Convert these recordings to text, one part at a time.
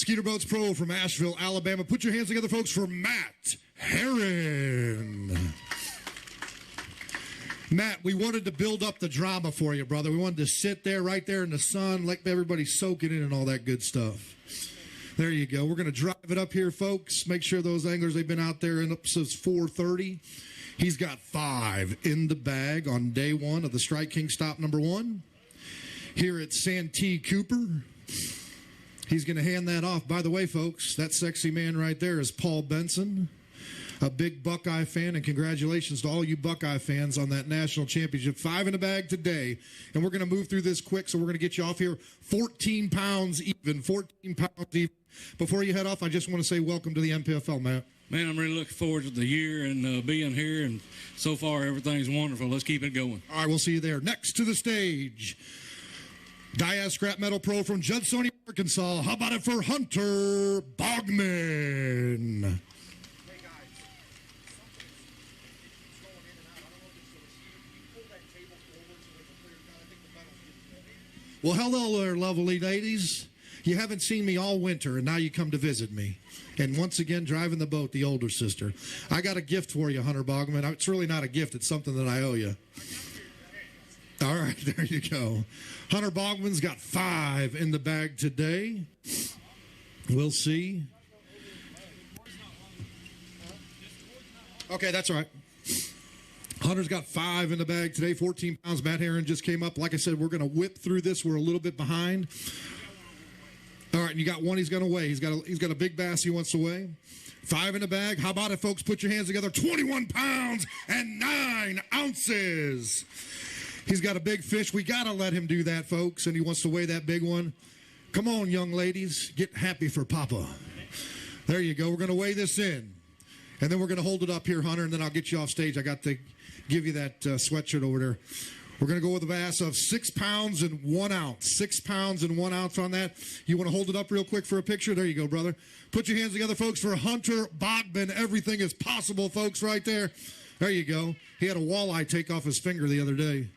Skeeter Boats Pro from Asheville, Alabama. Put your hands together, folks, for Matt Herron. Matt, we wanted to build up the drama for you, brother. We wanted to sit there, right there in the sun, let everybody soak it in and all that good stuff. There you go. We're going to drive it up here, folks. Make sure those anglers, they've been out there in up since 4:30. He's got 5 in the bag on day 1 of the Strike King stop number 1 here at Santee Cooper. He's going to hand that off. By the way, folks, that sexy man right there is Paul Benson, a big Buckeye fan, and congratulations to all you Buckeye fans on that national championship. 5 in the bag today, and we're going to move through this quick, so we're going to get you off here 14 pounds even, 14 pounds even. Before you head off, I just want to say welcome to the NPFL, Matt. Man, I'm really looking forward to the year and being here, and so far everything's wonderful. Let's keep it going. All right, we'll see you there. Next to the stage, Diaz Scrap Metal Pro from Judsonia, Arkansas. How about it for Hunter Bogman? Well, hello there, lovely ladies. You haven't seen me all winter, and now you come to visit me. And once again, driving the boat, the older sister. I got a gift for you, Hunter Bogman. It's really not a gift. It's something that I owe you. All right, there you go. Hunter Bogman's got 5 in the bag today. We'll see. Okay, that's all right. Hunter's got 5 in the bag today, 14 pounds. Matt Herron just came up. Like I said, we're going to whip through this. We're a little bit behind. All right, and you got 1 he's going to weigh. He's got a big bass he wants to weigh. 5 in the bag. How about it, folks? Put your hands together. 21 pounds and 9 ounces. He's got a big fish. We got to let him do that, folks, and he wants to weigh that big one. Come on, young ladies. Get happy for Papa. There you go. We're going to weigh this in, and then we're going to hold it up here, Hunter, and then I'll get you off stage. I got to give you that sweatshirt over there. We're going to go with a bass of 6 pounds and 1 ounce. 6 pounds and 1 ounce on that. You want to hold it up real quick for a picture? There you go, brother. Put your hands together, folks, for Hunter Bogman. Everything is possible, folks, right there. There you go. He had a walleye take off his finger the other day.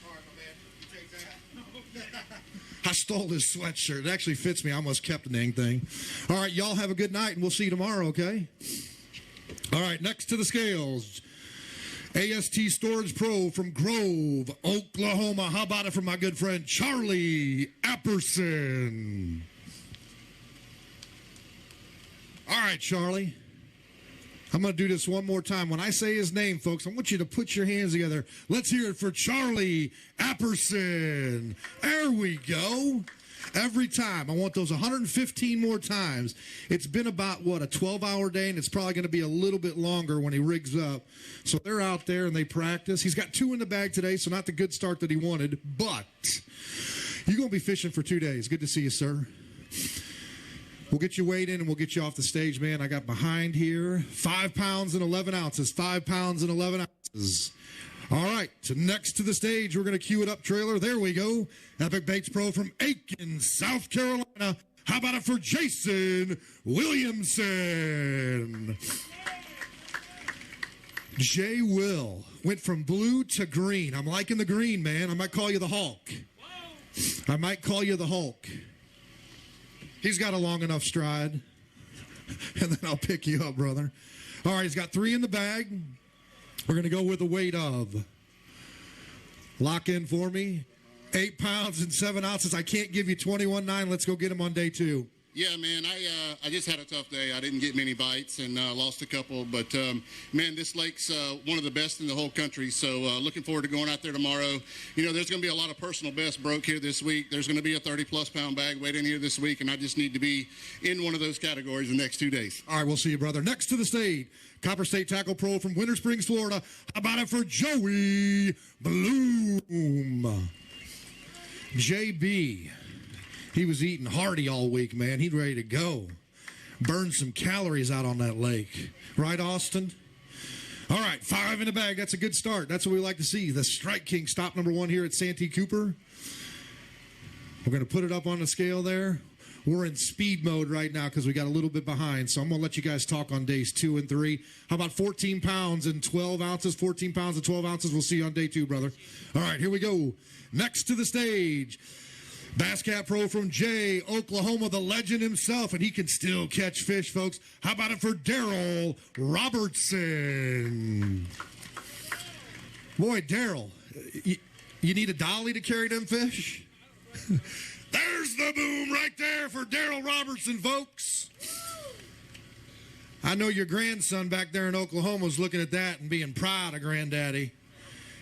All right, my man. You take that. I stole his sweatshirt. It actually fits me. I almost kept the dang thing. All right, y'all have a good night, and we'll see you tomorrow, okay? All right, next to the scales, AST Storage Pro from Grove, Oklahoma. How about it from my good friend Charlie Apperson? All right, Charlie. I'm going to do this one more time. When I say his name, folks, I want you to put your hands together. Let's hear it for Charlie Apperson. There we go. Every time. I want those 115 more times. It's been about, what, a 12-hour day, and it's probably going to be a little bit longer when he rigs up. So they're out there, and they practice. He's got 2 in the bag today, so not the good start that he wanted, but you're going to be fishing for 2 days. Good to see you, sir. We'll get you weighed in, and we'll get you off the stage, man. I got behind here 5 pounds and 11 ounces. 5 pounds and 11 ounces. All right, so next to the stage, we're going to cue it up, trailer. There we go. Epic Baits Pro from Aiken, South Carolina. How about it for Jason Williamson? Jay Will went from blue to green. I'm liking the green, man. I might call you the Hulk. I might call you the Hulk. He's got a long enough stride. And then I'll pick you up, brother. All right, he's got 3 in the bag. We're going to go with a weight of, lock in for me, 8 pounds and 7 ounces. I can't give you 21.9. Let's go get him on day 2. Yeah, man, I just had a tough day. I didn't get many bites and lost a couple. But, man, this lake's one of the best in the whole country. So looking forward to going out there tomorrow. You know, there's going to be a lot of personal best broke here this week. There's going to be a 30-plus pound bag weight in here this week, and I just need to be in one of those categories the next 2 days. All right, we'll see you, brother. Next to the stage, Copper State Tackle Pro from Winter Springs, Florida. How about it for Joey Bloom? JB. He was eating hearty all week, man. He's ready to go. Burn some calories out on that lake. Right, Austin? All right, 5 in the bag. That's a good start. That's what we like to see. The Strike King stop number 1 here at Santee Cooper. We're going to put it up on the scale there. We're in speed mode right now because we got a little bit behind. So I'm going to let you guys talk on days 2 and 3. How about 14 pounds and 12 ounces? 14 pounds and 12 ounces. We'll see you on day 2, brother. All right, here we go. Next to the stage, Bass Cat Pro from Jay, Oklahoma, the legend himself, and he can still catch fish, folks. How about it for Daryl Robertson? Boy, Daryl, you need a dolly to carry them fish? There's the boom right there for Daryl Robertson, folks. I know your grandson back there in Oklahoma is looking at that and being proud of Granddaddy.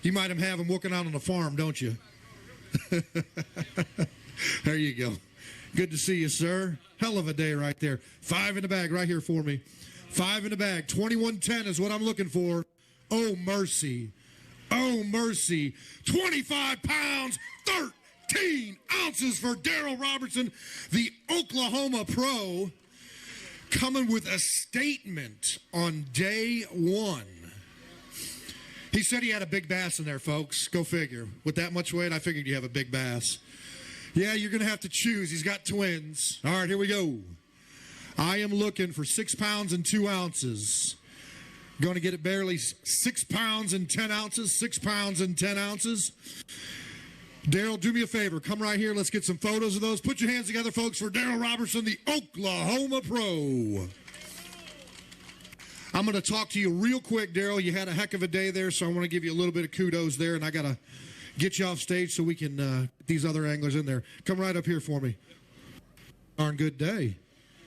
You might have him working out on the farm, don't you? There you go. Good to see you, sir. Hell of a day right there. 5 in the bag right here for me. 5 in the bag. 2110 is what I'm looking for. Oh, mercy. Oh, mercy. 25 pounds, 13 ounces for Daryl Robertson, the Oklahoma pro, coming with a statement on day 1. He said he had a big bass in there, folks. Go figure. With that much weight, I figured you have a big bass. Yeah, you're going to have to choose. He's got twins. All right, here we go. I am looking for 6 pounds and 2 ounces. Going to get it barely 6 pounds and 10 ounces. 6 pounds and 10 ounces. Daryl, do me a favor. Come right here. Let's get some photos of those. Put your hands together, folks, for Daryl Robertson, the Oklahoma pro. I'm going to talk to you real quick, Daryl. You had a heck of a day there, so I want to give you a little bit of kudos there, and I got to get you off stage so we can get these other anglers in there. Come right up here for me. Darn good day.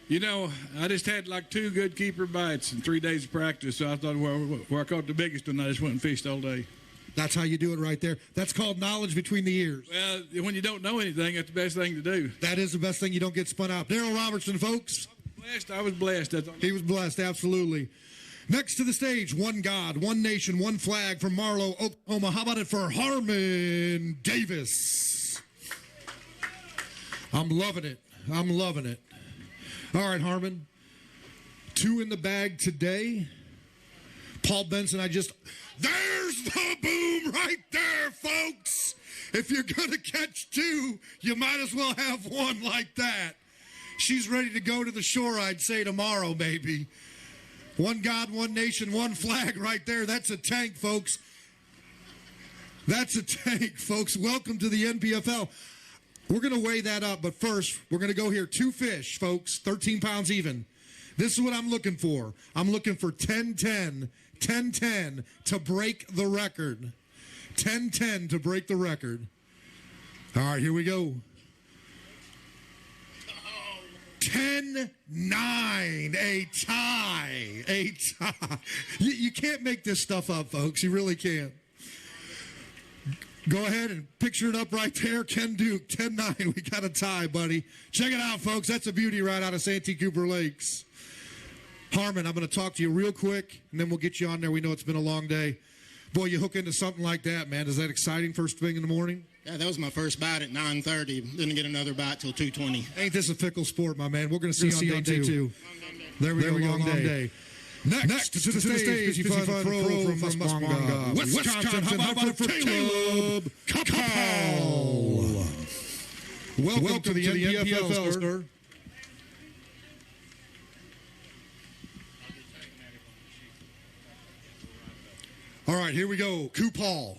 You know, I just had like 2 good keeper bites in 3 days of practice, so I thought where I caught the biggest one, I just went and fished all day. That's how you do it right there. That's called knowledge between the ears. Well, when you don't know anything, that's the best thing to do. That is the best thing. You don't get spun out. Daryl Robertson, folks. I was blessed. That's all. He was blessed, absolutely. Next to the stage, one God, one nation, one flag from Marlow, Oklahoma. How about it for Harmon Davis? I'm loving it. I'm loving it. All right, Harmon. 2 in the bag today. Paul Benson, there's the boom right there, folks. If you're going to catch 2, you might as well have 1 like that. She's ready to go to the shore, I'd say, tomorrow, maybe. One God, one nation, one flag right there. That's a tank, folks. That's a tank, folks. Welcome to the NPFL. We're going to weigh that up, but first, we're going to go here. 2 fish, folks, 13 pounds even. This is what I'm looking for. I'm looking for 10-10 to break the record. 10-10 to break the record. All right, here we go. 10-9, a tie. A tie. You can't make this stuff up, folks. You really can't. Go ahead and picture it up right there. Ken Duke, 10-9. We got a tie, buddy. Check it out, folks. That's a beauty right out of Santee Cooper Lakes. Harmon, I'm going to talk to you real quick, and then we'll get you on there. We know it's been a long day. Boy, you hook into something like that, man. Is that exciting first thing in the morning? Yeah, that was my first bite at 9:30. Didn't get another bite till 2:20. Ain't this a fickle sport, my man? We're going to see you on day 2. There we go, long day. Next to the stage, 55 pro from Musconga, Wisconsin. How about it for Caleb Capel? Welcome to the NPFL, sir. All right, here we go. Kupal.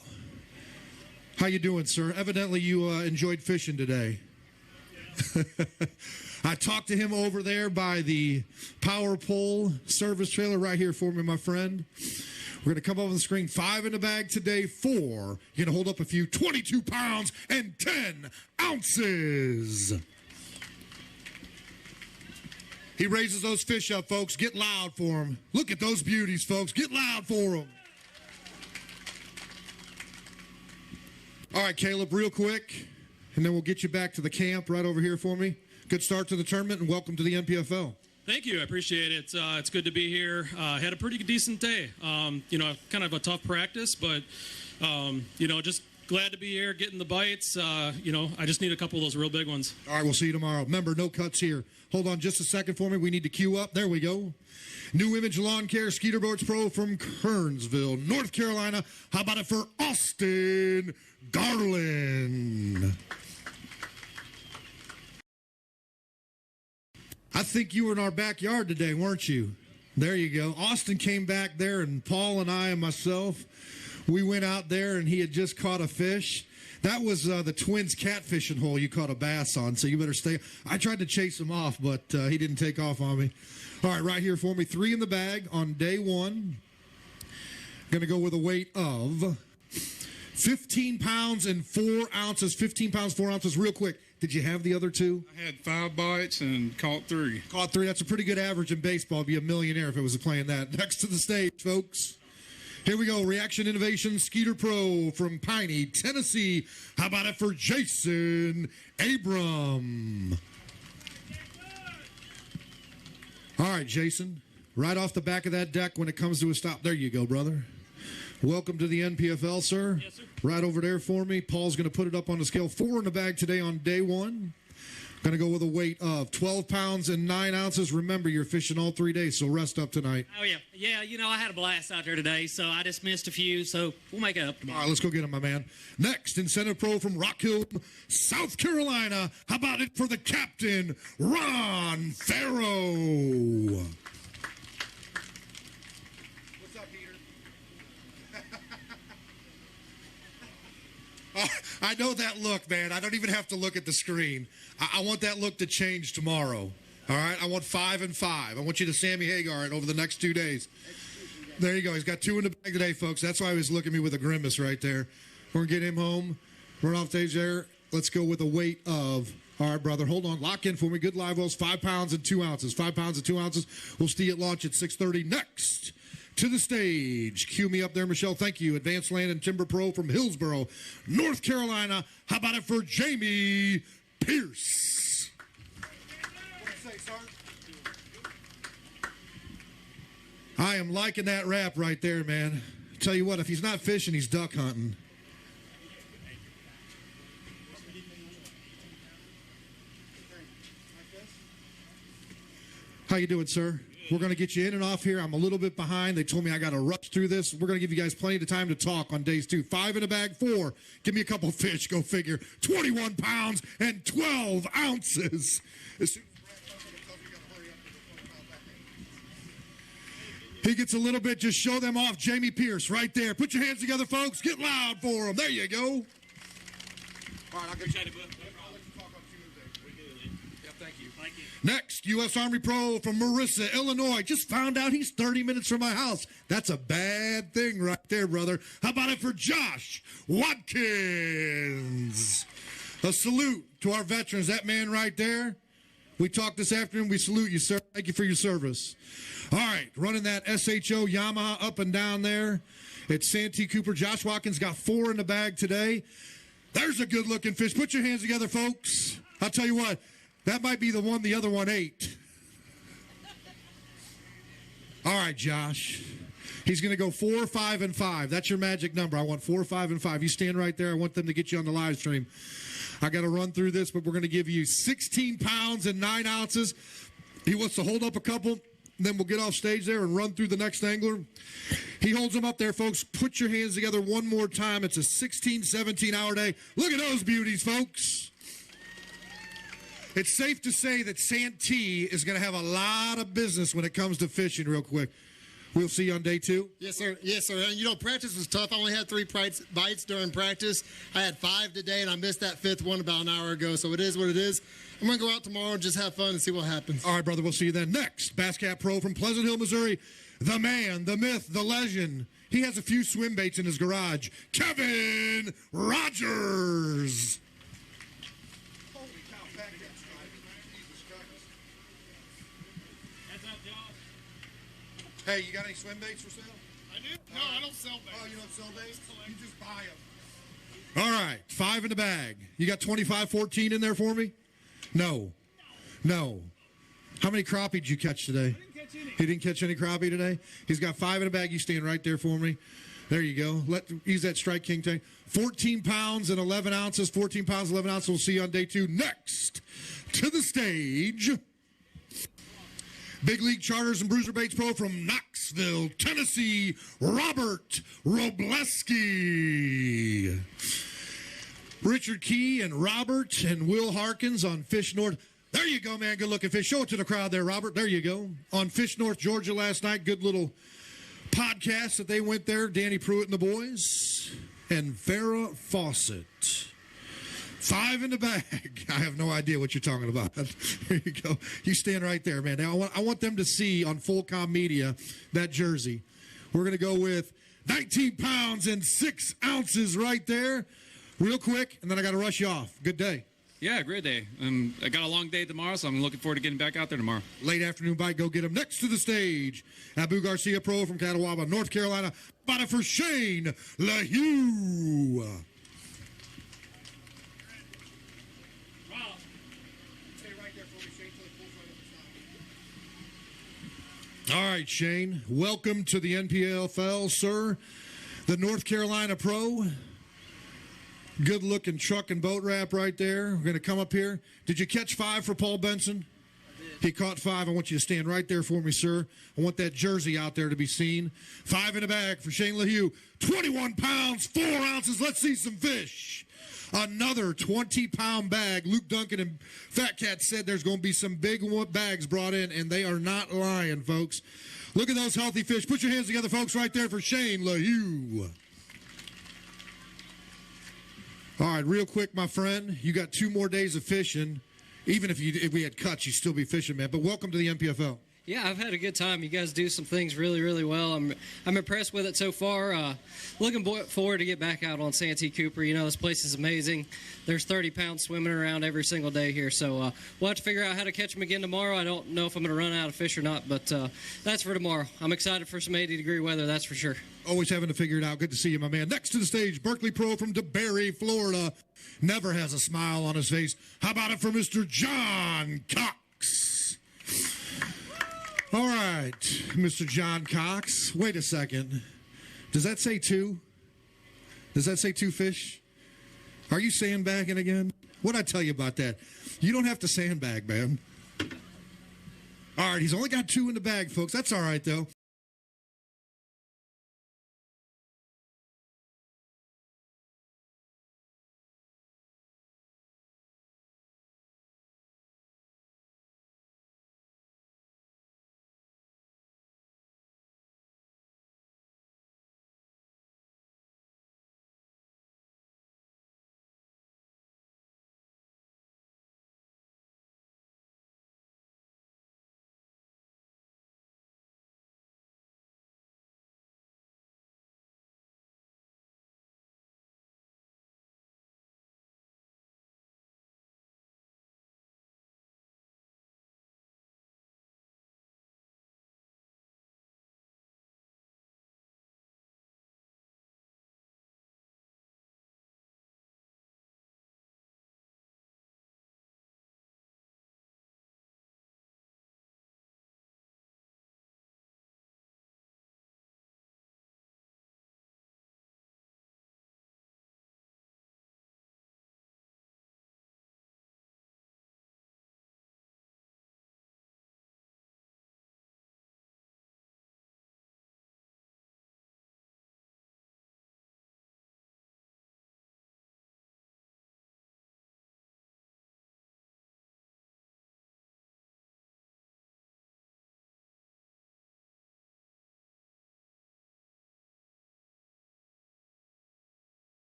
How you doing, sir? Evidently you enjoyed fishing today. I talked to him over there by the power pole service trailer right here for me, my friend. We're going to come over the screen. 5 in the bag today. 4. You're going to hold up a few. 22 pounds and 10 ounces. He raises those fish up, folks. Get loud for him. Look at those beauties, folks. Get loud for them. All right, Caleb, real quick, and then we'll get you back to the camp right over here for me. Good start to the tournament, and welcome to the NPFL. Thank you. I appreciate it. It's good to be here. Had a pretty decent day. Kind of a tough practice, but, just glad to be here, getting the bites. I just need a couple of those real big ones. All right, we'll see you tomorrow. Remember, no cuts here. Hold on just a second for me. We need to queue up. There we go. New Image Lawn Care Skeeter Boats Pro from Kernsville, North Carolina. How about it for Austin Garland? I think you were in our backyard today, weren't you? There you go. Austin came back there, and Paul and I and myself, we went out there, and he had just caught a fish That was the Twins catfishing hole you caught a bass on, so you better stay. I tried to chase him off, but he didn't take off on me. All right, right here for me, 3 in the bag on day 1. Going to go with a weight of 15 pounds and 4 ounces. 15 pounds, 4 ounces. Real quick, did you have the other 2? I had 5 bites and caught 3. Caught 3. That's a pretty good average in baseball. Be a millionaire if it was playing that. Next to the stage, folks. Here we go. Reaction Innovation Skeeter Pro from Piney, Tennessee. How about it for Jason Abram? All right, Jason. Right off the back of that deck when it comes to a stop. There you go, brother. Welcome to the NPFL, sir. Yes, sir. Right over there for me. Paul's going to put it up on the scale. 4 in the bag today on day 1. Going to go with a weight of 12 pounds and 9 ounces. Remember, you're fishing all 3 days, so rest up tonight. Oh, yeah. Yeah, I had a blast out there today, so I just missed a few, so we'll make it up tomorrow. All right, let's go get him, my man. Next, Incentive Pro from Rock Hill, South Carolina. How about it for the captain, Ron Farrow? What's up, Peter? I know that look, man. I don't even have to look at the screen. I want that look to change tomorrow. All right? I want 5 and 5. I want you to Sammy Hagar it over the next 2 days. There you go. He's got 2 in the bag today, folks. That's why he was looking at me with a grimace right there. We're going to get him home. Run off stage there. Let's go with a weight of, all right, brother, hold on. Lock in for me. Good live wells, 5 pounds and 2 ounces. 5 pounds and 2 ounces. We'll see you at launch at 6:30. Next to the stage. Cue me up there, Michelle. Thank you. Advanced Land and Timber Pro from Hillsboro, North Carolina. How about it for Jamie Pierce? What do you say, Sarge? I am liking that rap right there, man. Tell you what, if he's not fishing, he's duck hunting. How you doing, sir? We're going to get you in and off here. I'm a little bit behind. They told me I got to rush through this. We're going to give you guys plenty of time to talk on days 2. 5 in the bag, 4. Give me a couple of fish. Go figure. 21 pounds and 12 ounces. He gets a little bit. Just show them off. Jamie Pierce right there. Put your hands together, folks. Get loud for him. There you go. All right, I'll get you. Next, U.S. Army Pro from Marissa, Illinois. Just found out he's 30 minutes from my house. That's a bad thing right there, brother. How about it for Josh Watkins? A salute to our veterans. That man right there. We talked this afternoon. We salute you, sir. Thank you for your service. All right, running that SHO Yamaha up and down there. It's Santee Cooper. Josh Watkins got 4 in the bag today. There's a good-looking fish. Put your hands together, folks. I'll tell you what. That might be the one the other one ate. All right, Josh. He's going to go 4, 5, and 5. That's your magic number. I want 4, 5, and 5. You stand right there. I want them to get you on the live stream. I got to run through this, but we're going to give you 16 pounds and 9 ounces. He wants to hold up a couple. Then we'll get off stage there and run through the next angler. He holds them up there, folks. Put your hands together one more time. It's a 16, 17-hour day. Look at those beauties, folks. It's safe to say that Santee is going to have a lot of business when it comes to fishing real quick. We'll see you on day 2. Yes, sir. Yes, sir. And, practice was tough. I only had 3 bites during practice. I had 5 today, and I missed that 5th one about an hour ago. So it is what it is. I'm going to go out tomorrow and just have fun and see what happens. All right, brother. We'll see you then. Next, Bass Cat Pro from Pleasant Hill, Missouri. The man, the myth, the legend. He has a few swim baits in his garage. Kevin Rogers. Hey, you got any swim baits for sale? I do. No, I don't sell baits. Oh, you don't sell baits? You just buy them. All right, 5 in the bag. You got 25-14 in there for me? No. How many crappie did you catch today? I didn't catch any. He didn't catch any crappie today? He's got 5 in the bag. You stand right there for me. There you go. Use that Strike King tank. 14 pounds and 11 ounces. 14 pounds, 11 ounces. We'll see you on day 2. Next to the stage, Big League Charters and Bruiser Baits Pro from Knoxville, Tennessee, Robert Robleski. Richard Key and Robert and Will Harkins on Fish North. There you go, man. Good looking fish. Show it to the crowd there, Robert. There you go. On Fish North, Georgia last night. Good little podcast that they went there. Danny Pruitt and the boys. And Farrah Fawcett. 5 in the bag. I have no idea what you're talking about. There you go. You stand right there, man. Now, I want them to see on Fullcom Media that jersey. We're going to go with 19 pounds and 6 ounces right there. Real quick, and then I got to rush you off. Good day. Yeah, great day. I got a long day tomorrow, so I'm looking forward to getting back out there tomorrow. Late afternoon bike, go get him next to the stage. Abu Garcia Pro from Catawba, North Carolina. Bought it for Shane LaHue. All right, Shane. Welcome to the NPFL, sir. The North Carolina Pro. Good-looking truck and boat wrap right there. We're going to come up here. Did you catch 5 for Paul Benson? I did. He caught 5. I want you to stand right there for me, sir. I want that jersey out there to be seen. 5 in the bag for Shane LaHue. 21 pounds, 4 ounces. Let's see some fish. Another 20-pound bag. Luke Duncan and Fat Cat said there's going to be some big bags brought in, and they are not lying, folks. Look at those healthy fish. Put your hands together, folks, right there for Shane LaHue. All right, real quick, my friend. You got 2 more days of fishing. Even if we had cuts, you'd still be fishing, man. But welcome to the NPFL. Yeah, I've had a good time. You guys do some things really, really well. I'm impressed with it so far. Looking forward to get back out on Santee Cooper. You know, this place is amazing. There's 30 pounds swimming around every single day here. So we'll have to figure out how to catch them again tomorrow. I don't know if I'm going to run out of fish or not, but that's for tomorrow. I'm excited for some 80-degree weather, that's for sure. Always having to figure it out. Good to see you, my man. Next to the stage, Berkeley Pro from DeBerry, Florida. Never has a smile on his face. How about it for Mr. John Cox? All right, Mr. John Cox. Wait a second. Does that say 2? Does that say 2 fish? Are you sandbagging again? What'd I tell you about that? You don't have to sandbag, man. All right, he's only got 2 in the bag, folks. That's all right, though.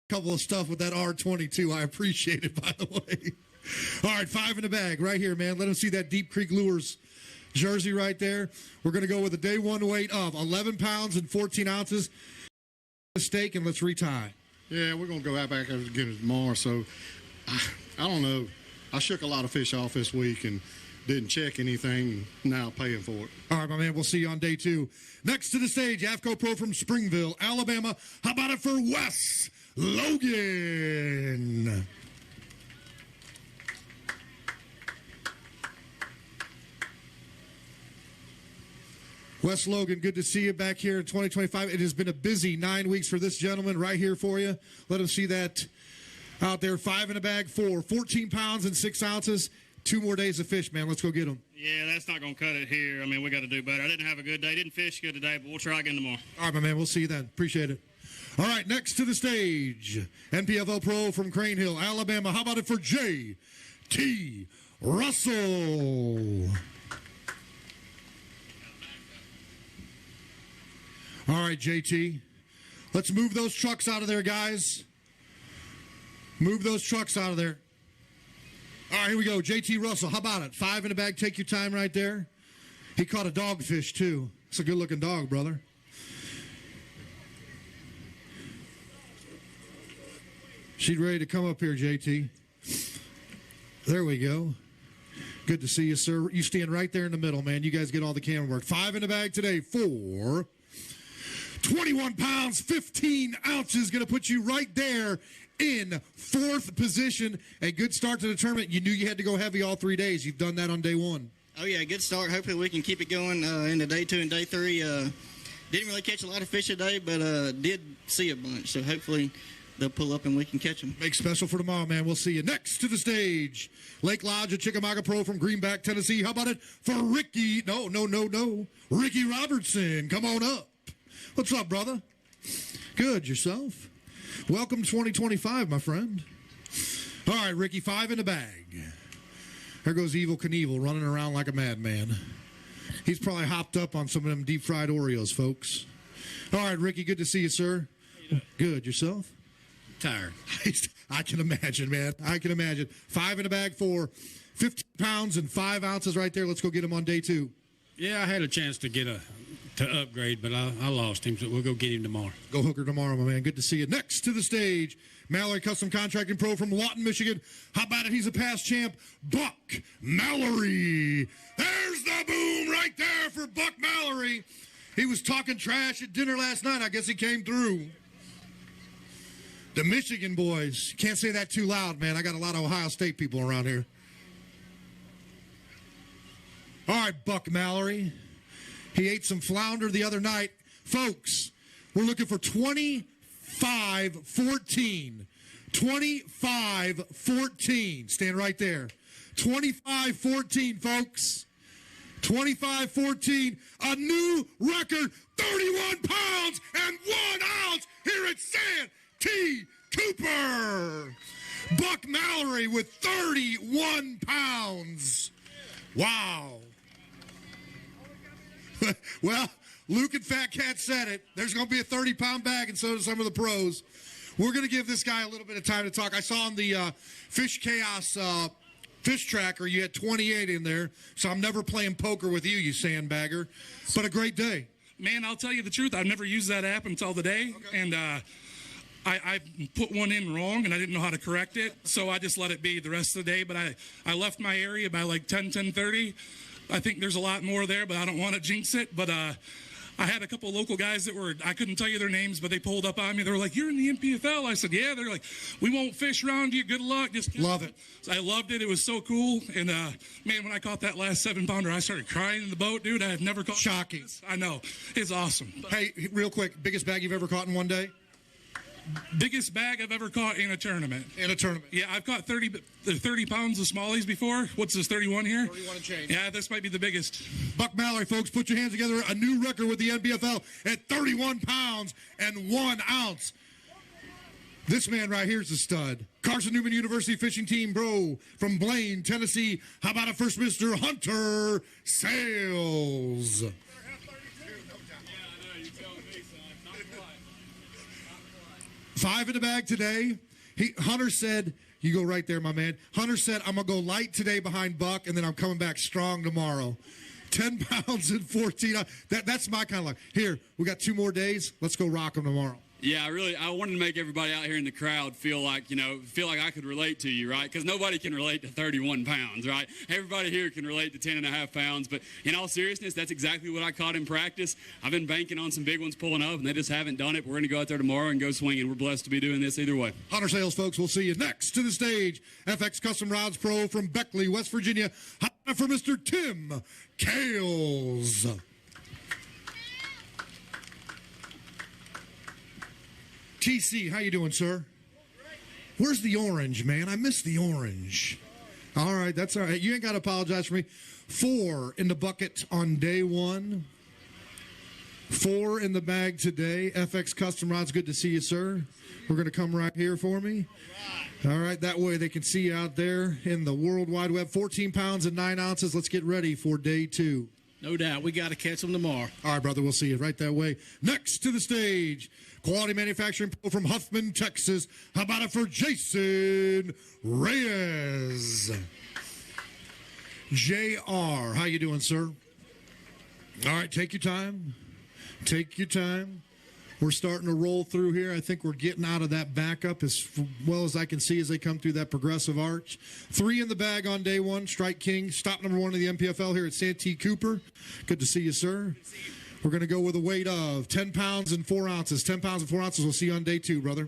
Couple of stuff with that R22. I appreciate it, by the way. All right, 5 in the bag right here, man. Let them see that Deep Creek Lures jersey right there. We're going to go with a day one weight of 11 pounds and 14 ounces. Mistake, and let's retie. Yeah, we're going to go out back again tomorrow. So, I don't know. I shook a lot of fish off this week and didn't check anything. Now paying for it. All right, my man. We'll see you on day two. Next to the stage, AFCO Pro from Springville, Alabama. How about it for Wes Logan? Wes Logan, good to see you back here in 2025. It has been a busy 9 weeks for this gentleman right here for you. Let him see that out there. 5 in a bag, 14 pounds and 6 ounces. 2 more days of fish, man. Let's go get them. Yeah, that's not going to cut it here. I mean, we got to do better. I didn't have a good day. Didn't fish good today, but we'll try again tomorrow. All right, my man. We'll see you then. Appreciate it. All right, next to the stage, NPFL Pro from Crane Hill, Alabama. How about it for J.T. Russell? All right, JT. Let's move those trucks out of there, guys. Move those trucks out of there. All right, here we go. JT Russell, how about it? 5 in a bag. Take your time right there. He caught a dogfish, too. It's a good-looking dog, brother. She's ready to come up here, JT. There we go. Good to see you, sir. You stand right there in the middle, man. You guys get all the camera work. 5 in the bag today for 21 pounds, 15 ounces. Going to put you right there in 4th position. A good start to the tournament. You knew you had to go heavy all 3 days. You've done that on day 1. Oh, yeah, good start. Hopefully we can keep it going into day 2 and day 3. Didn't really catch a lot of fish today, but did see a bunch. So hopefully they'll pull up and we can catch them. Make special for tomorrow, man. We'll see you. Next to the stage, Lake Lodge, a Chickamauga Pro from Greenback, Tennessee. How about it for Ricky? No. Ricky Robertson. Come on up. What's up, brother? Good. Yourself? Welcome 2025, my friend. All right, Ricky, 5 in the bag. There goes Evil Knievel running around like a madman. He's probably hopped up on some of them deep-fried Oreos, folks. All right, Ricky, good to see you, sir. Good. Yourself? Tired. I can imagine, man. I can imagine. 5 in the bag for 15 pounds and 5 ounces right there. Let's go get him on day 2. Yeah, I had a chance to upgrade, but I lost him, so we'll go get him tomorrow. Go hooker tomorrow, my man. Good to see you. Next to the stage, Mallory Custom Contracting Pro from Lawton, Michigan. How about it? He's a past champ, Buck Mallory. There's the boom right there for Buck Mallory. He was talking trash at dinner last night. I guess he came through. The Michigan boys. Can't say that too loud, man. I got a lot of Ohio State people around here. All right, Buck Mallory. He ate some flounder the other night. Folks, we're looking for 25-14. 25-14. Stand right there. 25-14, folks. 25-14. A new record, 31 pounds and 1 ounce here at Santee Cooper. Buck Mallory with 31 pounds. Wow. Well, Luke and Fat Cat said it. There's going to be a 30-pound bag, and so do some of the pros. We're going to give this guy a little bit of time to talk. I saw on the Fish Chaos fish tracker you had 28 in there, so I'm never playing poker with you, you sandbagger. But a great day. Man, I'll tell you the truth. I've never used that app until today, and I put one in wrong, and I didn't know how to correct it, so I just let it be the rest of the day. But I left my area by like 10:30. I think there's a lot more there, but I don't want to jinx it. But I had a couple of local guys that I couldn't tell you their names, but they pulled up on me. They were like, "You're in the NPFL." I said, "Yeah." They're like, "We won't fish around you. Good luck." Just love it. So I loved it. It was so cool. And man, when I caught that last 7-pounder, I started crying in the boat, dude. I have never caught. Shocking. I know. It's awesome. Hey, real quick, biggest bag you've ever caught in one day? Biggest bag I've ever caught in a tournament. In a tournament. Yeah, I've caught 30 pounds of smallies before. What's this, 31 here? 31 and change. Yeah, this might be the biggest. Buck Mallory, folks, put your hands together. A new record with the NPFL at 31 pounds and 1 ounce. This man right here is a stud. Carson Newman University Fishing Team, bro, from Blaine, Tennessee. How about it first, Mr. Hunter Sales? 5 in the bag today. Hunter said, you go right there, my man. Hunter said, I'm going to go light today behind Buck, and then I'm coming back strong tomorrow. 10 pounds and 14. That's my kind of luck. Here, we got 2 more days. Let's go rock them tomorrow. Yeah, I wanted to make everybody out here in the crowd feel like I could relate to you, right? Because nobody can relate to 31 pounds, right? Everybody here can relate to 10.5 pounds. But in all seriousness, that's exactly what I caught in practice. I've been banking on some big ones pulling up, and they just haven't done it. We're going to go out there tomorrow and go swinging. We're blessed to be doing this either way. Hunter Sales, folks, we'll see you next to the stage. FX Custom Rods Pro from Beckley, West Virginia. For Mr. Tim Kales. TC, how you doing, sir? Where's the orange, man? I missed the orange. All right, that's all right. You ain't got to apologize for me. 4 in the bucket on day 1. 4 in the bag today. FX Custom Rods, good to see you, sir. We're going to come right here for me. All right, that way they can see you out there in the World Wide Web. 14 pounds and 9 ounces. Let's get ready for day 2. No doubt. We got to catch them tomorrow. All right, brother. We'll see you right that way. Next to the stage, Quality Manufacturing Pro from Huffman, Texas. How about it for Jason Reyes? JR, how you doing, sir? All right, take your time. Take your time. We're starting to roll through here. I think we're getting out of that backup as well as I can see as they come through that progressive arch. 3 in the bag on day 1. Strike King, stop number 1 in the NPFL here at Santee Cooper. Good to see you, sir. We're going to go with a weight of 10 pounds and 4 ounces. 10 pounds and 4 ounces. We'll see you on day 2, brother.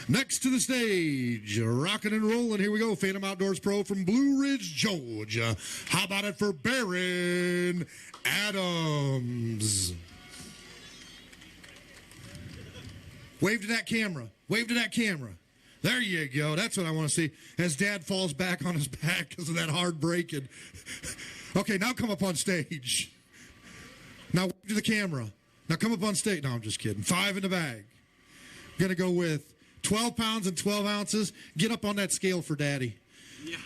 Next to the stage, rocking and rolling. Here we go. Phantom Outdoors Pro from Blue Ridge, Georgia. How about it for Baron Adams? Wave to that camera. Wave to that camera. There you go. That's what I want to see. As Dad falls back on his back because of that hard braking. Okay, now come up on stage. Now wave to the camera. Now come up on stage. No, I'm just kidding. 5 in the bag. Going to go with 12 pounds and 12 ounces. Get up on that scale for Daddy. Yeah.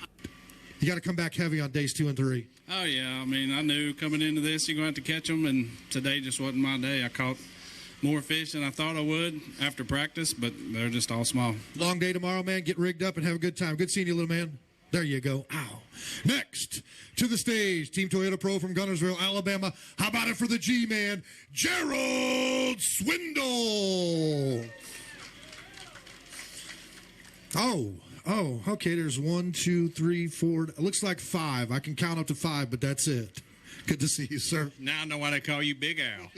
You got to come back heavy on days 2 and 3. Oh, yeah. I mean, I knew coming into this you're going to have to catch them, and today just wasn't my day. I caught more fish than I thought I would after practice, but they're just all small. Long day tomorrow, man. Get rigged up and have a good time. Good seeing you, little man. There you go. Ow. Next to the stage, Team Toyota Pro from Gunnersville, Alabama. How about it for the G-Man, Gerald Swindle? Oh, okay. There's 1, 2, 3, 4. It looks like 5. I can count up to 5, but that's it. Good to see you, sir. Now I know why they call you Big Al.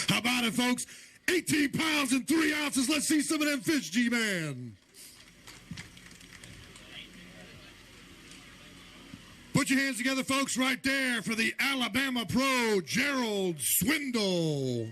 How about it, folks? 18 pounds and 3 ounces. Let's see some of them fish, G-Man. Put your hands together, folks, right there for the Alabama Pro, Gerald Swindle.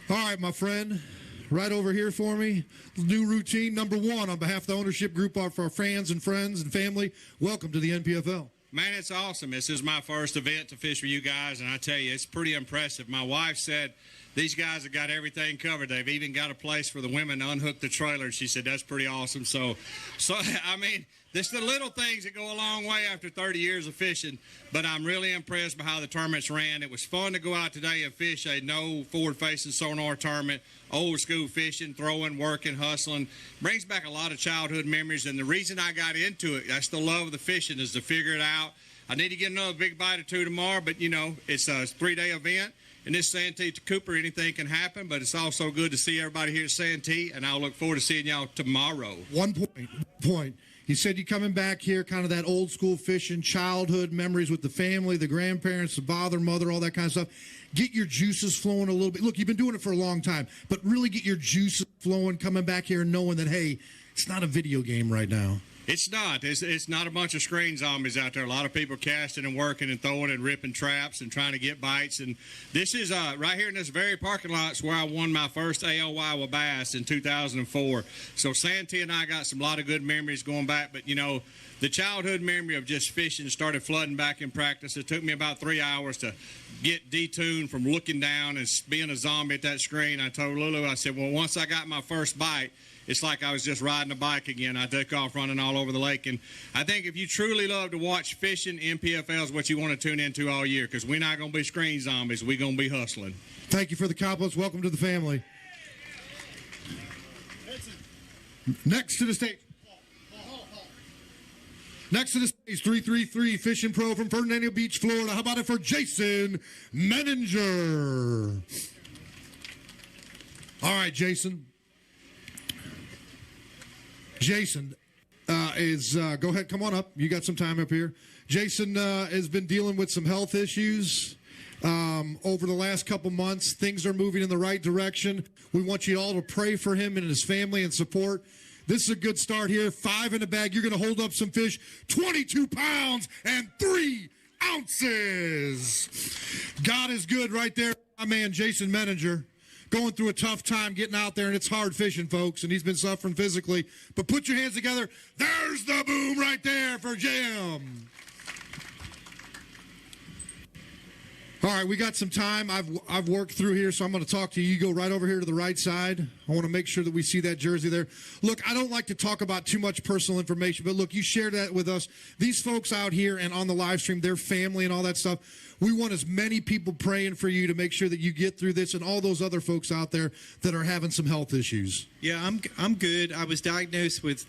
All right, my friend. Right over here for me. New routine, number 1 on behalf of the ownership group for our fans and friends and family. Welcome to the NPFL. Man, it's awesome. This is my first event to fish with you guys, and I tell you, it's pretty impressive. My wife said these guys have got everything covered. They've even got a place for the women to unhook the trailer. She said that's pretty awesome. So I mean, this the little things that go a long way after 30 years of fishing, but I'm really impressed by how the tournaments ran. It was fun to go out today and fish a no forward-facing sonar tournament, old school fishing, throwing, working, hustling. Brings back a lot of childhood memories, and the reason I got into it, that's the love of the fishing, is to figure it out. I need to get another big bite or 2 tomorrow, but, you know, it's a 3-day event. In this Santee to Cooper, anything can happen, but it's also good to see everybody here at Santee, and I'll look forward to seeing y'all tomorrow. One point. You said you're coming back here, kind of that old school fishing, childhood memories with the family, the grandparents, the father, mother, all that kind of stuff. Get your juices flowing a little bit. Look, you've been doing it for a long time, but really get your juices flowing, coming back here and knowing that, hey, it's not a video game right now. It's not. It's not a bunch of screen zombies out there. A lot of people casting and working and throwing and ripping traps and trying to get bites. And this is right here in this very parking lot is where I won my first AOY with bass in 2004. So Santee and I got a lot of good memories going back. But, you know, the childhood memory of just fishing started flooding back in practice. It took me about 3 hours to get detuned from looking down and being a zombie at that screen. I told Lulu, I said, well, once I got my first bite, it's like I was just riding a bike again. I took off running all over the lake. And I think if you truly love to watch fishing, NPFL is what you want to tune into all year, because we're not going to be screen zombies. We're going to be hustling. Thank you for the compliments. Welcome to the family. Next to the stage. Next to the stage, 333 Fishing Pro from Fernandina Beach, Florida. How about it for Jason Menninger? All right, Jason. Jason go ahead, come on up. You got some time up here. Jason has been dealing with some health issues over the last couple months. Things are moving in the right direction. We want you all to pray for him and his family and support. This is a good start here. 5 in the bag. You're going to hold up some fish. 22 pounds and 3 ounces. God is good right there. My man, Jason Menninger, going through a tough time getting out there, and it's hard fishing, folks, and he's been suffering physically. But put your hands together. There's the boom right there for Jim. All right, we got some time. I've worked through here, so I'm going to talk to you. You go right over here to the right side. I want to make sure that we see that jersey there. Look, I don't like to talk about too much personal information, but look, you shared that with us. These folks out here and on the live stream, their family and all that stuff, we want as many people praying for you to make sure that you get through this and all those other folks out there that are having some health issues. Yeah, I'm good. I was diagnosed with,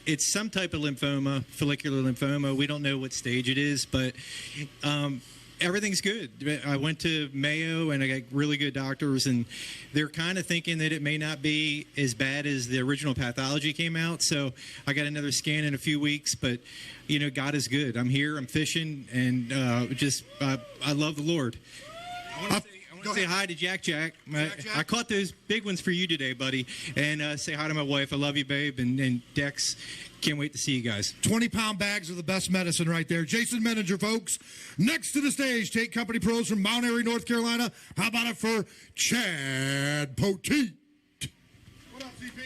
it's some type of lymphoma, follicular lymphoma. We don't know what stage it is, but everything's good. I went to Mayo, and I got really good doctors, and they're kind of thinking that it may not be as bad as the original pathology came out. So I got another scan in a few weeks, but, you know, God is good. I'm here, I'm fishing, and I love the Lord. I want to say hi to Jack. I caught those big ones for you today, buddy, and say hi to my wife. I love you, babe, and Dex. Can't wait to see you guys. 20-pound bags are the best medicine right there. Jason Menninger, folks. Next to the stage, Take Company Pros from Mount Airy, North Carolina. How about it for Chad Poteet? What up, CP?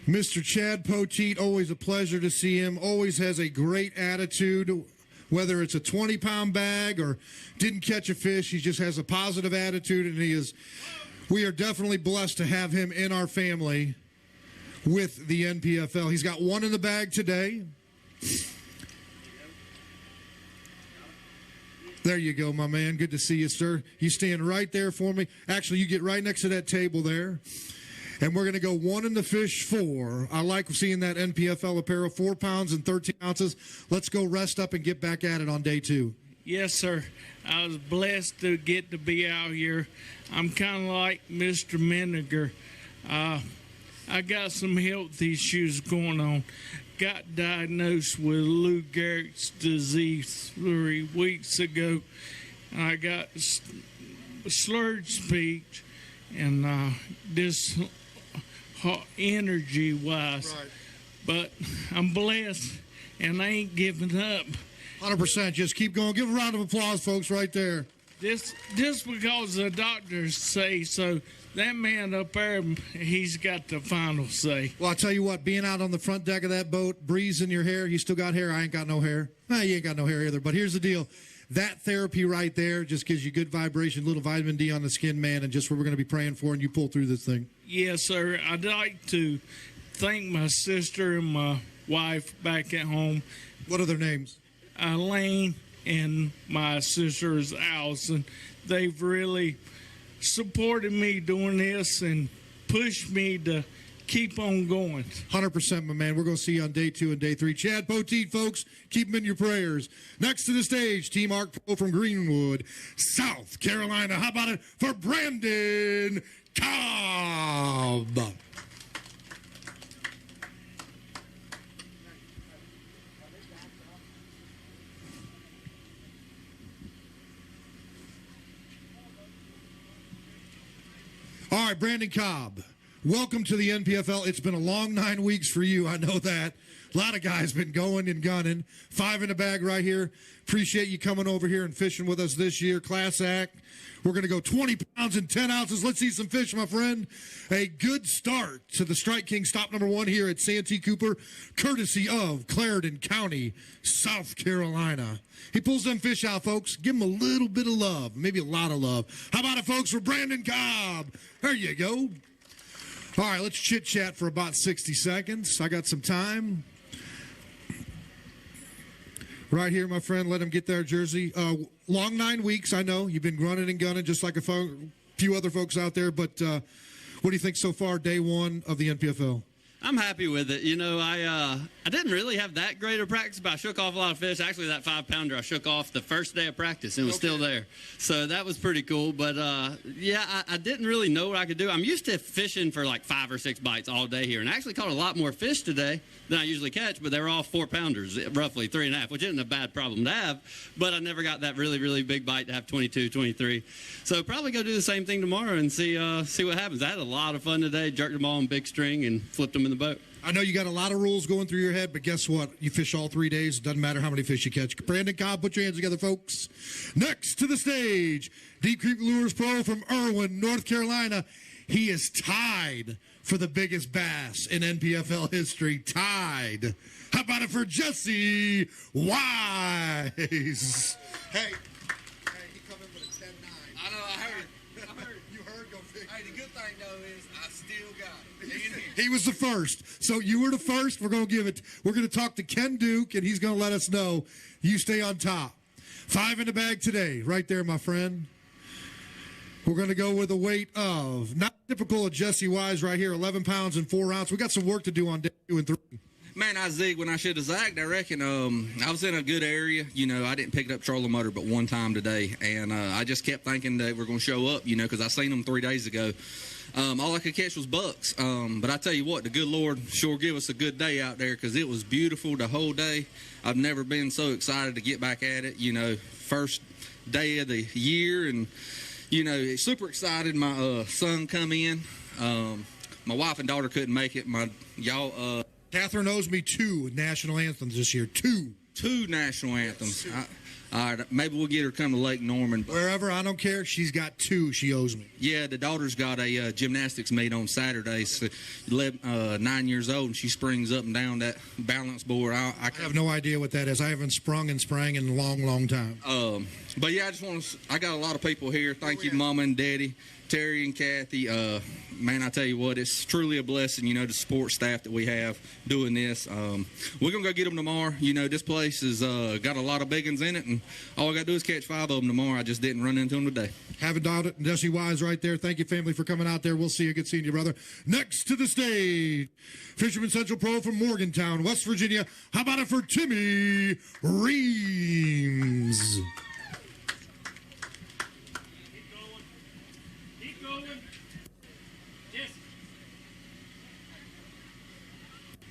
Mr. Chad Poteet, always a pleasure to see him. Always has a great attitude. Whether it's a 20-pound bag or didn't catch a fish, he just has a positive attitude, and we are definitely blessed to have him in our family with the NPFL. He's got 1 in the bag today. There you go, my man. Good to see you, sir. You stand right there for me. Actually, you get right next to that table there. And we're going to go 1 in the fish 4. I like seeing that NPFL apparel, 4 pounds and 13 ounces. Let's go rest up and get back at it on day 2. Yes, sir. I was blessed to get to be out here. I'm kind of like Mr. Menninger. I got some health issues going on. Got diagnosed with Lou Gehrig's disease 3 weeks ago. I got slurred speech and this energy-wise. Right. But I'm blessed, and I ain't giving up. 100%. Just keep going. Give a round of applause, folks, right there. Just because the doctors say so, that man up there, he's got the final say. Well, I'll tell you what, being out on the front deck of that boat, breeze in your hair, you still got hair? I ain't got no hair. You ain't got no hair either. But here's the deal. That therapy right there just gives you good vibration, little vitamin D on the skin, man, and just what we're going to be praying for, and you pull through this thing. Yes, sir. I'd like to thank my sister and my wife back at home. What are their names? Elaine and my sister is Allison. They've really supported me doing this and pushed me to keep on going. 100%, my man. We're going to see you on day 2 and day 3. Chad Poteet, folks, keep him in your prayers. Next to the stage, Team Arc Pro from Greenwood, South Carolina. How about it for Brandon Cobb? All right, Brandon Cobb, welcome to the NPFL. It's been a long 9 weeks for you. I know that. A lot of guys been going and gunning. 5 in the bag right here. Appreciate you coming over here and fishing with us this year. Class act. We're going to go 20 pounds and 10 ounces. Let's see some fish, my friend. A good start to the Strike King stop number 1 here at Santee Cooper, courtesy of Clarendon County, South Carolina. He pulls them fish out, folks. Give him a little bit of love, maybe a lot of love. How about it, folks, for Brandon Cobb? There you go. All right, let's chit-chat for about 60 seconds. I got some time. Right here, my friend. Let him get their jersey. Long 9 weeks, I know. You've been running and gunning just like a few other folks out there. But what do you think so far, day 1 of the NPFL? I'm happy with it. You know, I didn't really have that great of practice, but I shook off a lot of fish. Actually, that 5-pounder I shook off the first day of practice, and it was still there. So that was pretty cool. But, yeah, I didn't really know what I could do. I'm used to fishing for like 5 or 6 bites all day here, and I actually caught a lot more fish today than I usually catch, but they were all 4-pounders, roughly 3.5, which isn't a bad problem to have, but I never got that really, really big bite to have 22, 23. So probably go do the same thing tomorrow and see what happens. I had a lot of fun today, jerked them all on big string and flipped them in the boat. I know you got a lot of rules going through your head, but guess what? You fish all 3 days. It doesn't matter how many fish you catch. Brandon Cobb, put your hands together, folks. Next to the stage, Deep Creek Lures Pro from Irwin, North Carolina. He is tied for the biggest bass in NPFL history. Tied. How about it for Jesse Wise? Hey, he come in with a 10-9. I know, I heard. You heard, go figure. Hey, the good thing, though, is I still got it. He was the first. So you were the first. We're going to talk to Ken Duke, and he's going to let us know you stay on top. 5 in the bag today. Right there, my friend. We're going to go with a weight of, not typical of Jesse Wise right here, 11 pounds and 4 ounces. We got some work to do on day 2 and 3. Man, I zigged when I should have zagged, I reckon. I was in a good area. You know, I didn't pick up trolling motor but one time today, and I just kept thinking they were going to show up, you know, because I seen them 3 days ago. All I could catch was bucks. But I tell you what, the good Lord sure give us a good day out there because it was beautiful the whole day. I've never been so excited to get back at it, you know, first day of the year, and you know, super excited. My son come in. My wife and daughter couldn't make it. Catherine owes me 2 national anthems this year. 2 national anthems. All right, maybe we'll get her to come to Lake Norman. Wherever, I don't care. She's got 2 she owes me. Yeah, the daughter's got a gymnastics meet on Saturday. So 9 years old, and she springs up and down that balance board. I have no idea what that is. I haven't sprung and sprang in a long, long time. But yeah, I got a lot of people here. Thank you, Mama and Daddy, Terry and Kathy. Man, I tell you what, it's truly a blessing, you know, the support staff that we have doing this. We're going to go get them tomorrow. You know, this place has got a lot of big ones in it, and all I got to do is catch 5 of them tomorrow. I just didn't run into them today. Haven't doubt it. Jesse Wise right there. Thank you, family, for coming out there. We'll see you. Good seeing you, brother. Next to the stage, Fisherman Central Pro from Morgantown, West Virginia. How about it for Timmy Reams?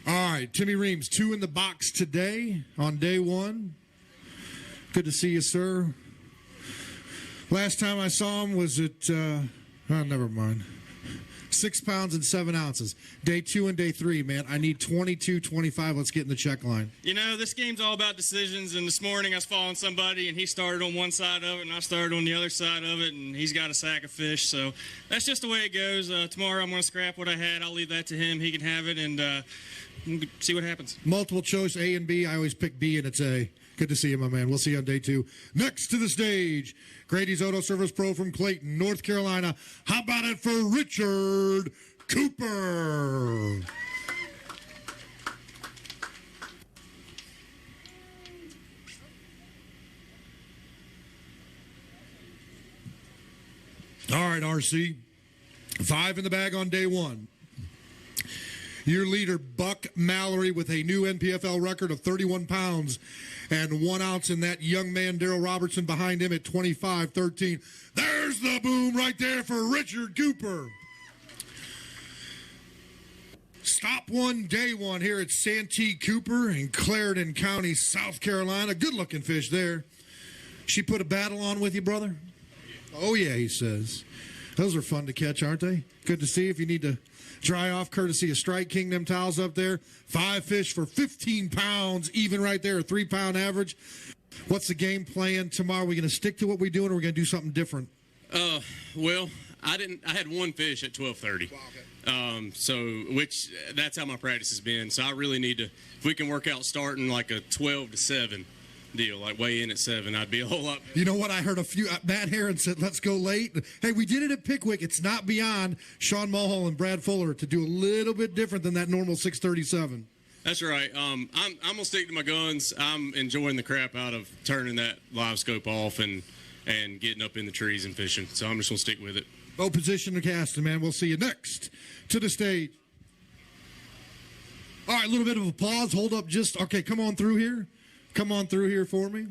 All right, Timmy Reams, 2 in the box today on day 1. Good to see you, sir. Last time I saw him was at, never mind. 6 pounds and 7 ounces. Day 2 and day 3, man. I need 22, 25. Let's get in the check line. You know, this game's all about decisions, and this morning I was following somebody, and he started on one side of it, and I started on the other side of it, and he's got a sack of fish. So that's just the way it goes. Tomorrow I'm going to scrap what I had. I'll leave that to him. He can have it, and see what happens. Multiple choice, A and B. I always pick B, and it's A. Good to see you, my man. We'll see you on day 2. Next to the stage, Grady's Auto Service Pro from Clayton, North Carolina. How about it for Richard Cooper? All right, RC. 5 in the bag on day 1. Your leader, Buck Mallory, with a new NPFL record of 31 pounds and 1 ounce, and that young man, Daryl Robertson, behind him at 25-13. There's the boom right there for Richard Cooper. Stop 1, day 1 here at Santee Cooper in Clarendon County, South Carolina. Good-looking fish there. She put a battle on with you, brother? Oh, yeah, he says. Those are fun to catch, aren't they? Good to see. If you need to dry off, courtesy of Strike King, them towels up there. 5 fish for 15 pounds, even right there, a 3-pound average. What's the game plan tomorrow? Are we going to stick to what we're doing, or are we going to do something different? Well, I had 1 fish at 12:30. Wow, okay. That's how my practice has been. So I really need to, if we can work out starting like a 12 to 7 deal, like weigh in at 7, I'd be a whole lot better. You know what? I heard a few. Matt Herron said, let's go late. Hey, we did it at Pickwick. It's not beyond Sean Mulhall and Brad Fuller to do a little bit different than that normal 6:37. That's right. I'm gonna stick to my guns. I'm enjoying the crap out of turning that live scope off and getting up in the trees and fishing. So I'm just gonna stick with it. Bow position to casting, man. We'll see you next to the stage. All right, a little bit of a pause. Hold up okay, come on through here. Come on through here for me.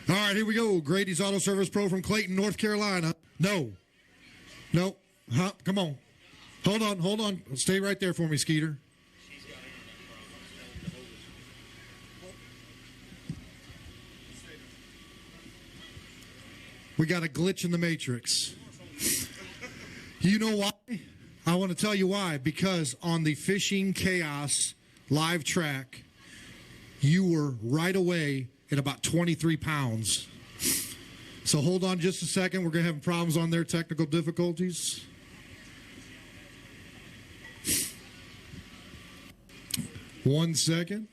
All right, here we go. Grady's Auto Service Pro from Clayton, North Carolina. No. Huh? Come on. Hold on. Stay right there for me, Skeeter. We got a glitch in the matrix. You know why? I want to tell you why. Because on the Fishing Chaos live track, you were right away at about 23 pounds. So hold on just a second. We're going to have problems on their technical difficulties. One second.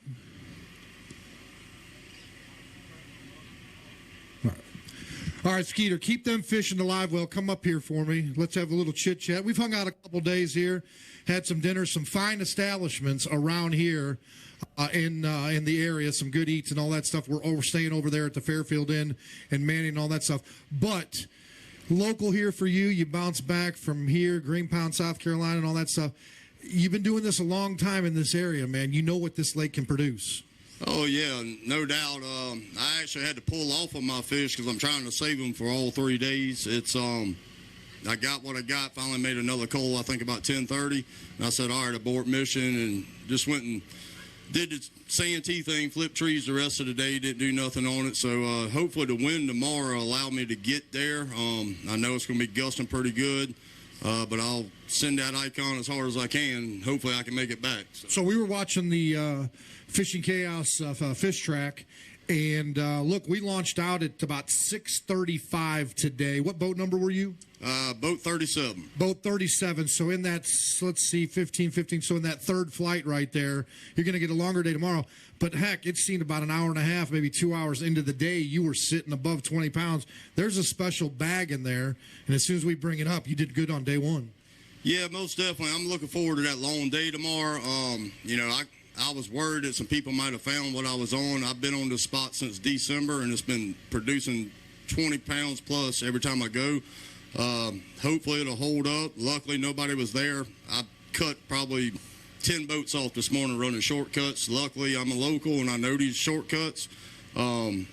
All right, Skeeter, keep them fishing the live well. Come up here for me. Let's have a little chit-chat. We've hung out a couple days here, had some dinner, some fine establishments around here in the area, some good eats and all that stuff. We're staying over there at the Fairfield Inn and Manning and all that stuff. But local here for you, you bounce back from here, Greenpound, South Carolina and all that stuff. You've been doing this a long time in this area, man. You know what this lake can produce. Oh, yeah, no doubt. I actually had to pull off of my fish because I'm trying to save them for all 3 days. I got what I got, finally made another call, I think about 10:30. And I said, all right, abort mission, and just went and did the Santee thing, flipped trees the rest of the day, didn't do nothing on it. So hopefully the wind tomorrow will allow me to get there. I know it's going to be gusting pretty good. But I'll send that icon as hard as I can. Hopefully I can make it back. So we were watching the Fishing Chaos fish track, and look, we launched out at about 6:35 today. What boat number were you? Boat 37. Boat 37. So in that, let's see, 15. So in that third flight right there, you're going to get a longer day tomorrow. But heck, it's seen about an hour and a half, maybe 2 hours into the day, you were sitting above 20 pounds. There's a special bag in there, and as soon as we bring it up, you did good on day one. Yeah, most definitely. I'm looking forward to that long day tomorrow. I was worried that some people might have found what I was on. I've been on this spot since December, and it's been producing 20 pounds plus every time I go. Hopefully it'll hold up. Luckily, nobody was there. I cut probably 10 boats off this morning running shortcuts. Luckily, I'm a local, and I know these shortcuts. Hopefully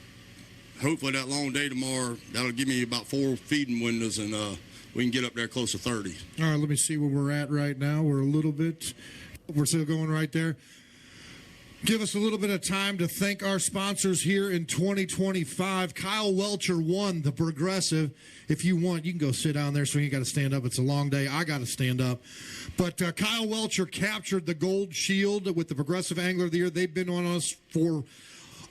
that long day tomorrow, that'll give me about 4 feeding windows, and we can get up there close to 30. All right, let me see where we're at right now. We're still going right there. Give us a little bit of time to thank our sponsors here in 2025. Kyle Welcher won the Progressive. If you want, you can go sit down there so you ain't got to stand up. It's a long day. I got to stand up. But Kyle Welcher captured the Gold Shield with the Progressive Angler of the Year. They've been on us for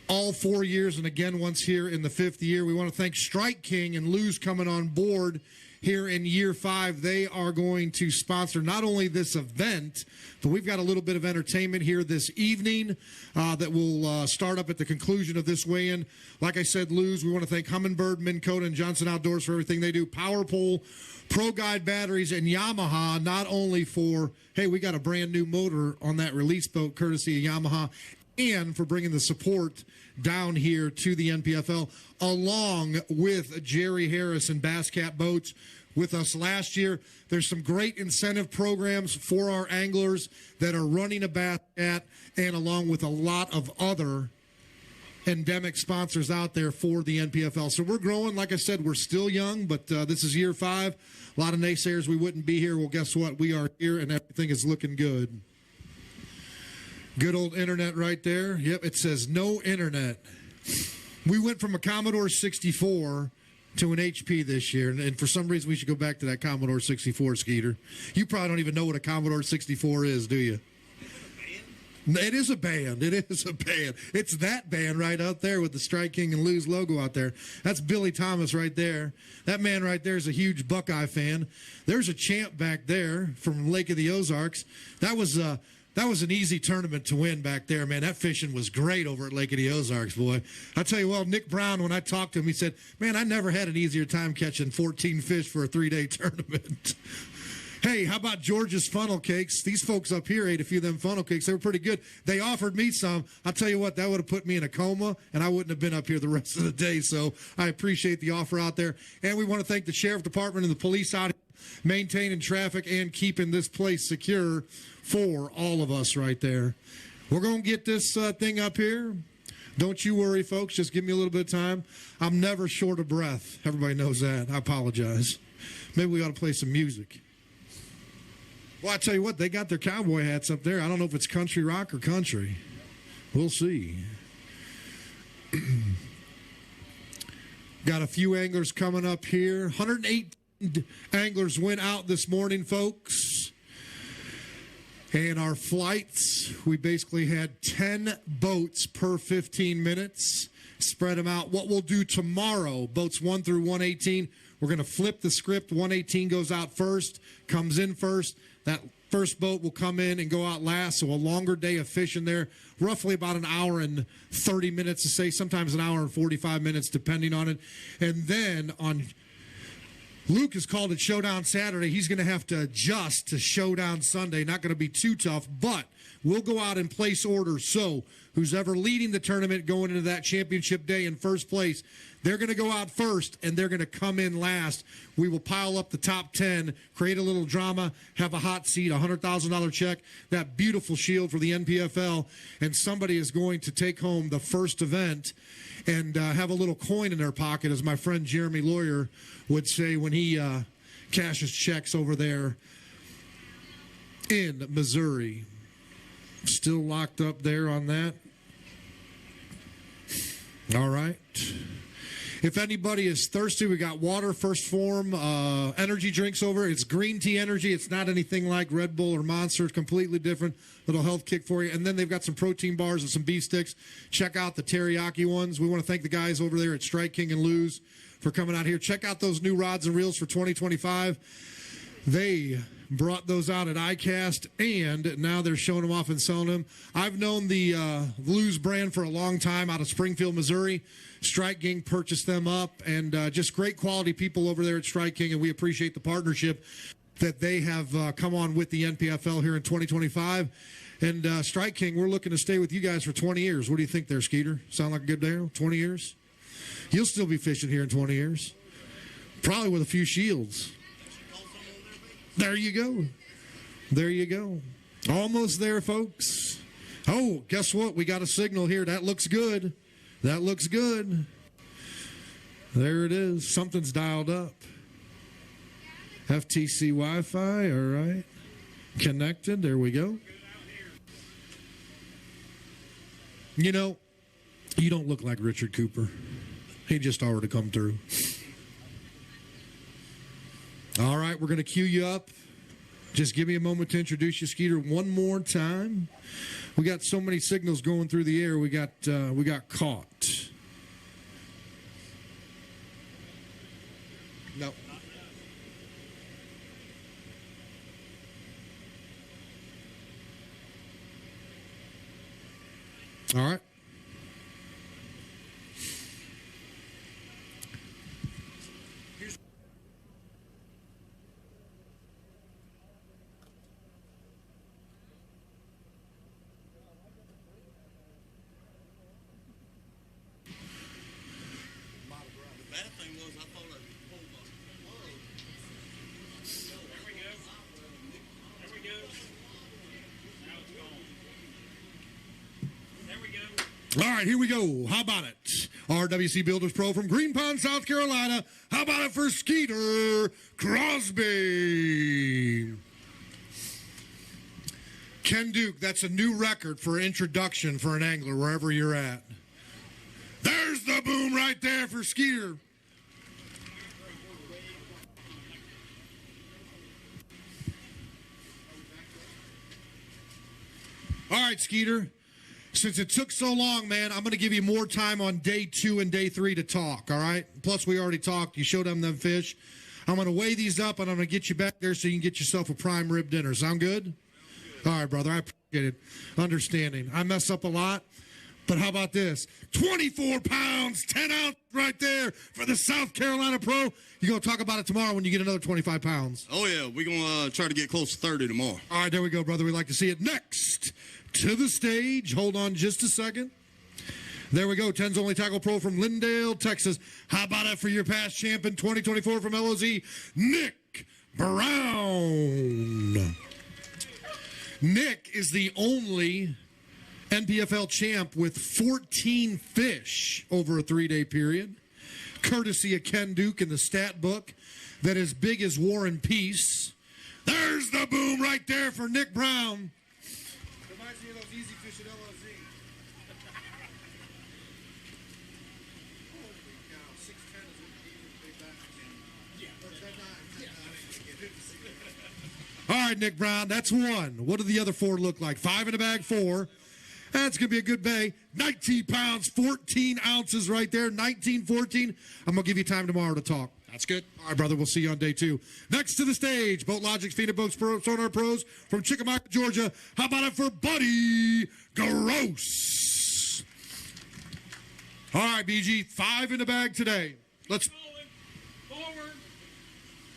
all 4 years and again once here in the 5th year. We want to thank Strike King and Lou's coming on board here in year 5. They are going to sponsor not only this event, but we've got a little bit of entertainment here this evening that will start up at the conclusion of this weigh-in. Like I said, Lou's, we want to thank Humminbird, Minn Kota, and Johnson Outdoors for everything they do. Power Pole, Pro Guide Batteries, and Yamaha, not only for, hey, we got a brand new motor on that release boat courtesy of Yamaha, and for bringing the support down here to the NPFL, along with Jerry Harris and Bass Cat Boats with us last year. There's some great incentive programs for our anglers that are running a Bass Cat, and along with a lot of other endemic sponsors out there for the NPFL. So we're growing. Like I said, we're still young, but this is year 5. A lot of naysayers we wouldn't be here. Well, guess what? We are here, and everything is looking good. Good old internet right there. Yep, it says no internet. We went from a Commodore 64 to an HP this year, and for some reason we should go back to that Commodore 64, Skeeter. You probably don't even know what a Commodore 64 is, do you? It is a band. It is a band. It's that band right out there with the Strike King and Lou's logo out there. That's Billy Thomas right there. That man right there is a huge Buckeye fan. There's a champ back there from Lake of the Ozarks. That was an easy tournament to win back there, man. That fishing was great over at Lake of the Ozarks, boy. I tell you what, Nick Brown, when I talked to him, he said, man, I never had an easier time catching 14 fish for a 3-day tournament. Hey, how about George's funnel cakes? These folks up here ate a few of them funnel cakes. They were pretty good. They offered me some. I'll tell you what, that would have put me in a coma, and I wouldn't have been up here the rest of the day. So I appreciate the offer out there. And we want to thank the Sheriff Department and the police out here maintaining traffic and keeping this place secure for all of us right there. We're going to get this thing up here. Don't you worry, folks. Just give me a little bit of time. I'm never short of breath. Everybody knows that. I apologize. Maybe we ought to play some music. Well, I tell you what, they got their cowboy hats up there. I don't know if it's country rock or country. We'll see. Got a few anglers coming up here. 108 anglers went out this morning, folks. And our flights, we basically had 10 boats per 15 minutes. Spread them out. What we'll do tomorrow, boats 1 through 118, we're going to flip the script. 118 goes out first, comes in first. That first boat will come in and go out last, so a longer day of fishing there. Roughly about an hour and 30 minutes to say, sometimes an hour and 45 minutes depending on it. And then on Luke has called it Showdown Saturday. He's going to have to adjust to Showdown Sunday. Not going to be too tough, but we'll go out and place orders. So who's ever leading the tournament going into that championship day in first place, they're going to go out first, and they're going to come in last. We will pile up the top 10, create a little drama, have a hot seat, a $100,000 check, that beautiful shield for the NPFL, and somebody is going to take home the first event and have a little coin in their pocket, as my friend Jeremy Lawyer would say when he cashes checks over there in Missouri. Still locked up there on that. All right. If anybody is thirsty, we got water, First Form, energy drinks over. It's green tea energy. It's not anything like Red Bull or Monster. It's completely different. Little health kick for you. And then they've got some protein bars and some beef sticks. Check out the teriyaki ones. We want to thank the guys over there at Strike King and Lou's for coming out here. Check out those new rods and reels for 2025. They brought those out at ICAST, and now they're showing them off and selling them. I've known the Lou's brand for a long time out of Springfield, Missouri. Strike King purchased them up, and just great quality people over there at Strike King, and we appreciate the partnership that they have come on with the NPFL here in 2025. And Strike King, we're looking to stay with you guys for 20 years. What do you think there, Skeeter? Sound like a good deal? 20 years? You'll still be fishing here in 20 years. Probably with a few shields. There you go. There you go. Almost there, folks. Oh, guess what? We got a signal here. That looks good. That looks good. There it is. Something's dialed up. FTC Wi-Fi, all right. Connected. There we go. You know, you don't look like Richard Cooper. He just already come through. All right, we're going to cue you up. Just give me a moment to introduce you, Skeeter, one more time. We got so many signals going through the air. We got caught. No. All right. All right, here we go. How about it? RWC Builders Pro from Green Pond, South Carolina. How about it for Skeeter Crosby? Ken Duke, that's a new record for introduction for an angler wherever you're at. There's the boom right there for Skeeter. All right, Skeeter. Since it took so long, man, I'm going to give you more time on day 2 and day 3 to talk, all right? Plus, we already talked. You showed them fish. I'm going to weigh these up, and I'm going to get you back there so you can get yourself a prime rib dinner. Sound good? All right, brother. I appreciate it. Understanding. I mess up a lot, but how about this? 24 pounds, 10 ounces right there for the South Carolina Pro. You're going to talk about it tomorrow when you get another 25 pounds. Oh, yeah. We're going to try to get close to 30 tomorrow. All right, there we go, brother. We'd like to see it. Next to the stage. Hold on just a second. There we go. 10's only tackle pro from Lindale, Texas. How about it for your past champion 2024 from LOZ, Nick Brown. Nick is the only NPFL champ with 14 fish over a 3-day period, courtesy of Ken Duke in the stat book that is big as War and Peace. There's the boom right there for Nick Brown. Reminds me of those easy fish at LOZ. All right, Nick Brown, that's one. What do the other 4 look like? 5 in the bag, 4. That's going to be a good bay. 19 pounds, 14 ounces right there. 19, 14. I'm going to give you time tomorrow to talk. That's good. All right, brother. We'll see you on day 2. Next to the stage, Boat Logic's Phoenix Boats Pro, Sonar Pros from Chickamauga, Georgia. How about it for Buddy Gross? All right, BG. 5 in the bag today. Let's... Forward.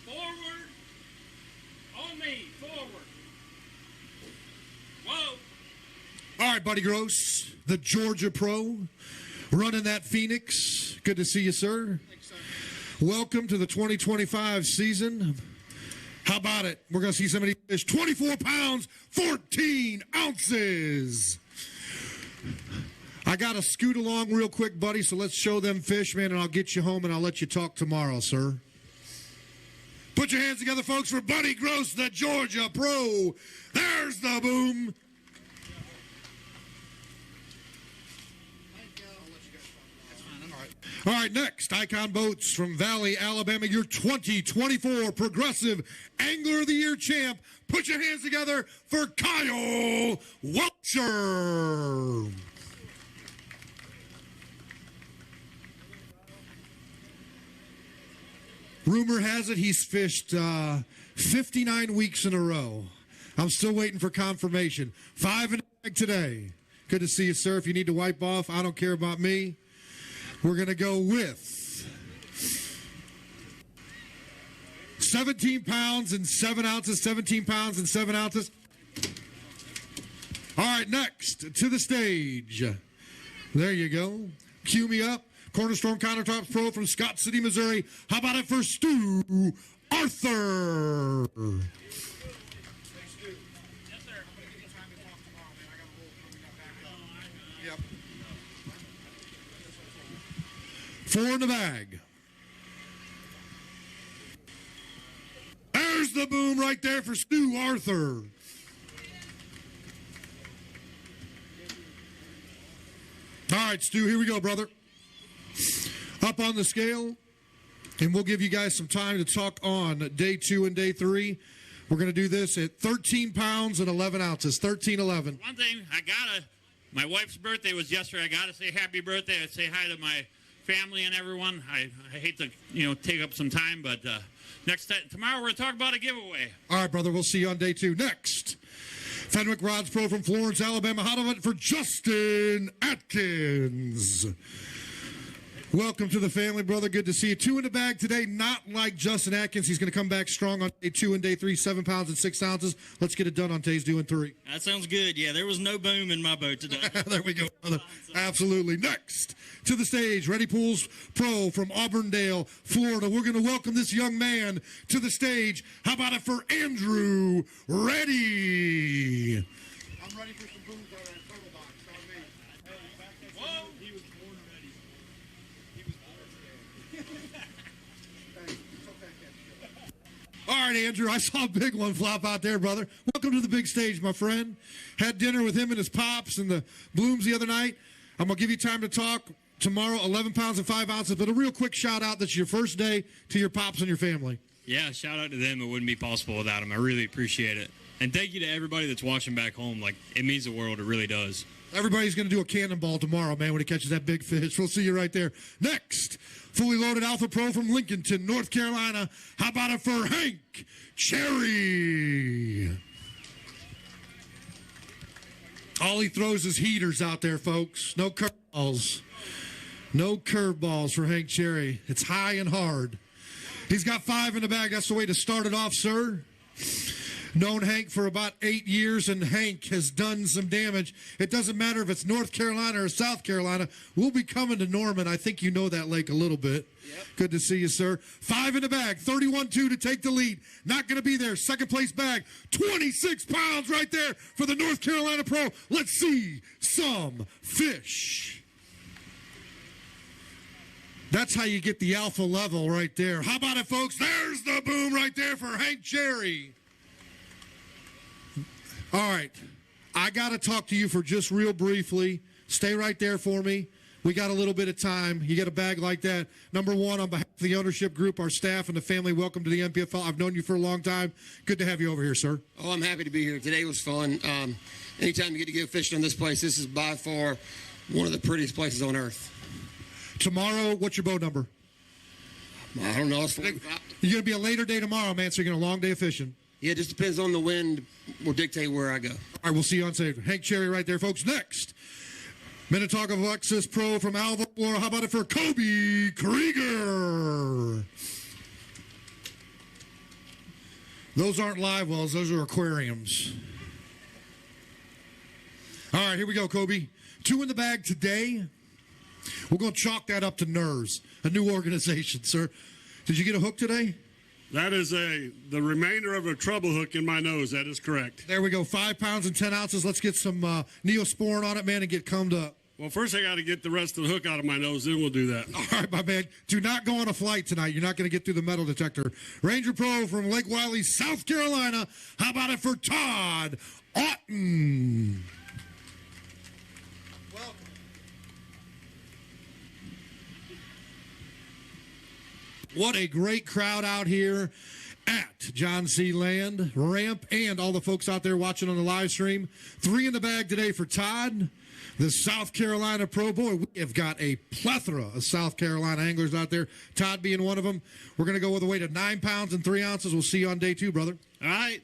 Forward. On me. Forward. Whoa. All right, Buddy Gross, the Georgia Pro, running that Phoenix. Good to see you, sir. Thanks, sir. Welcome to the 2025 season. How about it? We're going to see somebody fish 24 pounds, 14 ounces. I got to scoot along real quick, buddy, so let's show them fish, man, and I'll get you home, and I'll let you talk tomorrow, sir. Put your hands together, folks, for Buddy Gross, the Georgia Pro. There's the boom. All right, next, Icon Boats from Valley, Alabama, your 2024 Progressive Angler of the Year champ. Put your hands together for Kyle Welcher. Rumor has it he's fished 59 weeks in a row. I'm still waiting for confirmation. 5 in the bag today. Good to see you, sir. If you need to wipe off, I don't care about me. We're going to go with 17 pounds and 7 ounces, 17 pounds and 7 ounces. All right, next to the stage. There you go. Cue me up. Cornerstone Countertops Pro from Scott City, Missouri. How about it for Stu Arthur? Yep. 4 in the bag. There's the boom right there for Stu Arthur. All right, Stu, here we go, brother. Up on the scale, and we'll give you guys some time to talk on day 2 and day 3. We're going to do this at 13 pounds and 11 ounces, 13-11. One thing, my wife's birthday was yesterday. I got to say happy birthday. I say hi to my family and everyone. I hate to, take up some time, but next time, tomorrow we're going to talk about a giveaway. All right, brother, we'll see you on day 2. Next, Fenwick Rods Pro from Florence, Alabama. How about it for Justin Atkins? Welcome to the family, brother. Good to see you. 2 in the bag today, not like Justin Atkins. He's going to come back strong on day 2 and day 3, 7 pounds and 6 ounces. Let's get it done on days 2 and 3. That sounds good. Yeah, there was no boom in my boat today. There we go, brother. Absolutely. Next to the stage, Ready Pools Pro from Auburndale, Florida. We're going to welcome this young man to the stage. How about it for Andrew Reddy? I'm ready for some booms on that turtle box. On me. Whoa. All right, Andrew, I saw a big one flop out there, brother. Welcome to the big stage, my friend. Had dinner with him and his pops and the Blooms the other night. I'm going to give you time to talk tomorrow, 11 pounds and 5 ounces, but a real quick shout out. That's your first day to your pops and your family. Yeah, shout out to them. It wouldn't be possible without them. I really appreciate it. And thank you to everybody that's watching back home. Like, it means the world. It really does. Everybody's going to do a cannonball tomorrow, man, when he catches that big fish. We'll see you right there. Next, fully loaded Alpha Pro from Lincolnton, North Carolina. How about it for Hank Cherry? All he throws is heaters out there, folks. No curveballs. No curveballs for Hank Cherry. It's high and hard. He's got 5 in the bag. That's the way to start it off, sir. Known Hank for about 8 years, and Hank has done some damage. It doesn't matter if it's North Carolina or South Carolina. We'll be coming to Norman. I think you know that lake a little bit. Yep. Good to see you, sir. 5 in the bag, 31-2 to take the lead. Not going to be there. Second place bag, 26 pounds right there for the North Carolina Pro. Let's see some fish. That's how you get the alpha level right there. How about it, folks? There's the boom right there for Hank Cherry. All right. I got to talk to you for just real briefly. Stay right there for me. We got a little bit of time. You get a bag like that. Number one, on behalf of the ownership group, our staff, and the family, welcome to the NPFL. I've known you for a long time. Good to have you over here, sir. Oh, I'm happy to be here. Today was fun. Anytime you get to go fishing on this place, this is by far one of the prettiest places on earth. Tomorrow, what's your boat number? I don't know. It's You're going to be a later day tomorrow, man, so you're going to a long day of fishing. Yeah, it just depends on the wind. Will dictate where I go. All right, we'll see you on Saturday. Hank Cherry right there, folks. Next, Minnetonka Lexus Pro from Alva, Florida. How about it for Kobe Krieger? Those aren't live wells. Those are aquariums. All right, here we go, Kobe. 2 in the bag today. We're going to chalk that up to NERS, a new organization, sir. Did you get a hook today? That is the remainder of a treble hook in my nose. That is correct. There we go. 5 pounds and 10 ounces. Let's get some Neosporin on it, man, and get combed up. Well, first I got to get the rest of the hook out of my nose, then we'll do that. All right, my man. Do not go on a flight tonight. You're not going to get through the metal detector. Ranger Pro from Lake Wiley, South Carolina. How about it for Todd Otten? What a great crowd out here at John C. Land Ramp, and all the folks out there watching on the live stream. 3 in the bag today for Todd, the South Carolina Pro. Boy, we have got a plethora of South Carolina anglers out there, Todd being one of them. We're going to go with a weight of 9 pounds and 3 ounces. We'll see you on day 2, brother. All right.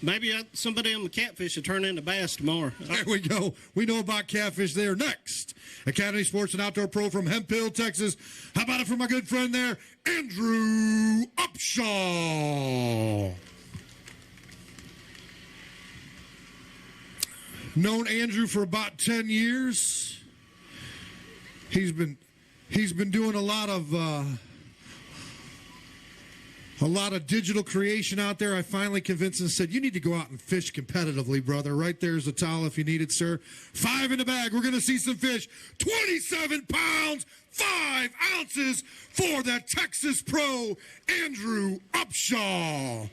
Maybe somebody on the catfish will turn into bass tomorrow. There we go. We know about catfish there. Next, Academy Sports and Outdoor Pro from Hemp Hill, Texas. How about it for my good friend there, Andrew Upshaw? Known Andrew for about 10 years. He's been doing a lot of digital creation out there. I finally convinced him and said, you need to go out and fish competitively, brother. Right there's a towel if you need it, sir. 5 in the bag. We're going to see some fish. 27 pounds, 5 ounces for the Texas Pro, Andrew Upshaw.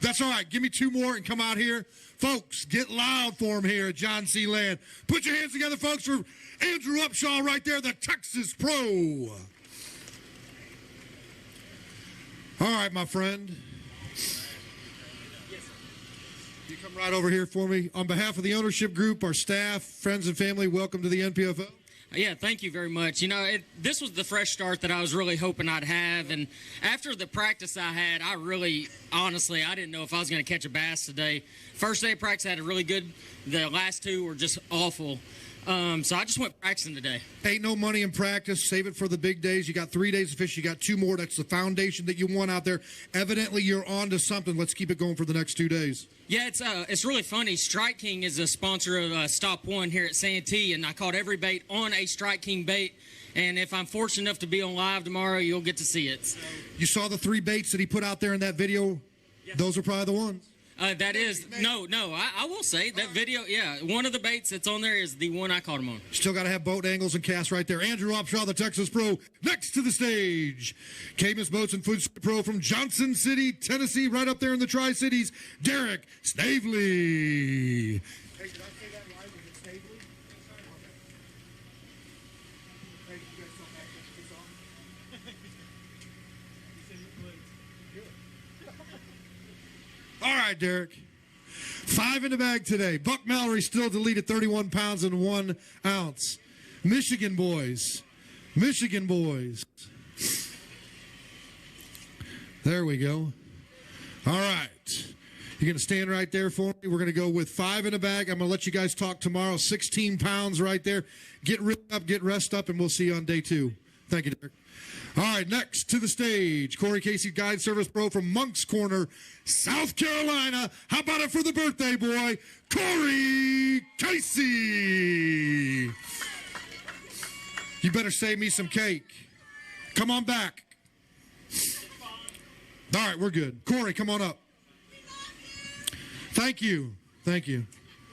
That's all right. Give me 2 more and come out here. Folks, get loud for him here at John C. Land. Put your hands together, folks, for Andrew Upshaw right there, the Texas Pro. All right, my friend. You come right over here for me. On behalf of the ownership group, our staff, friends, and family, welcome to the NPFL. Yeah, thank you very much. You know, this was the fresh start that I was really hoping I'd have. And after the practice I had, honestly, I didn't know if I was going to catch a bass today. First day of practice, I had a really good. The last 2 were just awful. So I just went practicing today. Ain't no money in practice. Save it for the big days. You got 3 days of fish. You got 2 more. That's the foundation that you want out there. Evidently, you're on to something. Let's keep it going for the next 2 days. Yeah, it's really funny. Strike King is a sponsor of Stop One here at Santee, and I caught every bait on a Strike King bait. And if I'm fortunate enough to be on live tomorrow, you'll get to see it. So. You saw the 3 baits that he put out there in that video? Yes. Those are probably the ones. That is, no, I will say that video, yeah, one of the baits that's on there is the one I caught him on. Still got to have boat angles and casts right there. Andrew Upshaw, the Texas Pro, next to the stage. Camus Boats and Food Pro from Johnson City, Tennessee, right up there in the Tri-Cities, Derek Snavely. Hey, did I say that right? Was it Snavely? Hey, you guys saw that? It's on? You said you played. Good. All right, Derek. 5 in the bag today. Buck Mallory still deleted 31 pounds and 1 ounce. Michigan boys. Michigan boys. There we go. All right. You're going to stand right there for me. We're going to go with 5 in the bag. I'm going to let you guys talk tomorrow. 16 pounds right there. Get ripped up, get rest up, and we'll see you on day 2. Thank you, Derek. All right, next to the stage, Corey Casey, Guide Service Pro from Moncks Corner, South Carolina. How about it for the birthday boy, Corey Casey? You better save me some cake. Come on back. All right, we're good. Corey, come on up. Thank you. Thank you.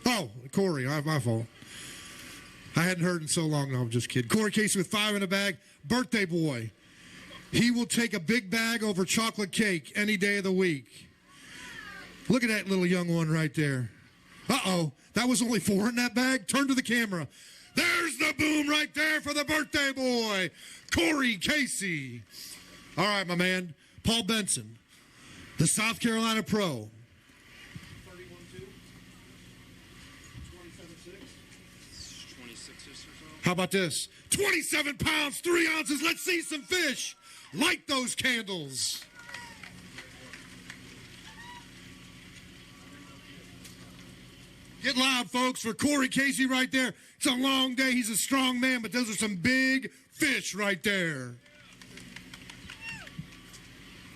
Oh, Corey, my fault. I hadn't heard in so long. No, I'm just kidding. Corey Casey with 5 in a bag. Birthday boy. He will take a big bag over chocolate cake any day of the week. Look at that little young one right there. Uh-oh. That was only 4 in that bag? Turn to the camera. There's the boom right there for the birthday boy, Corey Casey. All right, my man. Paul Benson, the South Carolina Pro. 26 or so. How about this? 27 pounds, 3 ounces. Let's see some fish. Light those candles. Get loud, folks, for Corey Casey right there. It's a long day. He's a strong man, but those are some big fish right there.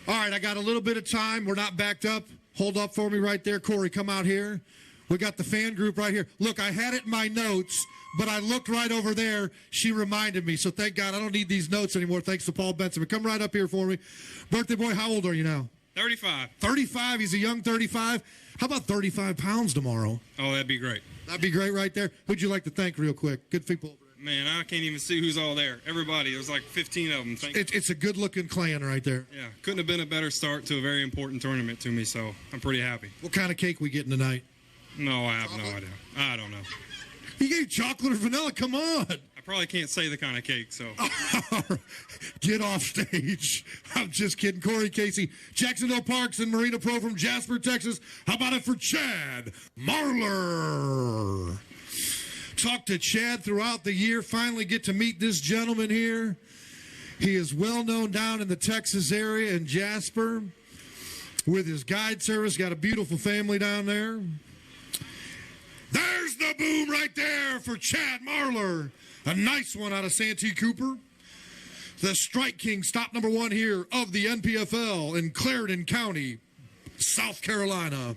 All right, I got a little bit of time. We're not backed up. Hold up for me right there. Corey, come out here. We got the fan group right here. Look, I had it in my notes, but I looked right over there. She reminded me, so thank God I don't need these notes anymore, thanks to Paul Benson. But come right up here for me. Birthday boy, how old are you now? 35. 35. He's a young 35. How about 35 pounds tomorrow? Oh, that'd be great. That'd be great right there. Who'd you like to thank real quick? Good people over there. Man, I can't even see who's all there. Everybody. There's like 15 of them. It's a good-looking clan right there. Yeah, couldn't have been a better start to a very important tournament to me, so I'm pretty happy. What kind of cake we getting tonight? No, I have no idea. I don't know. You gave chocolate or vanilla? Come on. I probably can't say the kind of cake, so. Get off stage. I'm just kidding. Corey Casey, Jacksonville Parks and Marina Pro from Jasper, Texas. How about it for Chad Marler? Talked to Chad throughout the year. Finally get to meet this gentleman here. He is well known down in the Texas area in Jasper with his guide service. Got a beautiful family down there. There's the boom right there for Chad Marler. A nice one out of Santee Cooper. The Strike King, stop number 1 here of the NPFL in Clarendon County, South Carolina.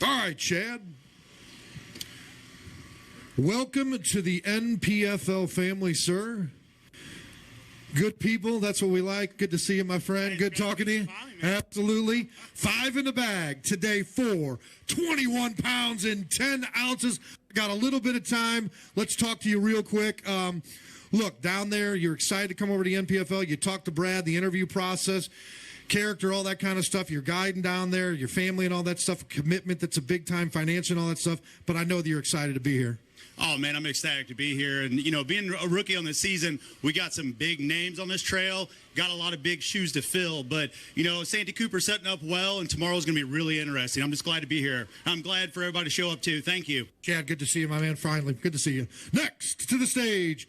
All right, Chad. Welcome to the NPFL family, sir. Good people, that's what we like. Good to see you, my friend. Good talking to you. Absolutely. 5 in the bag today for 21 pounds and 10 ounces. Got a little bit of time. Let's talk to you real quick. Look, down there, you're excited to come over to the NPFL. You talked to Brad, the interview process, character, all that kind of stuff. You're guiding down there, your family and all that stuff, commitment that's a big time, financial and all that stuff. But I know that you're excited to be here. Oh, man, I'm ecstatic to be here. And, you know, being a rookie on the season, we got some big names on this trail, got a lot of big shoes to fill. But, you know, Santee Cooper setting up well, and tomorrow's going to be really interesting. I'm just glad to be here. I'm glad for everybody to show up, too. Thank you. Chad, good to see you, my man, finally. Good to see you. Next to the stage,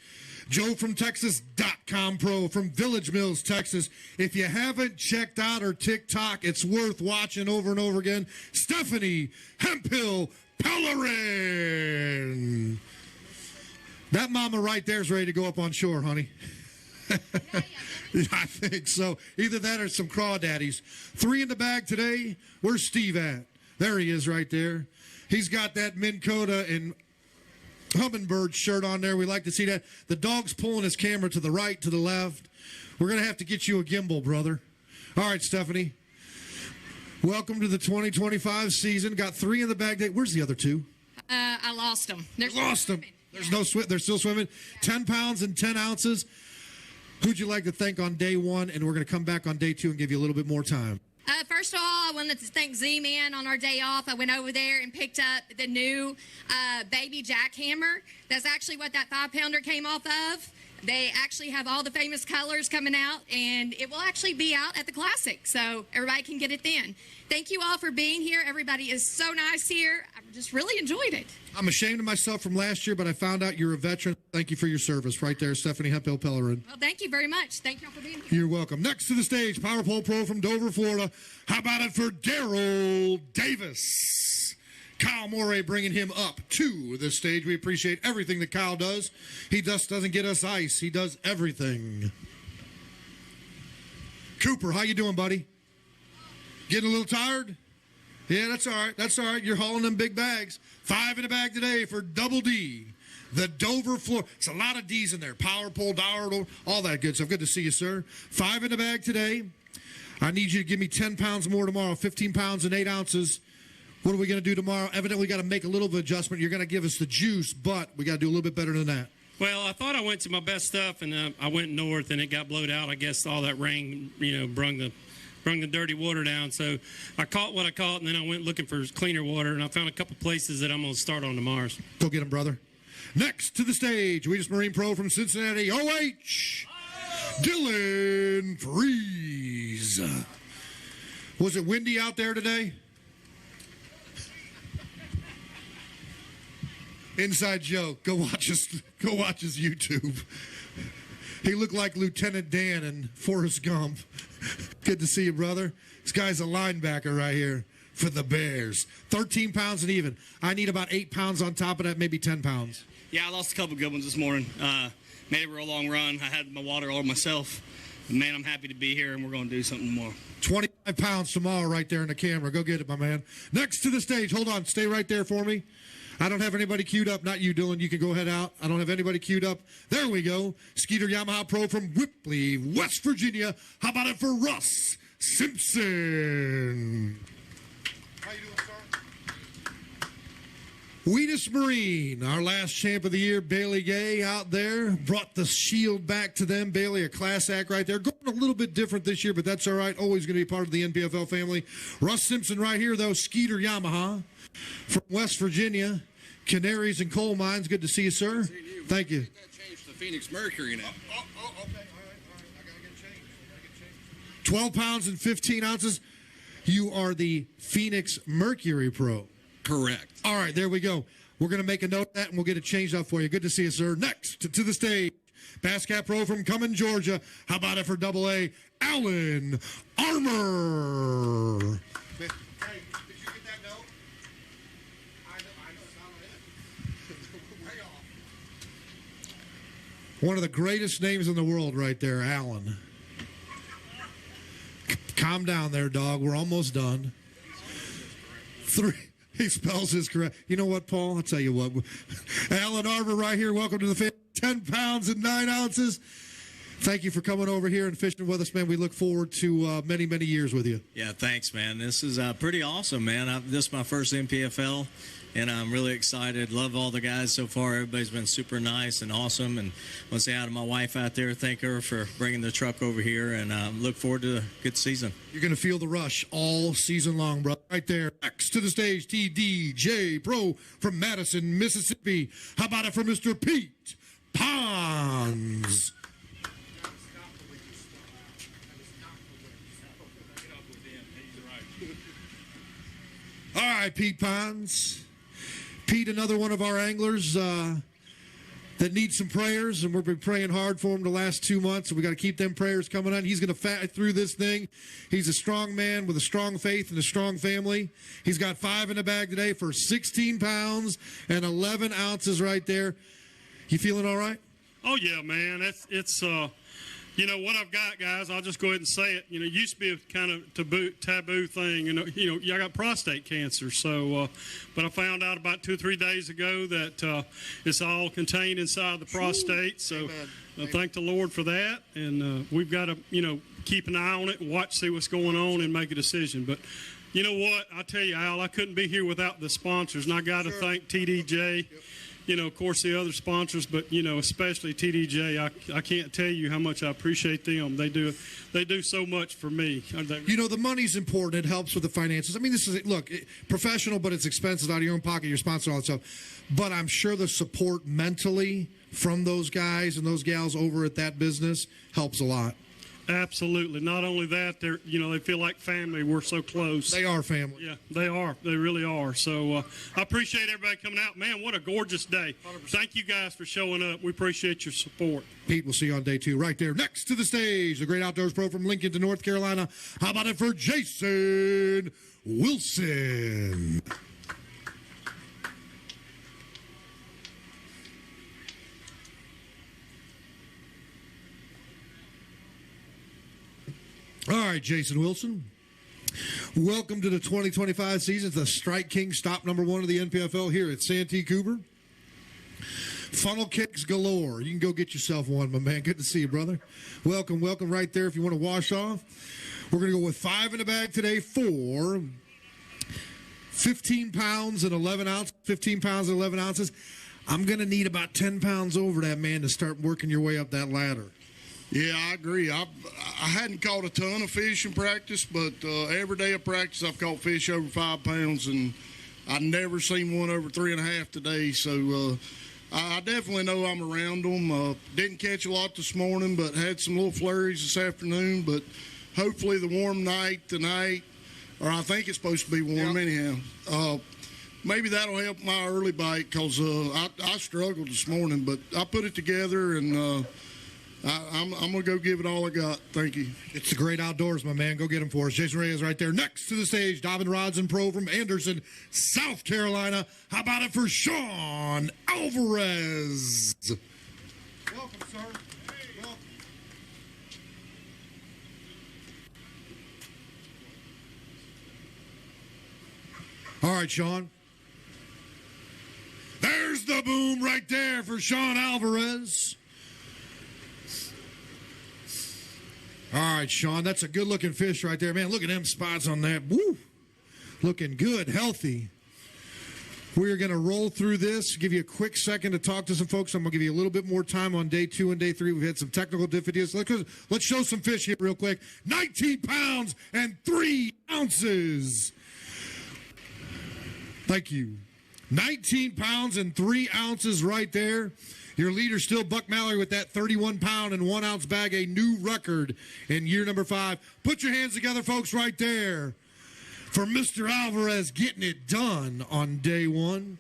Joe from Texas.com Pro from Village Mills, Texas. If you haven't checked out her TikTok, it's worth watching over and over again. Stephanie Hemphill Pellerin. That mama right there is ready to go up on shore, honey. I think so. Either that or some crawdaddies. 3 in the bag today. Where's Steve at? There he is right there. He's got that Minn Kota and Humminbird shirt on there. We like to see that. The dog's pulling his camera to the right, to the left. We're going to have to get you a gimbal, brother. All right, Stephanie. Welcome to the 2025 season. Got 3 in the bag. Where's the other 2? I lost them. Lost them. There's no swim. They're still swimming. 10 pounds and 10 ounces. Who'd you like to thank on day 1? And we're going to come back on day 2 and give you a little bit more time. First of all, I wanted to thank Z-Man on our day off. I went over there and picked up the new baby jackhammer. That's actually what that 5-pounder came off of. They actually have all the famous colors coming out, and it will actually be out at the Classic, so everybody can get it then. Thank you all for being here. Everybody is so nice here. I just really enjoyed it. I'm ashamed of myself from last year, but I found out you're a veteran. Thank you for your service right there, Stephanie Hemphill Pellerin. Well, thank you very much. Thank you all for being here. You're welcome. Next to the stage, Power Pole Pro from Dover, Florida. How about it for Daryl Davis? Kyle Morey bringing him up to the stage. We appreciate everything that Kyle does. He just doesn't get us ice. He does everything. Cooper, how you doing, buddy? Getting a little tired? Yeah, that's all right. That's all right. You're hauling them big bags. 5 in the bag today for Double D. The Dover floor. It's a lot of D's in there. Power pole, Dower, all that good stuff. Good to see you, sir. 5 in the bag today. I need you to give me 10 pounds more tomorrow. 15 pounds and 8 ounces. What are we going to do tomorrow? Evidently, we got to make a little bit of adjustment. You're going to give us the juice, but we got to do a little bit better than that. Well, I thought I went to my best stuff, and I went north, and it got blowed out. I guess all that rain, brung the dirty water down. So I caught what I caught, and then I went looking for cleaner water, and I found a couple places that I'm going to start on tomorrow. Go get them, brother. Next to the stage, Weedus Marine Pro from Cincinnati, OH, Dylan Freeze. Was it windy out there today? Inside joke. Go watch his YouTube. He looked like Lieutenant Dan in Forrest Gump. Good to see you, brother. This guy's a linebacker right here for the Bears. 13 pounds and even. I need about 8 pounds on top of that, maybe 10 pounds. Yeah, I lost a couple good ones this morning. Made a real long run. I had my water all myself. Man, I'm happy to be here, and we're going to do something more. 25 pounds tomorrow right there in the camera. Go get it, my man. Next to the stage. Hold on. Stay right there for me. I don't have anybody queued up. Not you, Dylan. You can go ahead out. I don't have anybody queued up. There we go. Skeeter Yamaha Pro from Whipley, West Virginia. How about it for Russ Simpson? How you doing, sir? Weedus Marine, our last champ of the year, Bailey Gay out there. Brought the shield back to them. Bailey, a class act right there. Going a little bit different this year, but that's all right. Always going to be part of the NPFL family. Russ Simpson right here, though. Skeeter Yamaha from West Virginia. Canaries and coal mines. Good to see you, sir. Thank you. Change the Phoenix Mercury now. Okay. All right. I got to get changed. 12 pounds and 15 ounces. You are the Phoenix Mercury Pro. Correct. All right, there we go. We're going to make a note of that, and we'll get it changed out for you. Good to see you, sir. Next to the stage, Bass Cat Pro from Cumming, Georgia. How about it for Double A, Alan Armour? Hey, did you get that note? I know. Way off. One of the greatest names in the world right there, Alan. Calm down there, dog. We're almost done. 3. He spells his correct. You know what, Paul? I'll tell you what. Alan Armour right here. Welcome to the family. 10 pounds and 9 ounces. Thank you for coming over here and fishing with us, man. We look forward to many, many years with you. Yeah, thanks, man. This is pretty awesome, man. This is my first NPFL, and I'm really excited. Love all the guys so far. Everybody's been super nice and awesome. And I want to say hi to my wife out there. Thank her for bringing the truck over here, and look forward to a good season. You're going to feel the rush all season long, brother. Right there. Next to the stage, TDJ Pro from Madison, Mississippi. How about it for Mr. Pete Pons? All right, Pete Pons. Pete, another one of our anglers that needs some prayers, and we've been praying hard for him the last 2 months, so we got to keep them prayers coming on. He's going to fight through this thing. He's a strong man with a strong faith and a strong family. He's got 5 in the bag today for 16 pounds and 11 ounces right there. You feeling all right? Oh, yeah, man. It's what I've got, guys, I'll just go ahead and say it. It used to be a kind of taboo thing. I got prostate cancer. So, but I found out about 2 or 3 days ago that it's all contained inside the prostate. So I thank the Lord for that. And we've got to, keep an eye on it and see what's going on and make a decision. But you know what? I tell you, Al, I couldn't be here without the sponsors. And I got to thank TDJ. Of course, the other sponsors, but, especially TDJ. I can't tell you how much I appreciate them. They do so much for me. The money's important. It helps with the finances. I mean, this is, professional, but it's expensive out of your own pocket, your sponsor, all that stuff. But I'm sure the support mentally from those guys and those gals over at that business helps a lot. Absolutely. Not only that, they feel like family. We're so close. They are family. Yeah, they are. They really are. So I appreciate everybody coming out. Man, what a gorgeous day. 100%. Thank you guys for showing up. We appreciate your support. Pete, we'll see you on day 2 right there. Next to the stage, the great outdoors pro from Lincoln to North Carolina. How about it for Jason Wilson? All right, Jason Wilson. Welcome to the 2025 season. It's the Strike King stop number 1 of the NPFL here at Santee Cooper. Funnel kicks galore. You can go get yourself one, my man. Good to see you, brother. Welcome right there if you want to wash off. We're going to go with 5 in the bag today for 15 pounds and 11 ounces. 15 pounds and 11 ounces. I'm going to need about 10 pounds over that, man, to start working your way up that ladder. Yeah, I agree. I hadn't caught a ton of fish in practice, but every day of practice I've caught fish over 5 pounds, and I've never seen one over 3.5 today. So I definitely know I'm around them. Didn't catch a lot this morning, but had some little flurries this afternoon. But hopefully the warm night tonight, or I think it's supposed to be warm anyhow, maybe that'll help my early bite because I struggled this morning. But I put it together, and I'm going to go give it all I got. Thank you. It's the great outdoors, my man. Go get them for us. Jason Reyes right there next to the stage. Dobbin Rods and Pro from Anderson, South Carolina. How about it for Sean Alvarez? Welcome, sir. Welcome. All right, Sean. There's the boom right there for Sean Alvarez. All right, Sean, that's a good-looking fish right there. Man, look at them spots on that. Woo! Looking good, healthy. We're going to roll through this, give you a quick second to talk to some folks. I'm going to give you a little bit more time on day 2 and day 3. We've had some technical difficulties. Let's show some fish here real quick. 19 pounds and 3 ounces. Thank you. 19 pounds and 3 ounces right there. Your leader still Buck Mallory with that 31-pound and 1 ounce bag, a new record in year number 5. Put your hands together, folks, right there for Mr. Alvarez getting it done on day 1.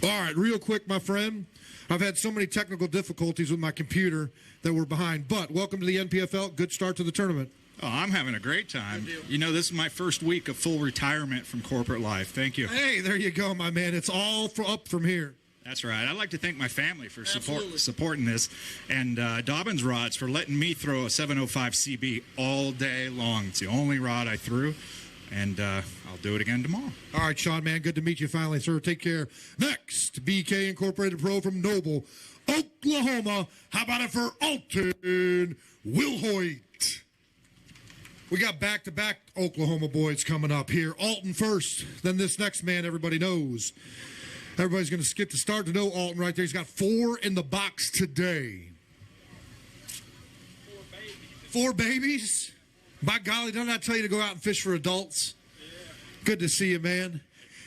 All right, real quick, my friend. I've had so many technical difficulties with my computer that we're behind, but welcome to the NPFL. Good start to the tournament. Oh, I'm having a great time. You know, this is my first week of full retirement from corporate life. Thank you. Hey, there you go, my man. It's all up from here. That's right. I'd like to thank my family for supporting this, and Dobbins Rods for letting me throw a 705 CB all day long. It's the only rod I threw, and I'll do it again tomorrow. All right, Sean, man, good to meet you finally, sir. Take care. Next, BK Incorporated Pro from Noble, Oklahoma. How about it for Alton Wilhoit? We got back-to-back Oklahoma boys coming up here. Alton first, then this next man everybody knows. Everybody's going to skip the start to know Alton right there. He's got 4 in the box today. 4 babies? By golly, don't I tell you to go out and fish for adults? Good to see you, man.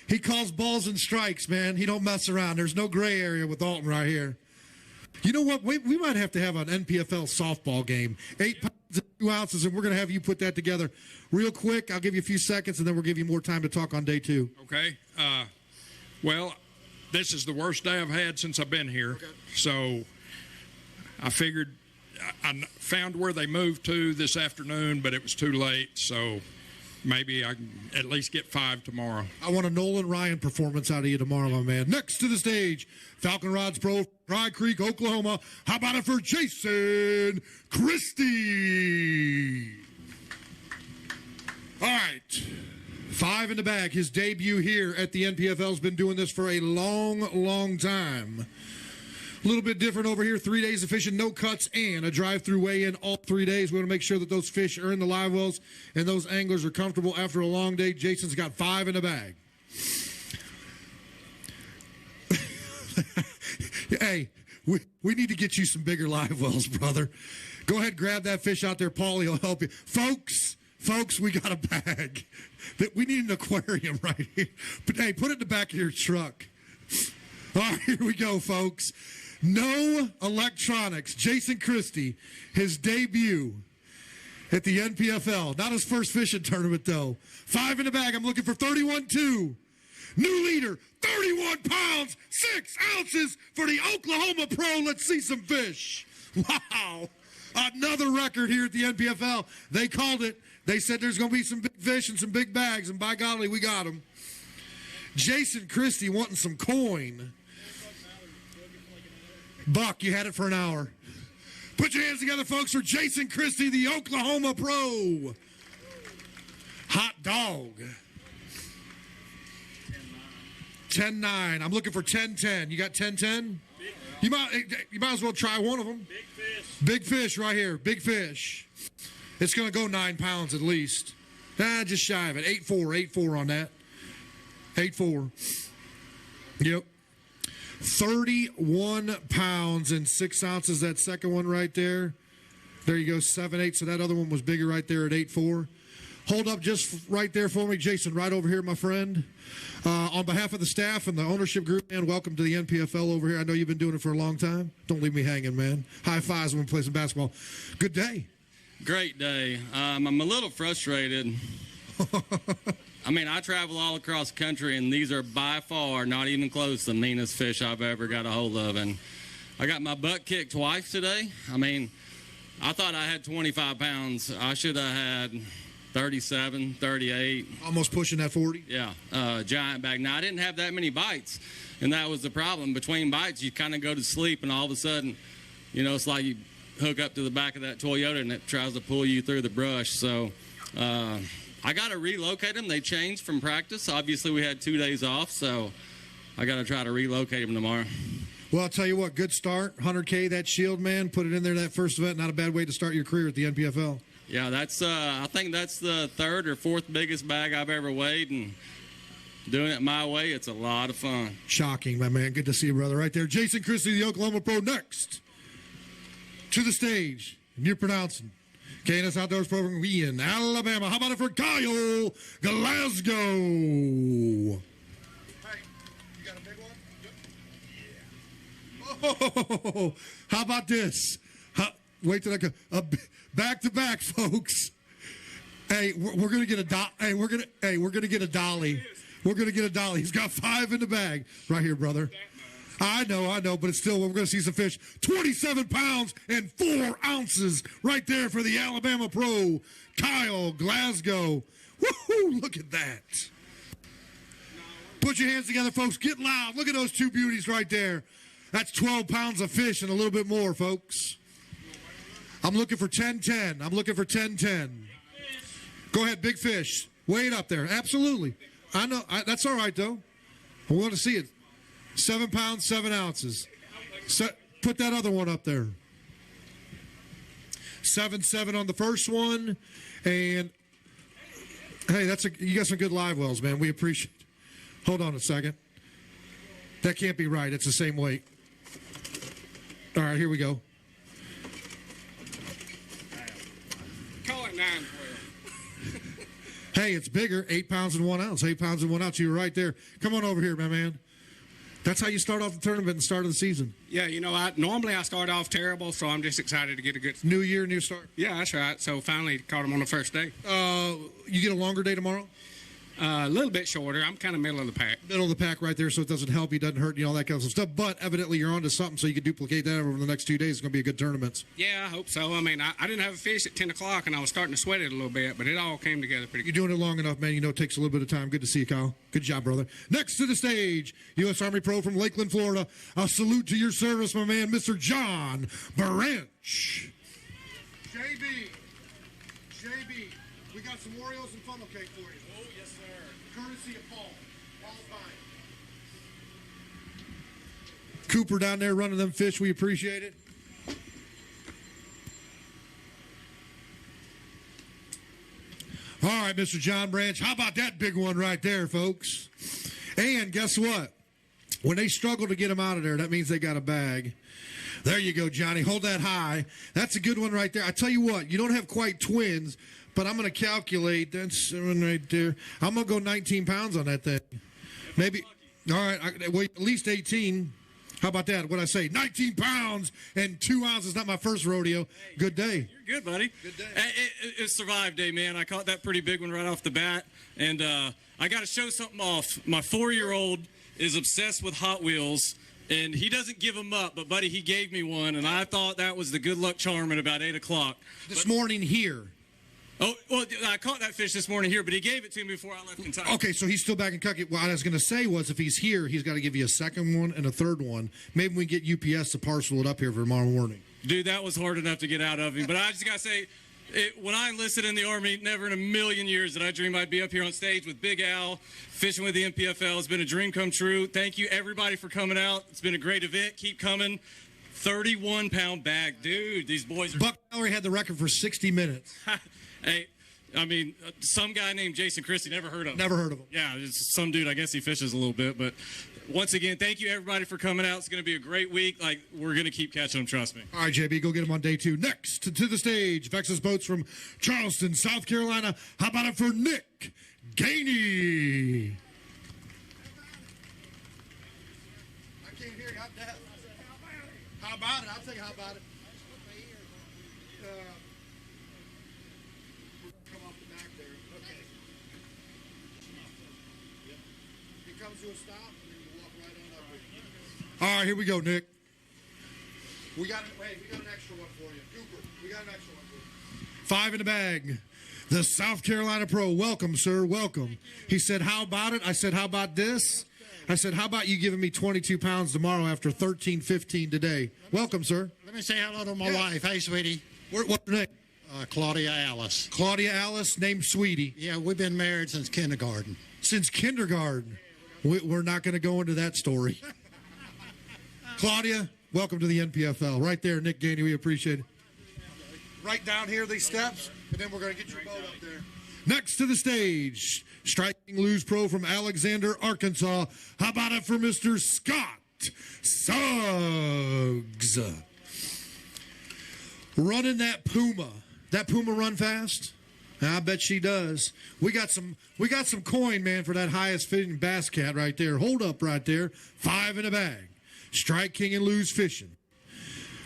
He calls balls and strikes, man. He don't mess around. There's no gray area with Alton right here. You know what? We might have to have an NPFL softball game. 8 pounds and 2 ounces, and we're going to have you put that together real quick. I'll give you a few seconds, and then we'll give you more time to talk on day 2. Okay. Well, this is the worst day I've had since I've been here. Okay. So I figured I found where they moved to this afternoon, but it was too late. So maybe I can at least get 5 tomorrow. I want a Nolan Ryan performance out of you tomorrow, my man. Next to the stage, Falcon Rods Pro, Dry Creek, Oklahoma. How about it for Jason Christie? All right. 5 in the bag. His debut here at the NPFL. Has been doing this for a long, long time. A little bit different over here. 3 days of fishing, no cuts, and a drive-through weigh-in all 3 days. We want to make sure that those fish are in the live wells and those anglers are comfortable after a long day. Jason's got 5 in the bag. Hey, we need to get you some bigger live wells, brother. Go ahead, grab that fish out there. Paulie will help you. Folks, we got a bag. We need an aquarium right here. But hey, put it in the back of your truck. All right, here we go, folks. No electronics. Jason Christie, his debut at the NPFL. Not his first fishing tournament, though. 5 in the bag. I'm looking for 31-2. New leader, 31 pounds, 6 ounces for the Oklahoma Pro. Let's see some fish. Wow. Another record here at the NPFL. They called it. They said there's going to be some big fish and some big bags, and by golly, we got them. Jason Christie wanting some coin. Buck, you had it for an hour. Put your hands together, folks, for Jason Christie, the Oklahoma Pro. Hot dog. 10-9. I'm looking for 10-10. You got 10-10? You might as well try one of them. Big fish. Big fish right here. Big fish. It's going to go 9 pounds at least. Just shy of it. 8.4 on that. 8.4. Yep. 31 pounds and 6 ounces. That second one right there. There you go, 7.8. So that other one was bigger right there at 8.4. Hold up just right there for me, Jason, right over here, my friend. On behalf of the staff and the ownership group, man, welcome to the NPFL over here. I know you've been doing it for a long time. Don't leave me hanging, man. High fives when we play some basketball. Good day. Great day. I'm a little frustrated. I mean, I travel all across the country, and these are by far not even close to the meanest fish I've ever got a hold of. And I got my butt kicked twice today. I mean, I thought I had 25 pounds. I should have had 37, 38. Almost pushing that 40? Yeah, giant bag. Now, I didn't have that many bites, and that was the problem. Between bites, you kind of go to sleep, and all of a sudden, you know, it's like you hook up to the back of that Toyota, and it tries to pull you through the brush. So I got to relocate them. They changed from practice. Obviously, we had 2 days off, so I got to try to relocate them tomorrow. Well, I'll tell you what, good start. 100K, that shield, man. Put it in there that first event. Not a bad way to start your career at the NPFL. Yeah, that's. I think that's the 3rd or 4th biggest bag I've ever weighed, and doing it my way, it's a lot of fun. Shocking, my man. Good to see you, brother. Right there, Jason Christie, the Oklahoma Pro. Next to the stage, and you're pronouncing KNS Outdoors program in Alabama. How about it for Kyle Glasgow? Hey, you got a big one? Oh, how about this? Wait till I go. Back to back, folks. Hey, we're gonna get a we're gonna get a dolly. We're gonna get a dolly. He's got 5 in the bag right here, brother. I know, but it's still, we're going to see some fish. 27 pounds and 4 ounces right there for the Alabama Pro, Kyle Glasgow. Woohoo, look at that. Put your hands together, folks. Get loud. Look at those 2 beauties right there. That's 12 pounds of fish and a little bit more, folks. I'm looking for 10-10. I'm looking for 10-10. Go ahead, big fish. Way it up there. Absolutely. I know. That's all right, though. I want to see it. 7 pounds, 7 ounces. Put that other one up there. 7.7 on the first one. And, hey, you got some good live wells, man. We appreciate it. Hold on a second. That can't be right. It's the same weight. All right, here we go. Call it 9-12. Hey, it's bigger. 8 pounds and 1 ounce. 8 pounds and 1 ounce. You were right there. Come on over here, my man. That's how you start off the tournament and the start of the season. Yeah, you know, normally I start off terrible, so I'm just excited to get a good... New year, new start. Yeah, that's right. So finally caught him on the first day. You get a longer day tomorrow? A little bit shorter. I'm kind of middle of the pack. Middle of the pack right there, so it doesn't help you, doesn't hurt you, all that kind of stuff. But evidently you're onto something, so you can duplicate that over the next 2 days. It's going to be a good tournament. Yeah, I hope so. I mean, I didn't have a fish at 10 o'clock, and I was starting to sweat it a little bit, but it all came together pretty good. You're doing it long enough, man. You know it takes a little bit of time. Good to see you, Kyle. Good job, brother. Next to the stage, U.S. Army Pro from Lakeland, Florida. A salute to your service, my man, Mr. John Branch. JB, we got some Oreos and funnel cake for you. Oh, yes, sir. Courtesy of Paul. Paul's fine. Cooper down there running them fish. We appreciate it. All right, Mr. John Branch. How about that big one right there, folks? And guess what? When they struggle to get them out of there, that means they got a bag. There you go, Johnny. Hold that high. That's a good one right there. I tell you what, you don't have quite twins, but I'm going to calculate. That's 7 right there. I'm going to go 19 pounds on that thing. Maybe. All right. Wait, at least 18. How about that? What'd I say? 19 pounds and 2 ounces. Not my first rodeo. Good day. You're good, buddy. Good day. It's survive day, man. I caught that pretty big one right off the bat. And I got to show something off. My 4-year-old is obsessed with Hot Wheels. And he doesn't give them up, but, buddy, he gave me one, and I thought that was the good luck charm at about 8 o'clock. This morning here. Oh, well, I caught that fish this morning here, but he gave it to me before I left Kentucky. Okay, so he's still back in Kentucky. What I was going to say was if he's here, he's got to give you a second one and a third one. Maybe we get UPS to parcel it up here for tomorrow morning. Dude, that was hard enough to get out of me. But I just got to say, when I enlisted in the Army, never in a million years did I dream I'd be up here on stage with Big Al, fishing with the NPFL. It's been a dream come true. Thank you, everybody, for coming out. It's been a great event. Keep coming. 31-pound bag. Dude, these boys are... Buck Mallory had the record for 60 minutes. Hey, I mean, some guy named Jason Christie, never heard of him. Never heard of him. Yeah, it's some dude. I guess he fishes a little bit. But once again, thank you, everybody, for coming out. It's going to be a great week. Like, we're going to keep catching them, trust me. All right, JB, go get him on day 2. Next to the stage, Vexus Boats from Charleston, South Carolina. How about it for Nick Gainey? I can't hear you. I'm deaf. How about it? I'll tell you how about it. Come off the back there. Okay. Yep. He comes to a stop, and then you walk right on up with him. All right, here we go, Nick. We got an extra one for you. Cooper, we got an extra one for you. 5 in the bag. The South Carolina Pro. Welcome, sir. Welcome. He said, how about it? I said, how about this? I said, how about you giving me 22 pounds tomorrow after 13-15 today? Welcome, sir. Let me say hello to my wife. Hey, sweetie. What's your name? Claudia Alice. Claudia Alice, named Sweetie. Yeah, we've been married since kindergarten. Since kindergarten. We're not going to go into that story. Claudia, welcome to the NPFL. Right there, Nick Gainey, we appreciate it. Right down here, these steps, and then we're going to get your boat up there. Next to the stage, Striking Lose Pro from Alexander, Arkansas. How about it for Mr. Scott Suggs? Running that Puma. That Puma run fast? I bet she does. We got some coin, man, for that highest fitting bass cat right there. Hold up right there. 5 in a bag. Strike King and Lose Fishing.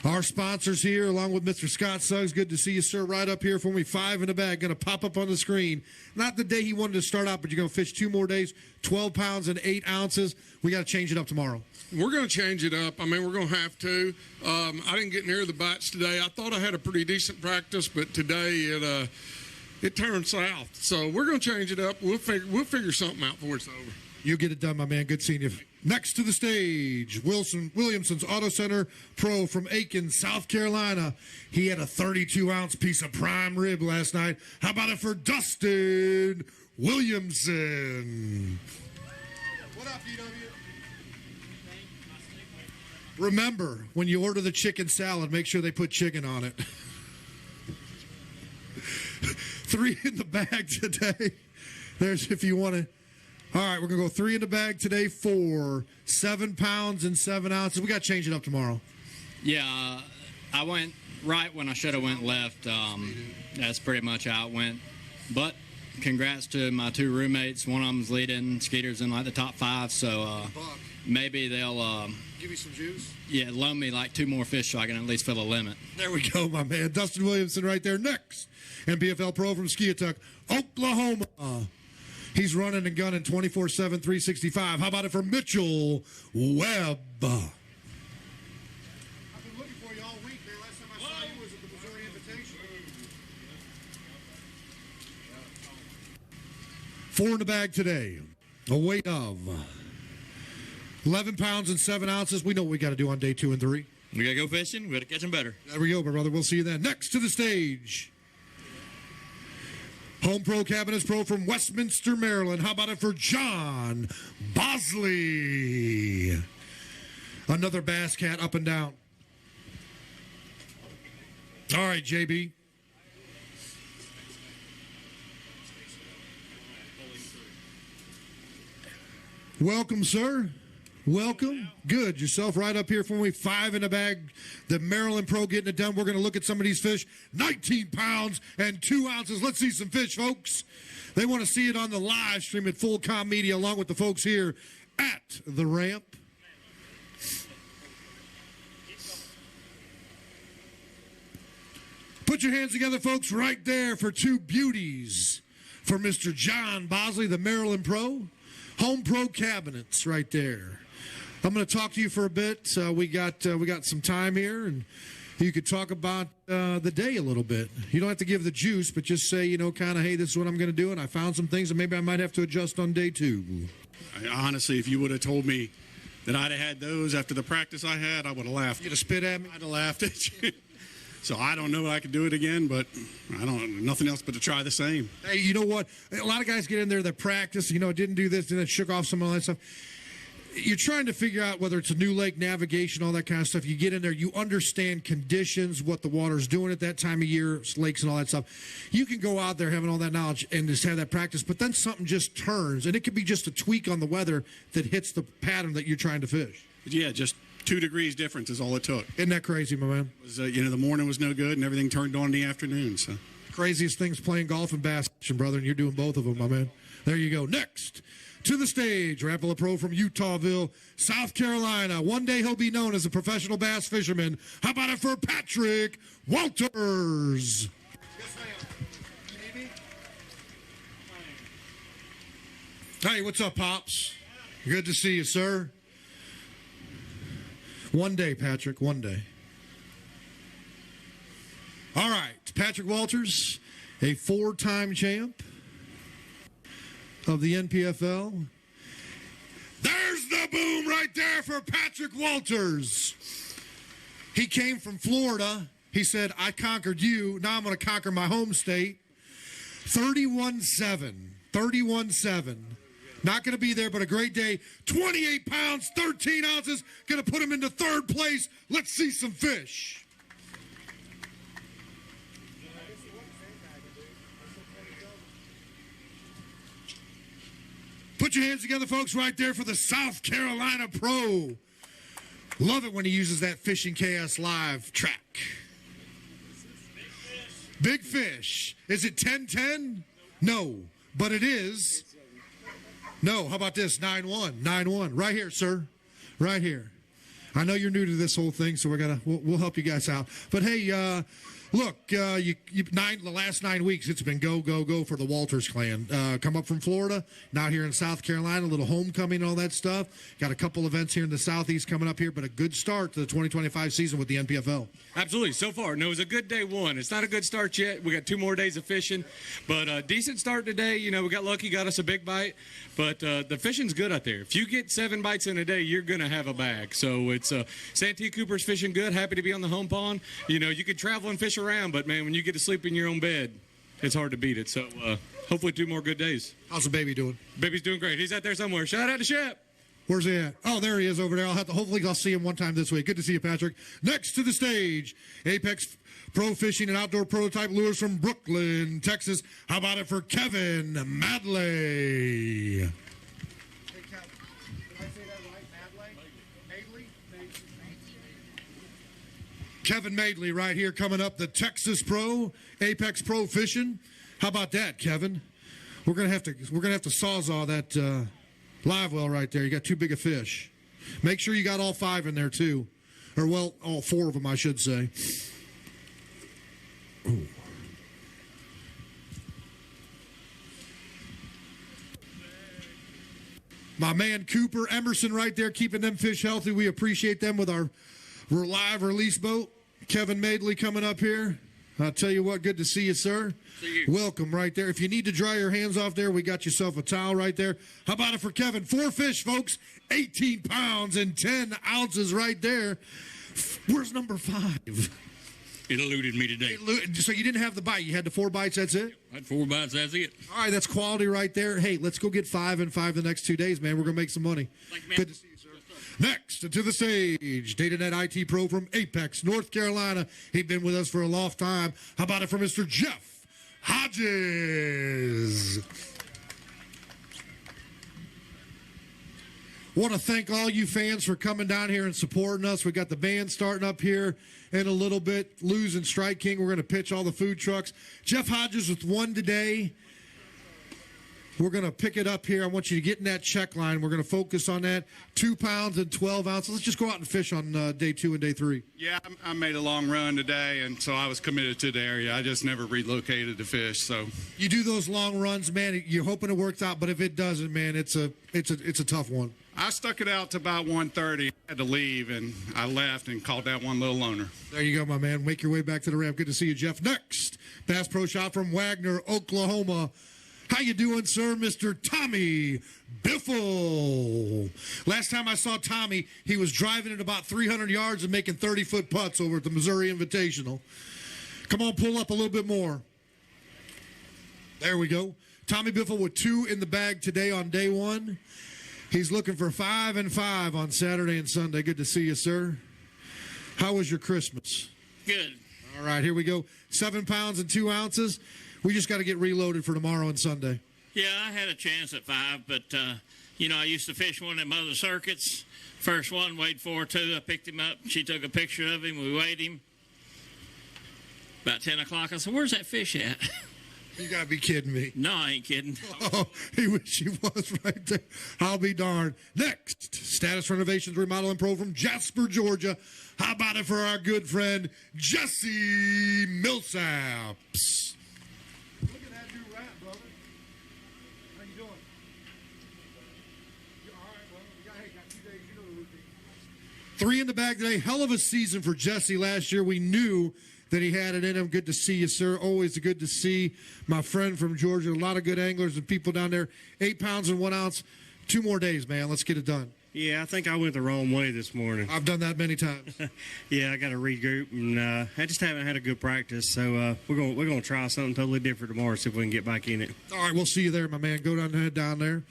Our sponsors here, along with Mr. Scott Suggs. Good to see you, sir. Right up here for me. 5 in a bag. Going to pop up on the screen. Not the day he wanted to start out, but you're going to fish 2 more days. 12 pounds and 8 ounces. We got to change it up tomorrow. We're going to change it up. I mean, we're going to have to. I didn't get near the bites today. I thought I had a pretty decent practice, but today it turned south. So we're going to change it up. We'll figure something out before it's over. You get it done, my man. Good seeing you. Next to the stage, Williamson's Auto Center Pro from Aiken, South Carolina. He had a 32-ounce piece of prime rib last night. How about it for Dustin Williamson? What up, DW? Remember, when you order the chicken salad, make sure they put chicken on it. 3 in the bag today. There's if you want to. All right, we're going to go 3 in the bag today for 7 pounds and 7 ounces. We got to change it up tomorrow. Yeah, I went right when I should have went left. That's pretty much how it went. But congrats to my 2 roommates. One of them's leading. Skeeter's in like the top 5, so maybe they'll give you some juice. Yeah, loan me like 2 more fish so I can at least fill a limit. There we go, my man. Dustin Williamson right there. Next, NPFL Pro from Skiatook, Oklahoma. He's running and gunning 24/7, 365. How about it for Mitchell Webb? I've been looking for you all week, man. Last time I saw you was at the Missouri Invitation. 4 in the bag today. A weight of 11 pounds and 7 ounces. We know what we got to do on day 2 and 3. We got to go fishing. We got to catch them better. There we go, my brother. We'll see you then. Next to the stage, Home Pro Cabinets Pro from Westminster, Maryland. How about it for John Bosley? Another bass cat up and down. All right, JB. Welcome, sir. Welcome. Good. Yourself right up here for me. 5 in the bag. The Maryland Pro getting it done. We're going to look at some of these fish. 19 pounds and 2 ounces. Let's see some fish, folks. They want to see it on the live stream at Full Com Media along with the folks here at the ramp. Put your hands together, folks, right there for 2 beauties for Mr. John Bosley, the Maryland Pro. Home Pro Cabinets right there. I'm going to talk to you for a bit. We got some time here, and you could talk about the day a little bit. You don't have to give the juice, but just say, kind of, hey, this is what I'm going to do, and I found some things that maybe I might have to adjust on day 2. Honestly, if you would have told me that I'd have had those after the practice I had, I would have laughed. You'd have spit at me? I'd have laughed at you. So I don't know if I could do it again, but I don't nothing else but to try the same. Hey, you know what? A lot of guys get in there that practice, didn't do this, didn't shook off some of that stuff. You're trying to figure out whether it's a new lake navigation, all that kind of stuff. You get in there, you understand conditions, what the water's doing at that time of year, lakes and all that stuff. You can go out there having all that knowledge and just have that practice, but then something just turns, and it could be just a tweak on the weather that hits the pattern that you're trying to fish. Yeah, just 2 degrees difference is all it took. Isn't that crazy, my man? It was, the morning was no good, and everything turned on in the afternoon. So craziest things playing golf and bass fishing, brother, and you're doing both of them, my man. There you go. Next to the stage, Rapala Pro from Utahville, South Carolina. One day he'll be known as a professional bass fisherman. How about it for Patrick Walters? Hey, what's up, Pops? Good to see you, sir. One day, Patrick, one day. All right, Patrick Walters, a 4-time champ of the NPFL. There's the boom right there for Patrick Walters. He came from Florida. He said, I conquered you. Now I'm going to conquer my home state. 31-7. 31-7. Not going to be there, but a great day. 28 pounds, 13 ounces. Going to put him into 3rd place. Let's see some fish. Put your hands together, folks, right there for the South Carolina Pro. Love it when he uses that Fishing KS Live track. Big fish. Is it 10-10? No, but it is. No, how about this? 9-1. 9-1. Right here, sir. Right here. I know you're new to this whole thing, so we'll help you guys out. But hey, look, the last 9 weeks, it's been go, go, go for the Walters clan. Come up from Florida, now here in South Carolina, a little homecoming and all that stuff. Got a couple events here in the Southeast coming up here, but a good start to the 2025 season with the NPFL. Absolutely. So far, no, it was a good day one. It's not a good start yet. We got 2 more days of fishing, but a decent start today. We got lucky, got us a big bite, but the fishing's good out there. If you get 7 bites in a day, you're going to have a bag. So it's Santee Cooper's fishing good. Happy to be on the home pond. You could travel and fish around, but man, when you get to sleep in your own bed, it's hard to beat it. So hopefully 2 more good days. How's the baby doing? Baby's doing great. He's out there somewhere. Shout out to Shep. Where's he at? Oh, there he is over there. Hopefully I'll see him one time this week. Good to see you, Patrick. Next to the stage, Apex Pro Fishing and Outdoor Prototype Lures from Brooklyn, Texas. How about it for Kevin Madley? Kevin Madeley right here coming up, the Texas Pro, Apex Pro Fishing. How about that, Kevin? We're gonna have to sawzall that live well right there. You got too big a fish. Make sure you got all 5 in there too, or well, all 4 of them, I should say. Ooh. My man Cooper Emerson right there, keeping them fish healthy. We appreciate them with our live release boat. Kevin Madeley coming up here. I'll tell you what, good to see you, sir. See you. Welcome right there. If you need to dry your hands off there, we got yourself a towel right there. How about it for Kevin? 4 fish, folks. 18 pounds and 10 ounces right there. Where's number 5? It eluded me today. So you didn't have the bite. You had the 4 bites, that's it? I had 4 bites, that's it. All right, that's quality right there. Hey, let's go get 5 and 5 the next 2 days, man. We're going to make some money. Good to see you, sir. Next to the stage, DataNet IT Pro from Apex, North Carolina. He's been with us for a long time. How about it for Mr. Jeff Hodges? Want to thank all you fans for coming down here and supporting us. We got the band starting up here in a little bit. Luz and Strike King, we're going to pitch all the food trucks. Jeff Hodges with 1 today. We're going to pick it up here. I want you to get in that check line. We're going to focus on that. 2 pounds and 12 ounces. Let's just go out and fish on day 2 and day 3. Yeah, I made a long run today, and so I was committed to the area. I just never relocated to fish. So you do those long runs, man. You're hoping it works out, but if it doesn't, man, it's a tough one. I stuck it out to about 1:30. I had to leave, and I left and caught that one little loner. There you go, my man. Make your way back to the ramp. Good to see you, Jeff. Next, Bass Pro Shop from Wagner, Oklahoma. How you doing, sir? Mr. Tommy Biffle. Last time I saw Tommy, he was driving at about 300 yards and making 30-foot putts over at the Missouri Invitational. Come on, pull up a little bit more. There we go. Tommy Biffle with 2 in the bag today on day 1. He's looking for 5 and 5 on Saturday and Sunday. Good to see you, sir. How was your Christmas? Good. All right, here we go. 7 pounds and 2 ounces. We just got to get reloaded for tomorrow and Sunday. Yeah, I had a chance at 5, but, I used to fish one of them other circuits. First one weighed 4.2. I picked him up. She took a picture of him. We weighed him. About 10 o'clock, I said, where's that fish at? You got to be kidding me. No, I ain't kidding. Oh, he wish he was right there. I'll be darned. Next, Status Renovations Remodel and Pro from Jasper, Georgia. How about it for our good friend, Jesse Millsaps? Look at that new rat, brother. How you doing? You all right, brother? Got 2 days. You know the routine. 3 in the bag today. Hell of a season for Jesse last year. We knew that he had it in him. Good to see you, sir. Always good to see my friend from Georgia. A lot of good anglers and people down there. 8 pounds and 1 ounce. 2 more days, man. Let's get it done. Yeah, I think I went the wrong way this morning. I've done that many times. Yeah, I got to regroup, and I just haven't had a good practice. So we're gonna try something totally different tomorrow. See if we can get back in it. All right, we'll see you there, my man. Go down there.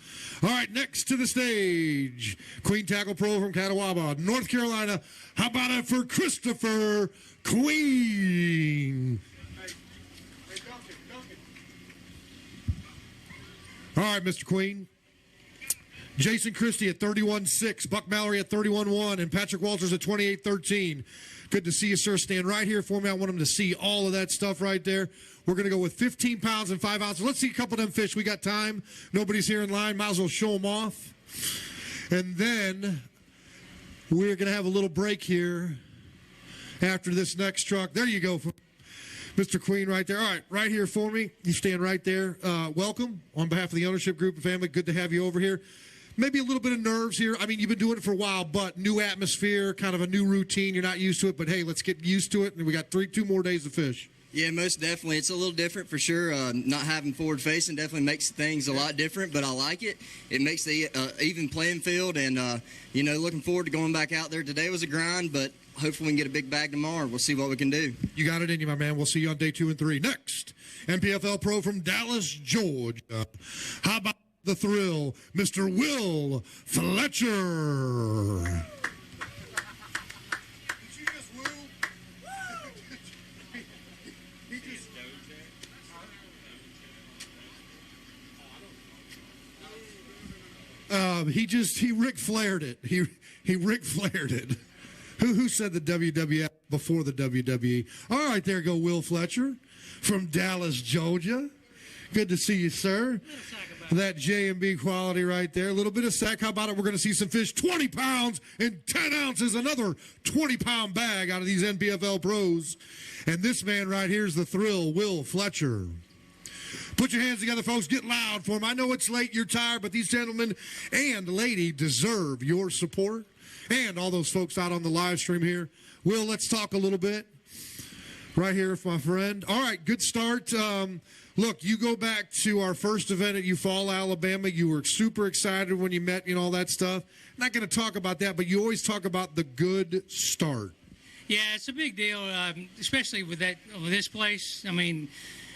All right, next to the stage, Queen Tackle Pro from Catawba, North Carolina. How about it for Christopher Queen? All right, Mr. Queen. Jason Christie at 31.6, Buck Mallory at 31.1, and Patrick Walters at 28.13. Good to see you, sir. Stand right here for me. I want them to see all of that stuff right there. We're going to go with 15 pounds and 5 ounces. Let's see a couple of them fish. We got time. Nobody's here in line. Might as well show them off. And then we're going to have a little break here after this next truck. There you go, Mr. Queen right there. All right, right here for me. You stand right there. Welcome on behalf of the ownership group and family. Good to have you over here. Maybe a little bit of nerves here. I mean, you've been doing it for a while, but new atmosphere, kind of a new routine. You're not used to it, but hey, let's get used to it. And we got 2 more days to fish. Yeah, most definitely. It's a little different for sure. Not having forward facing definitely makes things a lot different, but I like it. It makes the even playing field, and looking forward to going back out there. Today was a grind, but hopefully we can get a big bag tomorrow. We'll see what we can do. You got it in you, my man. We'll see you on day 2 and 3. Next, NPFL Pro from Dallas, Georgia. How about the thrill, Mr. Will Fletcher? He Ric Flaired it. He Ric Flaired it. Who said the WWF before the WWE? All right, there go Will Fletcher from Dallas, Georgia. Good to see you, sir. That J&B quality right there. A little bit of sack. How about it? We're going to see some fish. 20 pounds and 10 ounces. Another 20-pound bag out of these NPFL pros. And this man right here is the thrill, Will Fletcher. Put your hands together, folks. Get loud for him. I know it's late. You're tired, but these gentlemen and lady deserve your support. And all those folks out on the live stream here. Will, let's talk a little bit. Right here with my friend. All right, good start. Look, you go back to our first event at Eufaula, Alabama. You were super excited when you met, all that stuff. Not going to talk about that, but you always talk about the good start. Yeah, it's a big deal, especially with this place. I mean,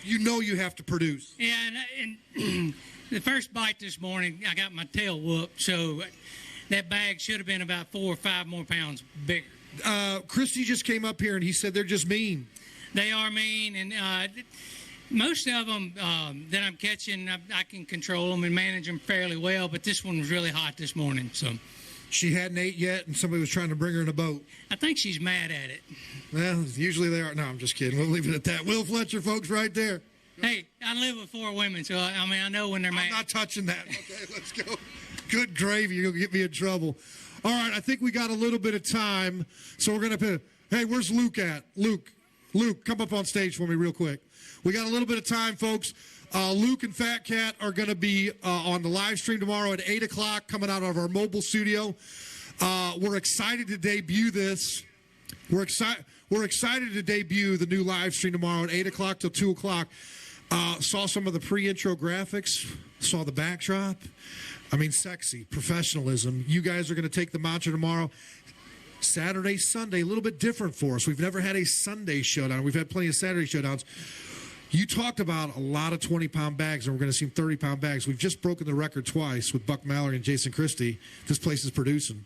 you have to produce. Yeah, and the first bite this morning, I got my tail whooped, so that bag should have been about 4 or 5 more pounds bigger. Christy just came up here, and he said they're just mean. They are mean, and most of them that I'm catching, I can control them and manage them fairly well, but this one was really hot this morning. So she hadn't ate yet, and somebody was trying to bring her in a boat. I think she's mad at it. Well, usually they are. No, I'm just kidding. We'll leave it at that. Will Fletcher, folks, right there. Hey, I live with 4 women, so I know when they're mad. I'm not touching that. Okay, let's go. Good gravy. You'll get me in trouble. All right, I think we got a little bit of time, so we're going to – hey, where's Luke at? Luke, come up on stage for me real quick. We got a little bit of time, folks. Luke and Fat Cat are going to be on the live stream tomorrow at 8 o'clock coming out of our mobile studio. We're excited to debut this. We're excited to debut the new live stream tomorrow at 8 o'clock till 2 o'clock. Saw some of the pre-intro graphics, saw the backdrop. I mean, sexy, professionalism. You guys are going to take the mantra tomorrow. Saturday, Sunday, a little bit different for us. We've never had a Sunday showdown. We've had plenty of Saturday showdowns. You talked about a lot of 20-pound bags, and we're going to see 30-pound bags. We've just broken the record twice with Buck Mallory and Jason Christie. This place is producing.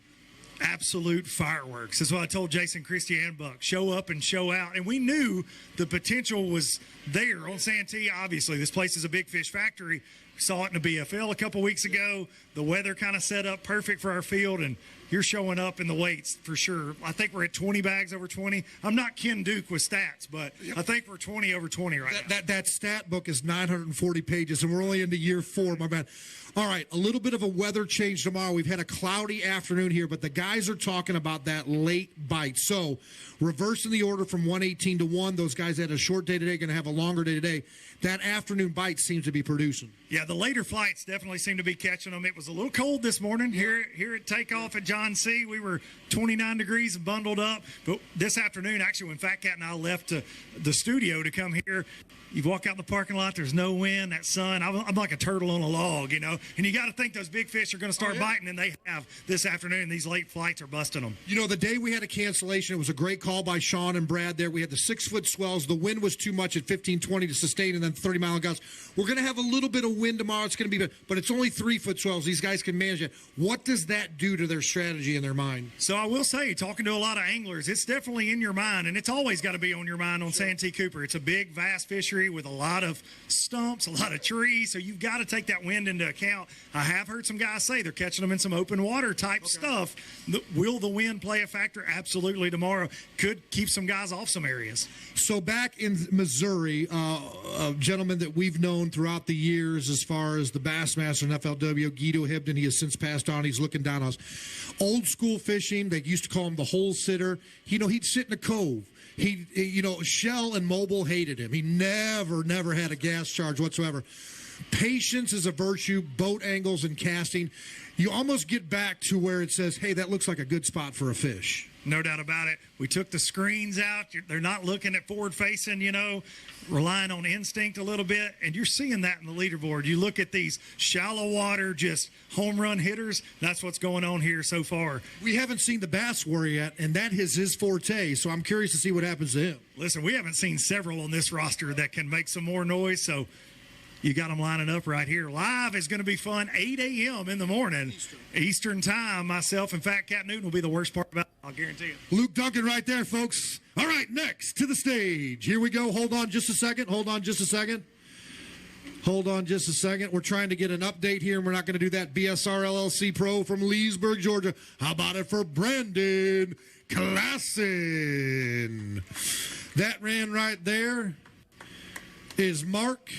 Absolute fireworks. That's what I told Jason Christie and Buck. Show up and show out. And we knew the potential was there on Santee. Obviously, this place is a big fish factory. We saw it in the BFL a couple weeks ago. The weather kind of set up perfect for our field, and you're showing up in the weights for sure. I think we're at 20 bags over 20. I'm not Ken Duke with stats, but I think we're 20 over 20 right now. That stat book is 940 pages, and we're only into year 4, my man. All right, a little bit of a weather change tomorrow. We've had a cloudy afternoon here, but the guys are talking about that late bite. So reversing the order from 118 to 1, those guys had a short day today, going to have a longer day today. That afternoon bite seems to be producing. Yeah, the later flights definitely seem to be catching them. It was a little cold this morning here at takeoff at John C. We were 29 degrees and bundled up. But this afternoon, actually, when Fat Cat and I left the studio to come here, you walk out in the parking lot, there's no wind, that sun. I'm like a turtle on a log, you know. And you got to think those big fish are going to start biting, and they have this afternoon. These late flights are busting them. You know, the day we had a cancellation, it was a great call by Sean and Brad there. We had the 6-foot swells. The wind was too much at 15-20 to sustain, and then 30-mile gusts. We're going to have a little bit of wind tomorrow. It's going to be, but it's only 3-foot swells. These guys can manage it. What does that do to their strategy in their mind? So I will say, talking to a lot of anglers, it's definitely in your mind, and it's always got to be on your mind on Santee Cooper. It's a big, vast fishery with a lot of stumps, a lot of trees, so you've got to take that wind into account. I have heard some guys say they're catching them in some open water type stuff. Will the wind play a factor? Absolutely tomorrow. Could keep some guys off some areas. So back in Missouri, a gentleman that we've known throughout the years as far as the Bassmaster and FLW, Guido Hibden, he has since passed on. He's looking down on us. Old school fishing, they used to call him the hole sitter. You know, he'd sit in a cove. Shell and Mobile hated him. He never had a gas charge whatsoever. Patience is a virtue, boat angles and casting. You almost get back to where it says, hey, that looks like a good spot for a fish. No doubt about it. We took the screens out. They're not looking at forward facing, relying on instinct a little bit. And you're seeing that in the leaderboard. You look at these shallow water, just home run hitters. That's what's going on here so far. We haven't seen the Bass Warrior yet, and that is his forte. So I'm curious to see what happens to him. Listen, we haven't seen several on this roster that can make some more noise. So you got them lining up right here. Live is going to be fun. 8 a.m. in the morning, Eastern time. Myself and Fat Cat Newton will be the worst part about it. I'll guarantee it. Luke Duncan right there, folks. All right, next to the stage. Here we go. Hold on just a second. Hold on just a second. We're trying to get an update here, and we're not going to do that. BSR LLC Pro from Leesburg, Georgia. How about it for Brandon Klassen? That ran right there is Mark.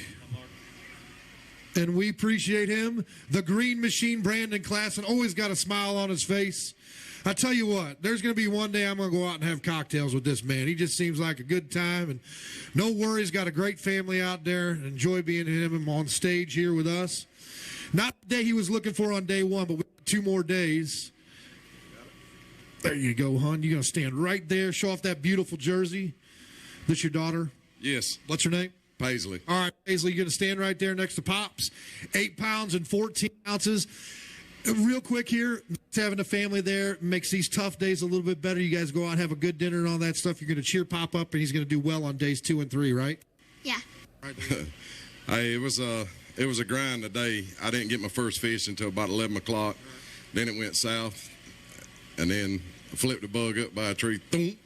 And we appreciate him. The Green Machine, Brandon Klassen, always got a smile on his face. I tell you what, there's going to be one day I'm going to go out and have cocktails with this man. He just seems like a good time, and no worries. Got a great family out there. Enjoy being him on stage here with us. Not the day he was looking for on day one, but we got 2 more days. There you go, hon. You're going to stand right there, show off that beautiful jersey. This your daughter? Yes. What's her name? Paisley. All right, Paisley, you're going to stand right there next to Pops. 8 pounds and 14 ounces. Real quick here, having a family there makes these tough days a little bit better. You guys go out and have a good dinner and all that stuff. You're going to cheer Pop up, and he's going to do well on days 2 and 3, right? Yeah. Hey, it was a grind today. I didn't get my first fish until about 11 o'clock. Then it went south, and then I flipped the bug up by a tree. Thump.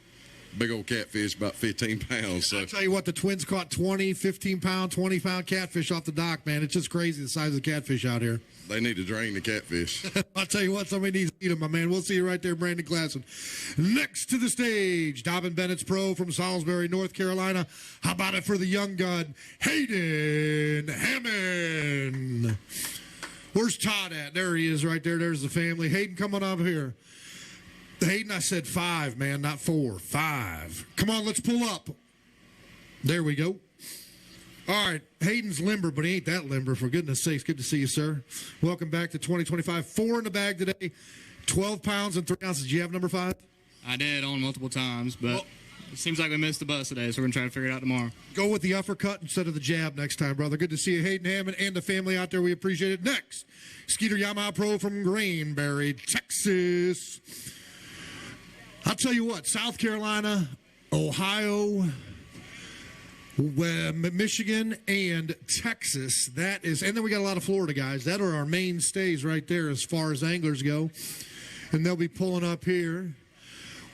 Big old catfish, about 15 pounds. So. I'll tell you what, the twins caught 20, 15-pound, 20-pound catfish off the dock, man. It's just crazy the size of the catfish out here. They need to drain the catfish. I'll tell you what, somebody needs to eat them, my man. We'll see you right there, Brandon Klassen. Next to the stage, Dobbin Bennett's pro from Salisbury, North Carolina. How about it for the young gun, Hayden Hammond? Where's Todd at? There he is right there. There's the family. Hayden, come on up here. Hayden, I said 5, man, not 4. 5. Come on, let's pull up. There we go. All right, Hayden's limber, but he ain't that limber, for goodness sakes. Good to see you, sir. Welcome back to 2025. 4 in the bag today, 12 pounds and 3 ounces. Did you have number 5? I did on multiple times, but It seems like we missed the bus today, so we're going to try to figure it out tomorrow. Go with the uppercut instead of the jab next time, brother. Good to see you, Hayden Hammond, and the family out there. We appreciate it. Next, Skeeter Yamaha Pro from Granbury, Texas. I'll tell you what, South Carolina, Ohio, Michigan, and Texas. That is, and then we got a lot of Florida guys. That are our mainstays right there as far as anglers go. And they'll be pulling up here.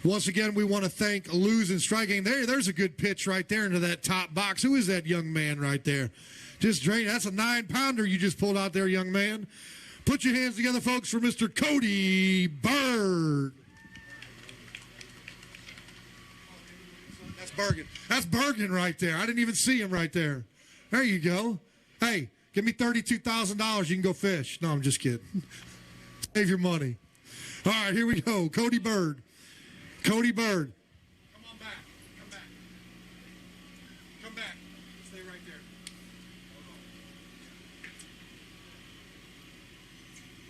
Once again, we want to thank Lose and Striking. There's a good pitch right there into that top box. Who is that young man right there? Just drain. That's a 9-pounder you just pulled out there, young man. Put your hands together, folks, for Mr. Cody Bird. That's Bergen. That's Bergen right there. I didn't even see him right there. There you go. Hey, give me $32,000. You can go fish. No, I'm just kidding. Save your money. All right, here we go. Cody Bird. Cody Bird. Come on back. Come back. Come back. Stay right there.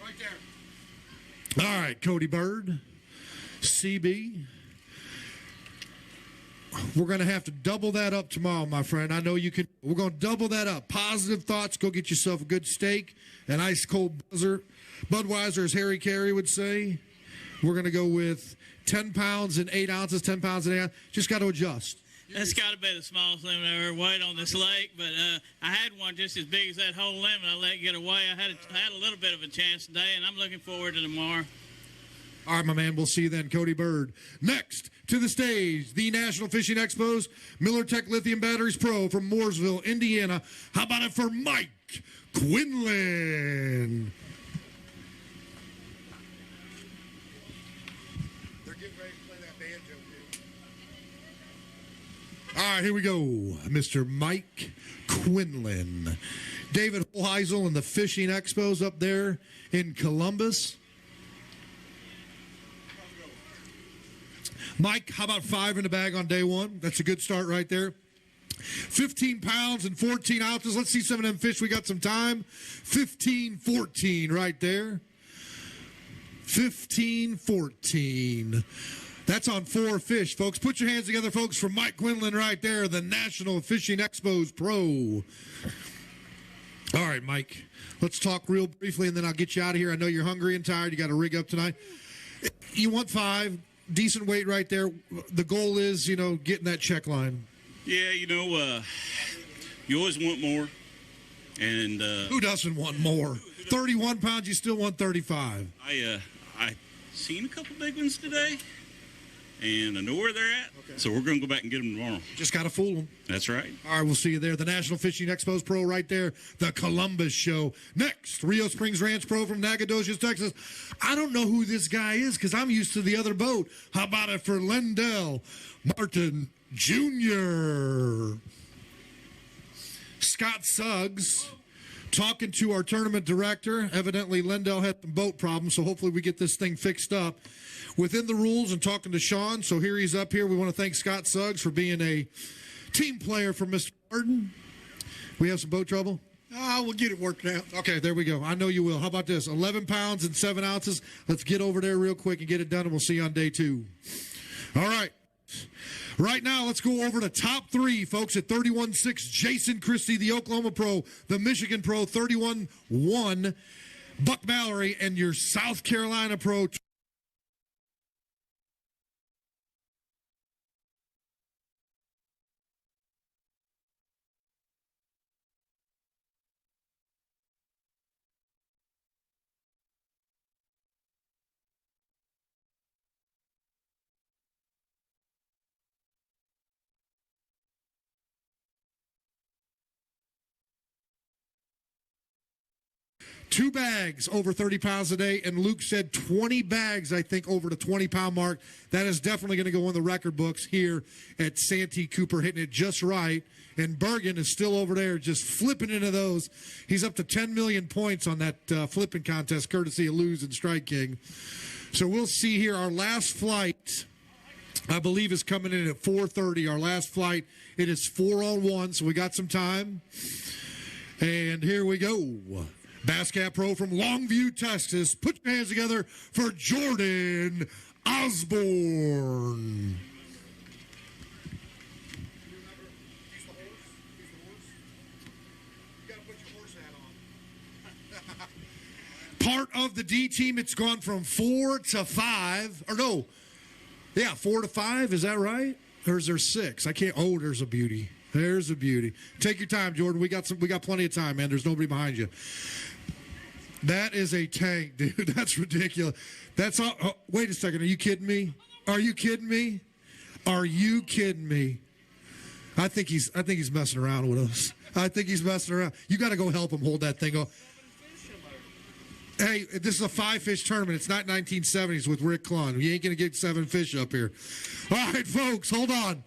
Right there. All right, Cody Bird. CB. We're going to have to double that up tomorrow, my friend. I know you can. We're going to double that up. Positive thoughts. Go get yourself a good steak, an ice cold Budweiser, as Harry Carey would say. We're going to go with 10 pounds and 8 ounces, 10 pounds and 8 ounces. Just got to adjust. That's got to be the smallest lemon I ever weighed on this lake, but I had one just as big as that whole lemon. I let it get away. I had a little bit of a chance today, and I'm looking forward to tomorrow. All right, my man. We'll see you then, Cody Bird. Next to the stage, the National Fishing Expos, Miller Tech Lithium Batteries Pro from Mooresville, Indiana. How about it for Mike Quinlan? They're getting ready to play that banjo, dude. All right, here we go. Mr. Mike Quinlan. David Holheisel and the Fishing Expos up there in Columbus. Mike, how about 5 in the bag on day one? That's a good start right there. 15 pounds and 14 ounces. Let's see some of them fish. We got some time. 15, 14 right there. 15, 14. That's on 4 fish, folks. Put your hands together, folks, for Mike Quinlan right there, the National Fishing Expos Pro. All right, Mike, let's talk real briefly, and then I'll get you out of here. I know you're hungry and tired. You got to rig up tonight. You want 5. Decent weight right there. The goal is, getting that check line. Yeah, you always want more. And who doesn't want more? 31 pounds, you still want 35. I seen a couple big ones today, and I know where they're at. Okay. So we're going to go back and get them tomorrow. Just got to fool them. That's right. All right, we'll see you there. The National Fishing Expos Pro right there. The Columbus Show. Next, Rio Springs Ranch Pro from Nacogdoches, Texas. I don't know who this guy is because I'm used to the other boat. How about it for Lendell Martin Jr.? Scott Suggs talking to our tournament director. Evidently, Lendell had some boat problems, so hopefully we get this thing fixed up within the rules, and talking to Sean. So here he's up here. We want to thank Scott Suggs for being a team player for Mr. Martin. We have some boat trouble? We'll get it worked out. Okay, there we go. I know you will. How about this? 11 pounds and 7 ounces. Let's get over there real quick and get it done, and we'll see you on day 2. All right. Right now, let's go over the top 3, folks, at 31.6, Jason Christie, the Oklahoma Pro, the Michigan Pro, 31.1, Buck Mallory, and your South Carolina Pro, 2 bags over 30 pounds a day, and Luke said 20 bags, I think, over the 20-pound mark. That is definitely going to go in the record books here at Santee. Cooper hitting it just right, and Bergen is still over there just flipping into those. He's up to 10 million points on that flipping contest, courtesy of Lose and Strike King. So we'll see here. Our last flight, I believe, is coming in at 4:30. Our last flight, it is 4 on 1, so we got some time. And here we go. Bass Cat Pro from Longview, Texas. Put your hands together for Jordan Osborne. Part of the D team, it's gone from 4 to 5. Or no. Yeah, 4 to 5. Is that right? Or is there 6? I can't. Oh, there's a beauty. There's a beauty. Take your time, Jordan. We got plenty of time, man. There's nobody behind you. That is a tank, dude. That's ridiculous. That's all. Oh, wait a second. Are you kidding me? Are you kidding me? Are you kidding me? I think he's messing around with us. I think he's messing around. You got to go help him hold that thing up. Hey, this is a 5-fish tournament. It's not 1970s with Rick Clunn. You ain't going to get 7 fish up here. All right, folks, hold on.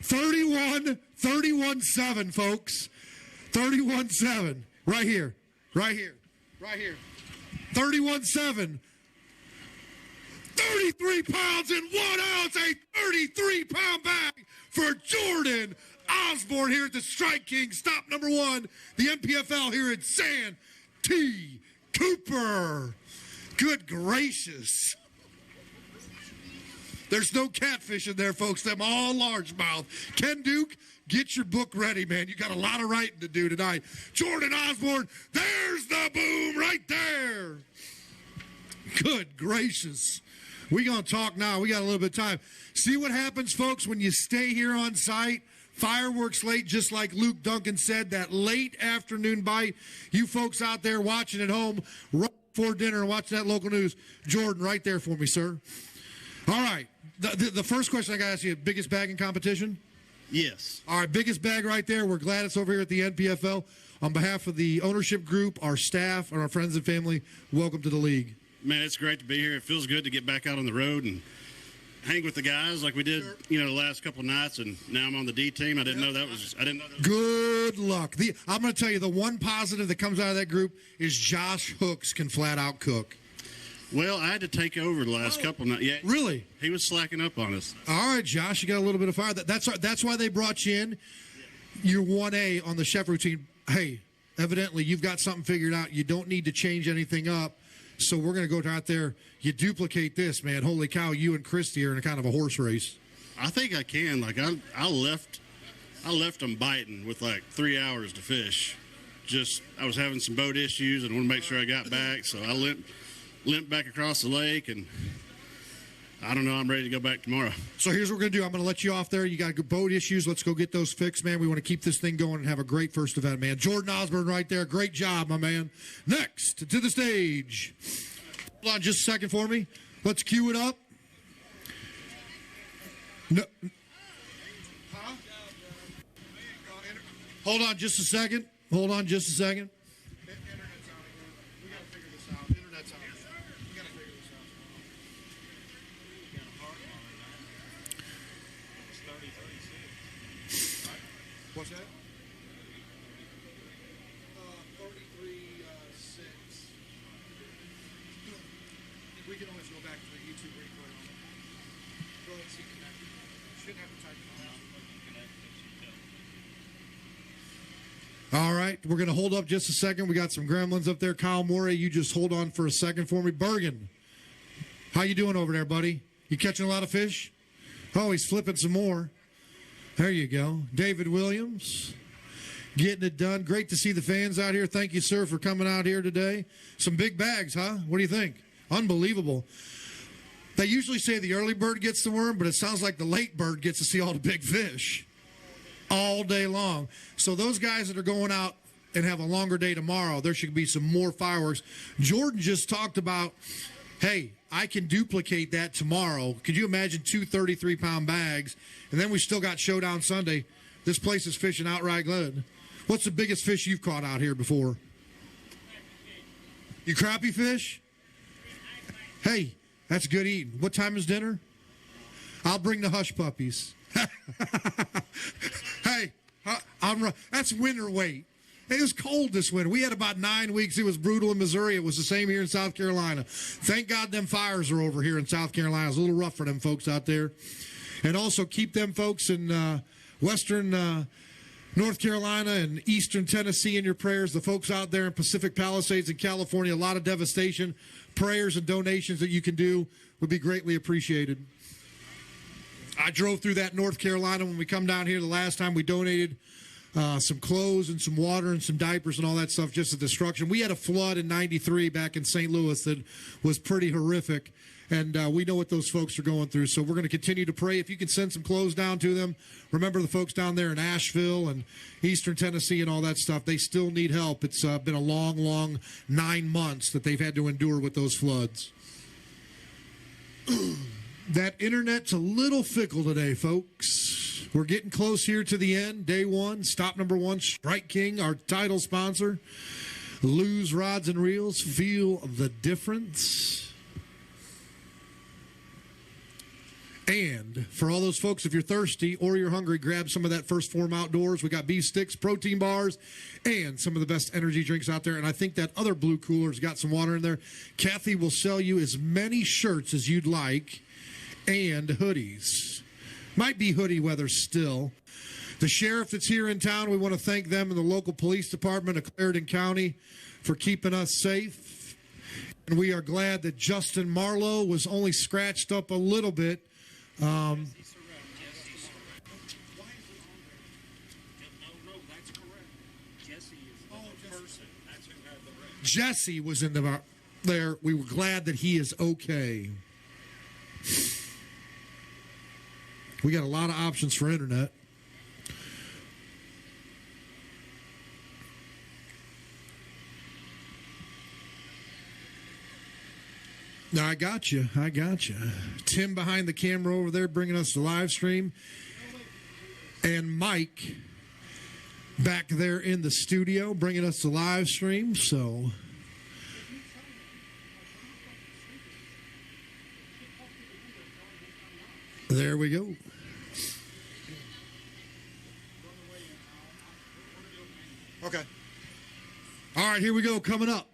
31-7, folks. 31-7. Right here. Right here. Right here. 31-7. 33 pounds and 1 ounce. A 33-pound bag for Jordan Osborne here at the Strike King. Stop number 1. The NPFL here at Santee. Cooper. Good gracious. There's no catfish in there, folks. Them all largemouth. Ken Duke, get your book ready, man. You got a lot of writing to do tonight. Jordan Osborne, there's the boom right there. Good gracious. We're going to talk now. We got a little bit of time. See what happens, folks, when you stay here on site. Fireworks late, just like Luke Duncan said, that late afternoon bite. You folks out there watching at home right before dinner and watching that local news. Jordan, right there for me, sir. All right. The first question I got to ask you, biggest bag in competition? Yes. All right, biggest bag right there. We're glad it's over here at the NPFL. On behalf of the ownership group, our staff, and our friends and family, welcome to the league. Man, it's great to be here. It feels good to get back out on the road and hang with the guys like we did, the last couple of nights, and now I'm on the D team. I didn't know that was. Good luck. I'm going to tell you, the one positive that comes out of that group is Josh Hooks can flat out cook. Well, I had to take over the last couple of nights. Yeah, really? He was slacking up on us. All right, Josh, you got a little bit of fire. That's why they brought you in. You're 1A on the chef routine. Hey, evidently you've got something figured out. You don't need to change anything up. So we're going to go out there. You duplicate this, man. Holy cow, you and Christy are in a kind of a horse race. I think I can. Like, I left them biting with like 3 hours to fish. I was having some boat issues and I want to make sure I got back. So I limped back across the lake, and I don't know. I'm ready to go back tomorrow. So here's what we're going to do. I'm going to let you off there. You got boat issues. Let's go get those fixed, man. We want to keep this thing going and have a great first event, man. Jordan Osborne right there. Great job, my man. Next to the stage. Hold on just a second for me. Let's cue it up. No. Huh? Hold on just a second. Hold on just a second. What's that? 33.6. We can always go back to the YouTube replay on it. Go ahead and see connected. Shouldn't have to type it out. All right, we're going to hold up just a second. We got some gremlins up there. Kyle Morey, you just hold on for a second for me. Bergen, how you doing over there, buddy? You catching a lot of fish? Oh, he's flipping some more. There you go. David Williams, getting it done. Great to see the fans out here. Thank you, sir, for coming out here today. Some big bags, huh? What do you think? Unbelievable. They usually say the early bird gets the worm, but it sounds like the late bird gets to see all the big fish all day long. So those guys that are going out and have a longer day tomorrow, there should be some more fireworks. Jordan just talked about, hey, I can duplicate that tomorrow. Could you imagine 2 33-pound bags? And then we still got Showdown Sunday. This place is fishing outright good. What's the biggest fish you've caught out here before? You crappie fish? Hey, that's good eating. What time is dinner? I'll bring the hush puppies. Hey, that's winter weight. It was cold this winter. We had about 9 weeks. It was brutal in Missouri. It was the same here in South Carolina. Thank God them fires are over here in South Carolina. It's a little rough for them folks out there. And also keep them folks in western North Carolina and eastern Tennessee in your prayers. The folks out there in Pacific Palisades in California, a lot of devastation. Prayers and donations that you can do would be greatly appreciated. I drove through that North Carolina when we come down here the last time. We donated some clothes and some water and some diapers and all that stuff, just the destruction. We had a flood in 93 back in St. Louis that was pretty horrific, and we know what those folks are going through. So we're going to continue to pray. If you can send some clothes down to them, remember the folks down there in Asheville and Eastern Tennessee and all that stuff, they still need help. It's been a long, long 9 months that they've had to endure with those floods. That internet's a little fickle today, folks. We're getting close here to the end. Day one, stop number one, Strike King, our title sponsor. Lose rods and reels. Feel the difference. And for all those folks, if you're thirsty or you're hungry, grab some of that First Form Outdoors. We got beef sticks, protein bars, and some of the best energy drinks out there. And I think that other blue cooler's got some water in there. Kathy will sell you as many shirts as you'd like and hoodies. Might be hoodie weather still. The sheriff that's here in town, we want to thank them and the local police department of Clarendon County for keeping us safe. And we are glad that Justin Marlowe was only scratched up a little bit. Jesse was in there. We were glad that he is okay. We got a lot of options for internet. No, I got you. Tim behind the camera over there bringing us the live stream. And Mike back there in the studio bringing us the live stream. So there we go. Okay. All right, here we go. Coming up.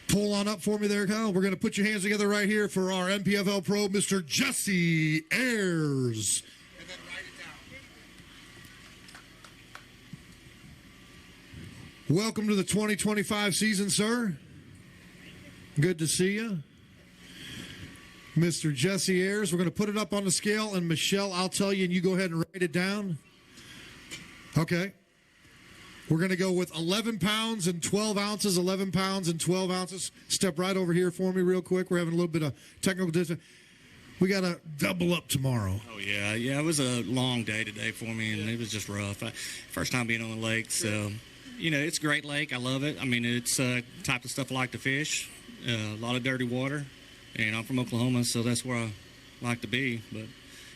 Pull on up for me there, Kyle. We're going to put your hands together right here for our NPFL Pro, Mr. Jesse Ayers. And then write it down. Welcome to the 2025 season, sir. Good to see you. Mr. Jesse Ayers. We're going to put it up on the scale, and Michelle, I'll tell you, and you go ahead and write it down. Okay. We're going to go with 11 pounds and 12 ounces, 11 pounds and 12 ounces. Step right over here for me real quick. We're having a little bit of technical difficulty. We got to double up tomorrow. Oh, yeah. Yeah, it was a long day today for me, and it was just rough. First time being on the lake, so, you know, it's a great lake. I love it. I mean, it's type of stuff I like to fish, a lot of dirty water, and I'm from Oklahoma, so that's where I like to be. But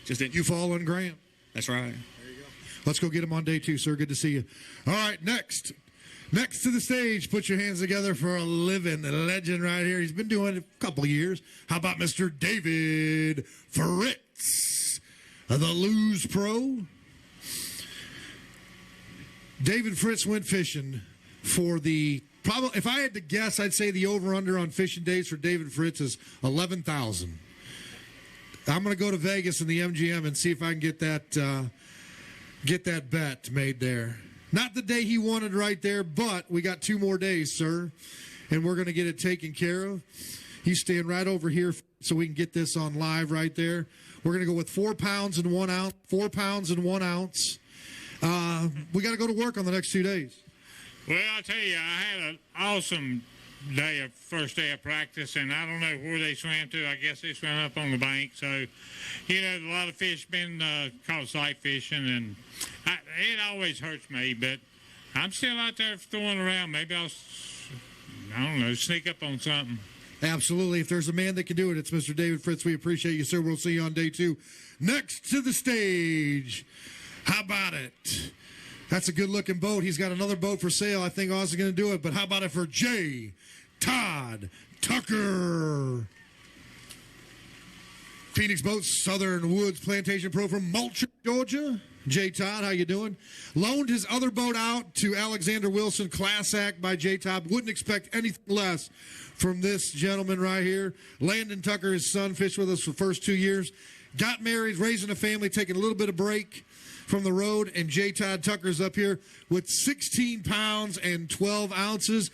just didn't. You fall in Grant. That's right. Let's go get him on day two, sir. Good to see you. All right, next to the stage, put your hands together for a living legend right here. He's been doing it a couple of years. How about Mr. David Fritz, the Lose Pro? David Fritz went fishing for the, probably, if I had to guess, I'd say the over-under on fishing days for David Fritz is 11,000. I'm going to go to Vegas in the MGM and see if I can get that bet made there. Not the day he wanted right there, but we got 2 more days, sir, and we're going to get it taken care of. He's staying right over here so we can get this on live right there. We're going to go with 4 pounds and 1 ounce. 4 pounds and 1 ounce. We got to go to work on the next 2 days. Well, I'll tell you, I had an awesome first day of practice, and I don't know where they swam to. I guess they swam up on the bank. So, you know, a lot of fish been caught sight fishing, and it always hurts me, but I'm still out there throwing around. Maybe I don't know, sneak up on something. Absolutely. If there's a man that can do it, it's Mr. David Fritz. We appreciate you, sir. We'll see you on day 2. Next to the stage. How about it? That's a good-looking boat. He's got another boat for sale. I think Oz is going to do it. But how about it for J. Todd Tucker? Phoenix Boats, Southern Woods Plantation Pro from Mulcher, Georgia. J. Todd, how you doing? Loaned his other boat out to Alexander Wilson, Class Act by J. Todd. Wouldn't expect anything less from this gentleman right here. Landon Tucker, his son, fished with us for the first 2 years. Got married, raising a family, taking a little bit of break from the road, and J. Todd Tucker's up here with 16 pounds and 12 ounces.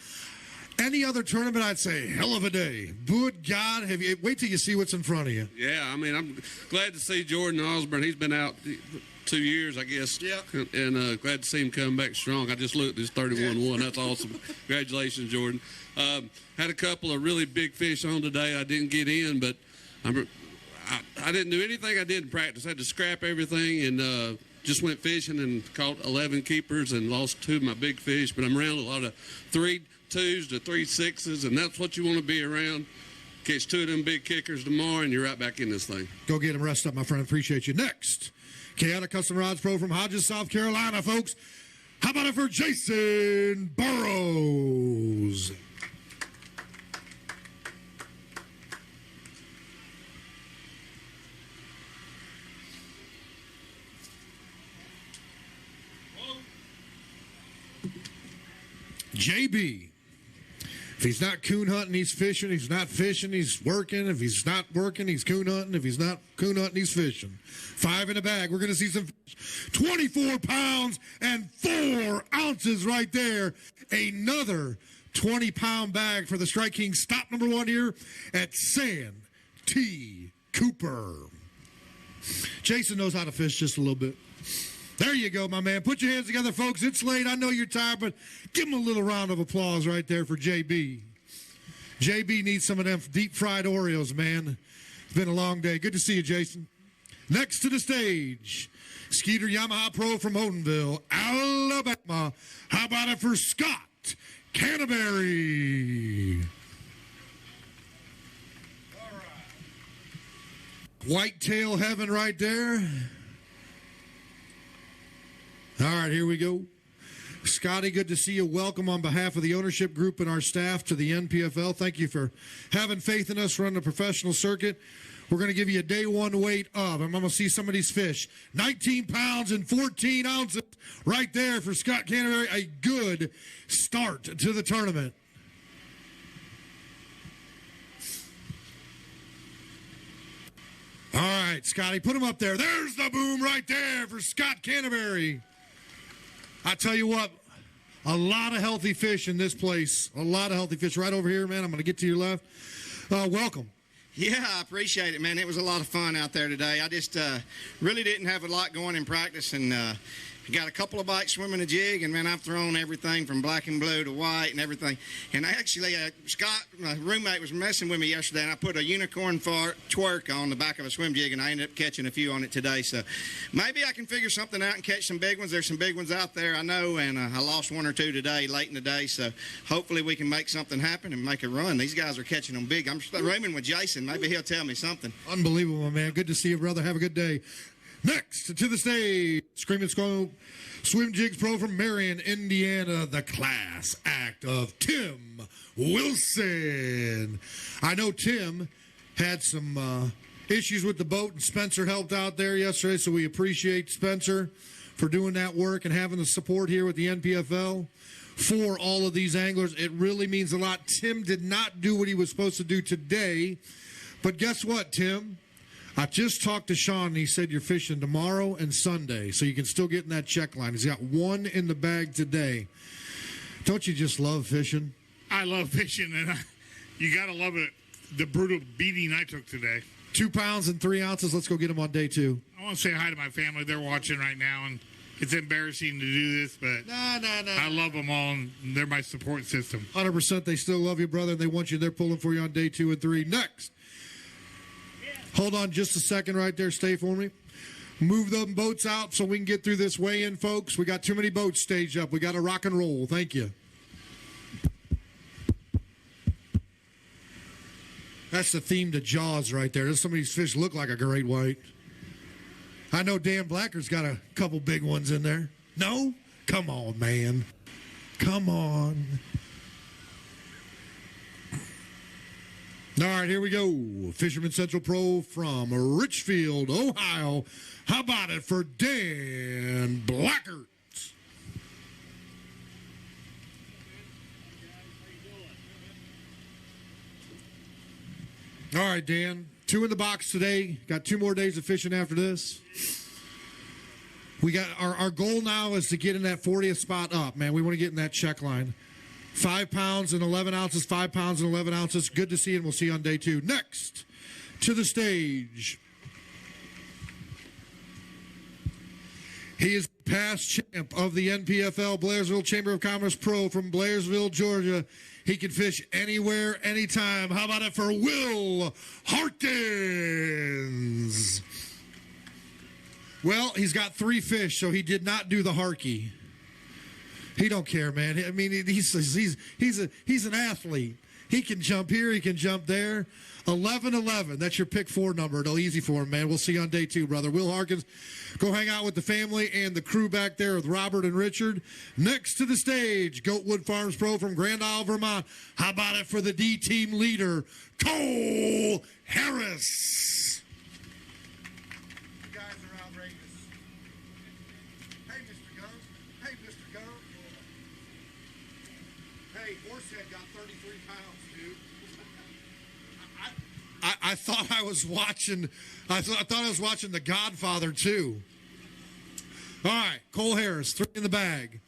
Any other tournament, I'd say, hell of a day. Good God, wait till you see what's in front of you. Yeah, I mean, I'm glad to see Jordan Osborne. He's been out 2 years, I guess. Yeah. And glad to see him come back strong. I just looked, it's 31-1. That's awesome. Congratulations, Jordan. Had a couple of really big fish on today. I didn't get in, but I didn't do anything I did in practice. I had to scrap everything and just went fishing and caught 11 keepers and lost 2 of my big fish. But I'm around a lot of 3 2s to 3 6s, and that's what you want to be around. Catch 2 of them big kickers tomorrow, and you're right back in this thing. Go get him rest up, my friend. Appreciate you. Next, Chaotic Custom Rods Pro from Hodges, South Carolina, folks. How about it for Jason Burrows? JB. If he's not coon hunting, he's fishing. If he's not fishing, he's working. If he's not working, he's coon hunting. If he's not coon hunting, he's fishing. 5 in the bag. We're going to see some fish. 24 pounds and 4 ounces right there. Another 20-pound bag for the Strike King. Stop number 1 here at Santee Cooper. Jason knows how to fish just a little bit. There you go, my man. Put your hands together, folks. It's late. I know you're tired, but give him a little round of applause right there for JB. JB needs some of them deep-fried Oreos, man. It's been a long day. Good to see you, Jason. Next to the stage, Skeeter Yamaha Pro from Odenville, Alabama. How about it for Scott Canterbury? All right. Whitetail heaven right there. All right, here we go. Scotty, good to see you. Welcome on behalf of the ownership group and our staff to the NPFL. Thank you for having faith in us running the professional circuit. We're going to give you a day 1 weight of. I'm going to see some of these fish. 19 pounds and 14 ounces right there for Scott Canterbury. A good start to the tournament. All right, Scotty, put him up there. There's the boom right there for Scott Canterbury. I tell you what, a lot of healthy fish in this place. A lot of healthy fish right over here, man. I'm going to get to your left. Welcome. Yeah, I appreciate it, man. It was a lot of fun out there today. I just really didn't have a lot going in practice, and got a couple of bites swimming a jig, and, man, I've thrown everything from black and blue to white and everything. And actually, Scott, my roommate, was messing with me yesterday, and I put a unicorn twerk on the back of a swim jig, and I ended up catching a few on it today. So maybe I can figure something out and catch some big ones. There's some big ones out there, I know, and I lost 1 or 2 today, late in the day. So hopefully we can make something happen and make a run. These guys are catching them big. I'm rooming with Jason. Maybe he'll tell me something. Unbelievable, man. Good to see you, brother. Have a good day. Next to the stage, Screaming Skull Swim Jigs Pro from Marion, Indiana, the class act of Tim Wilson. I know Tim had some issues with the boat, and Spencer helped out there yesterday, so we appreciate Spencer for doing that work and having the support here with the NPFL for all of these anglers. It really means a lot. Tim did not do what he was supposed to do today, but guess what, Tim? I just talked to Sean, and he said you're fishing tomorrow and Sunday, so you can still get in that check line. He's got 1 in the bag today. Don't you just love fishing? I love fishing, and you got to love it. The brutal beating I took today. 2 pounds and 3 ounces. Let's go get him on day 2. I want to say hi to my family. They're watching right now, and it's embarrassing to do this, but I love them all, and they're my support system. 100%. They still love you, brother, and they want you. They're pulling for you on day 2 and 3. Next. Hold on just a second right there. Stay for me. Move them boats out so we can get through this weigh-in, folks. We got too many boats staged up. We got to rock and roll. Thank you. That's the theme to Jaws right there. Some of these fish look like a great white. I know Dan Blacker's got a couple big ones in there. No? Come on, man. Come on. All right, here we go. Fisherman Central Pro from Richfield, Ohio. How about it for Dan Blackert? All right, Dan. 2 in the box today. Got 2 more days of fishing after this. We got our goal now is to get in that 40th spot up, man. We want to get in that check line. 5 pounds and 11 ounces, 5 pounds and 11 ounces. Good to see you, and we'll see you on day 2. Next to the stage, He is past champ of the NPFL Blairsville Chamber of Commerce Pro from Blairsville, Georgia. He can fish anywhere, anytime. How about it for Will Harkins? Well, he's got 3 fish, so he did not do the Harkey. He don't care, man. I mean, he's an athlete. He can jump here, he can jump there. 11-11. That's your pick 4 number. It'll easy for him, man. We'll see you on day 2, brother. Will Harkins, go hang out with the family and the crew back there with Robert and Richard. Next to the stage, Goatwood Farms Pro from Grand Isle, Vermont. How about it for the D team leader, Cole Harris? You guys are outrageous. Hey, Mr. Guns. Hey, Mr. Guns. Hey, Horsehead got 33 pounds, dude. I thought I was watching. I thought I was watching The Godfather too. All right, Cole Harris, 3 in the bag.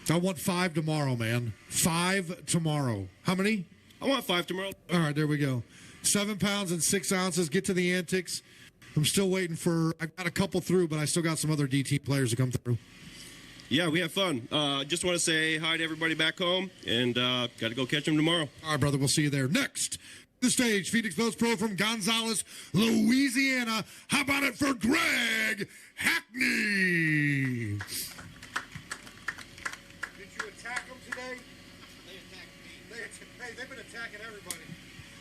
I want 5 tomorrow, man. 5 tomorrow. How many? I want 5 tomorrow. All right, there we go. 7 pounds and 6 ounces. Get to the antics. I'm still waiting for. I got a couple through, but I still got some other DT players to come through. Yeah, we have fun. Just want to say hi to everybody back home, and got to go catch them tomorrow. All right, brother. We'll see you there. Next, the stage, Phoenix Boats Pro from Gonzales, Louisiana. How about it for Greg Hackney? Did you attack them today? They attacked me. Hey, they've been attacking everybody.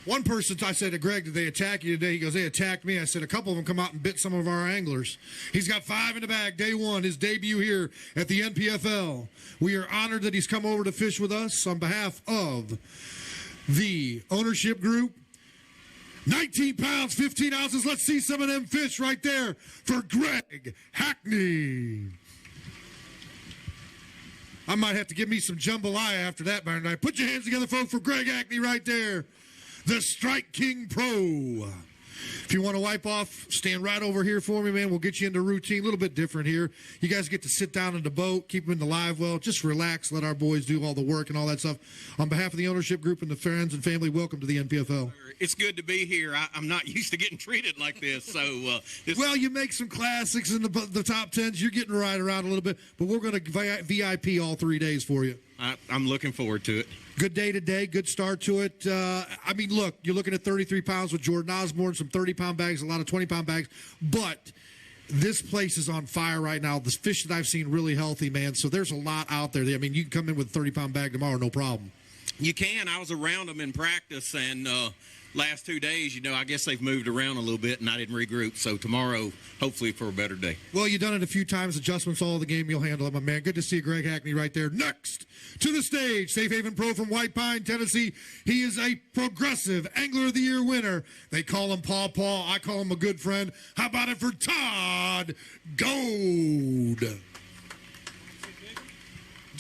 One person, I said to Greg, did they attack you today? He goes, they attacked me. I said, a couple of them come out and bit some of our anglers. He's got 5 in the bag, day 1, his debut here at the NPFL. We are honored that he's come over to fish with us on behalf of the ownership group. 19 pounds, 15 ounces. Let's see some of them fish right there for Greg Hackney. I might have to give me some jambalaya after that, Byron. Put your hands together, folks, for Greg Hackney right there. The Strike King Pro. If you want to wipe off, stand right over here for me, man. We'll get you into routine. A little bit different here. You guys get to sit down in the boat, keep them in the live well. Just relax, let our boys do all the work and all that stuff. On behalf of the ownership group and the friends and family, welcome to the NPFL. It's good to be here. I'm not used to getting treated like this. So, well, you make some classics in the top 10s. You're getting right around a little bit, but we're going to VIP all 3 days for you. I'm looking forward to it. Good day today, good start to it. I mean, look, you're looking at 33 pounds with Jordan Osborne, some 30-pound bags, a lot of 20-pound bags, but this place is on fire right now. The fish that I've seen really healthy, man, so there's a lot out there. I mean, you can come in with a 30-pound bag tomorrow, no problem. You can. I was around them in practice, and last 2 days, I guess they've moved around a little bit, and I didn't regroup. So tomorrow, hopefully for a better day. Well, you've done it a few times. Adjustments all the game. You'll handle it, my man. Good to see you, Greg Hackney, right there. Next to the stage, Safe Haven Pro from White Pine, Tennessee. He is a Progressive Angler of the Year winner. They call him Paw Paw. I call him a good friend. How about it for Todd Gold?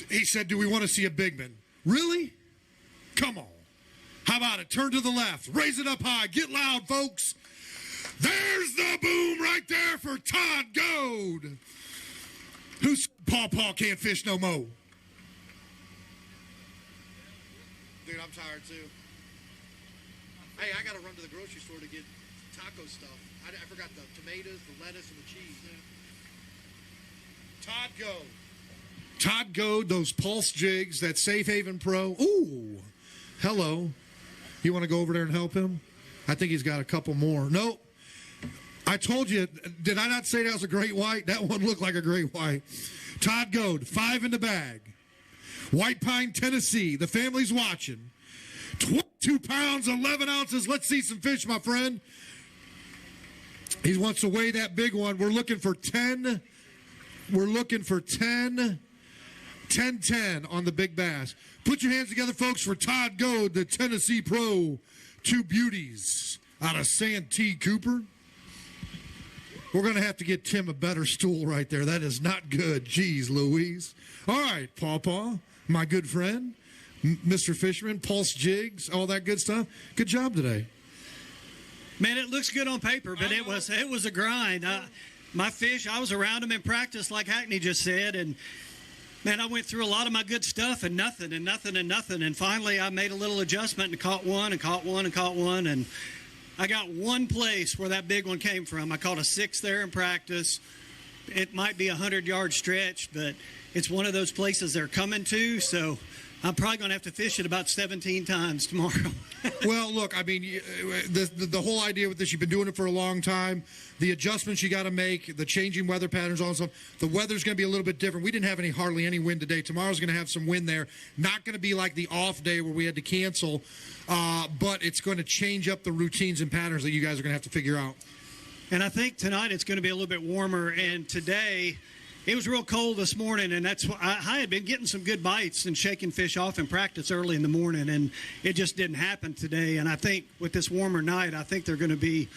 He said, do we want to see a big man? Really? Come on. How about it? Turn to the left. Raise it up high. Get loud, folks. There's the boom right there for Todd Gold. Who's Paw Paw can't fish no more? Dude, I'm tired too. Hey, I got to run to the grocery store to get taco stuff. I forgot the tomatoes, the lettuce, and the cheese. Todd Gold. Todd Gold, those pulse jigs, that Safe Haven Pro. Ooh, hello. You want to go over there and help him? I think he's got a couple more. Nope. I told you, did I not say that was a great white? That one looked like a great white. Todd Gold, 5 in the bag. White Pine, Tennessee. The family's watching. 22 pounds, 11 ounces. Let's see some fish, my friend. He wants to weigh that big one. We're looking for 10. We're looking for 10 on the big bass. Put your hands together, folks, for Todd Gold, the Tennessee Pro. 2 beauties out of Santee Cooper. We're going to have to get Tim a better stool right there. That is not good. Jeez Louise. All right, Paw Paw, my good friend, Mr. Fisherman, Pulse Jigs, all that good stuff. Good job today. Man, it looks good on paper, but it was a grind. My fish, I was around them in practice, like Hackney just said, and man, I went through a lot of my good stuff and nothing. And finally, I made a little adjustment and caught one. And I got one place where that big one came from. I caught a 6 there in practice. it might be a 100-yard stretch, but it's one of those places they're coming to, so I'm probably going to have to fish it about 17 times tomorrow. Well, look, I mean, the whole idea with this, you've been doing it for a long time. The adjustments you got to make, the changing weather patterns, all that stuff. The weather's going to be a little bit different. We didn't have hardly any wind today. Tomorrow's going to have some wind there. Not going to be like the off day where we had to cancel, but it's going to change up the routines and patterns that you guys are going to have to figure out. And I think tonight it's going to be a little bit warmer, and today it was real cold this morning, and that's why I had been getting some good bites and shaking fish off in practice early in the morning, and it just didn't happen today. And I think with this warmer night, I think they're going to be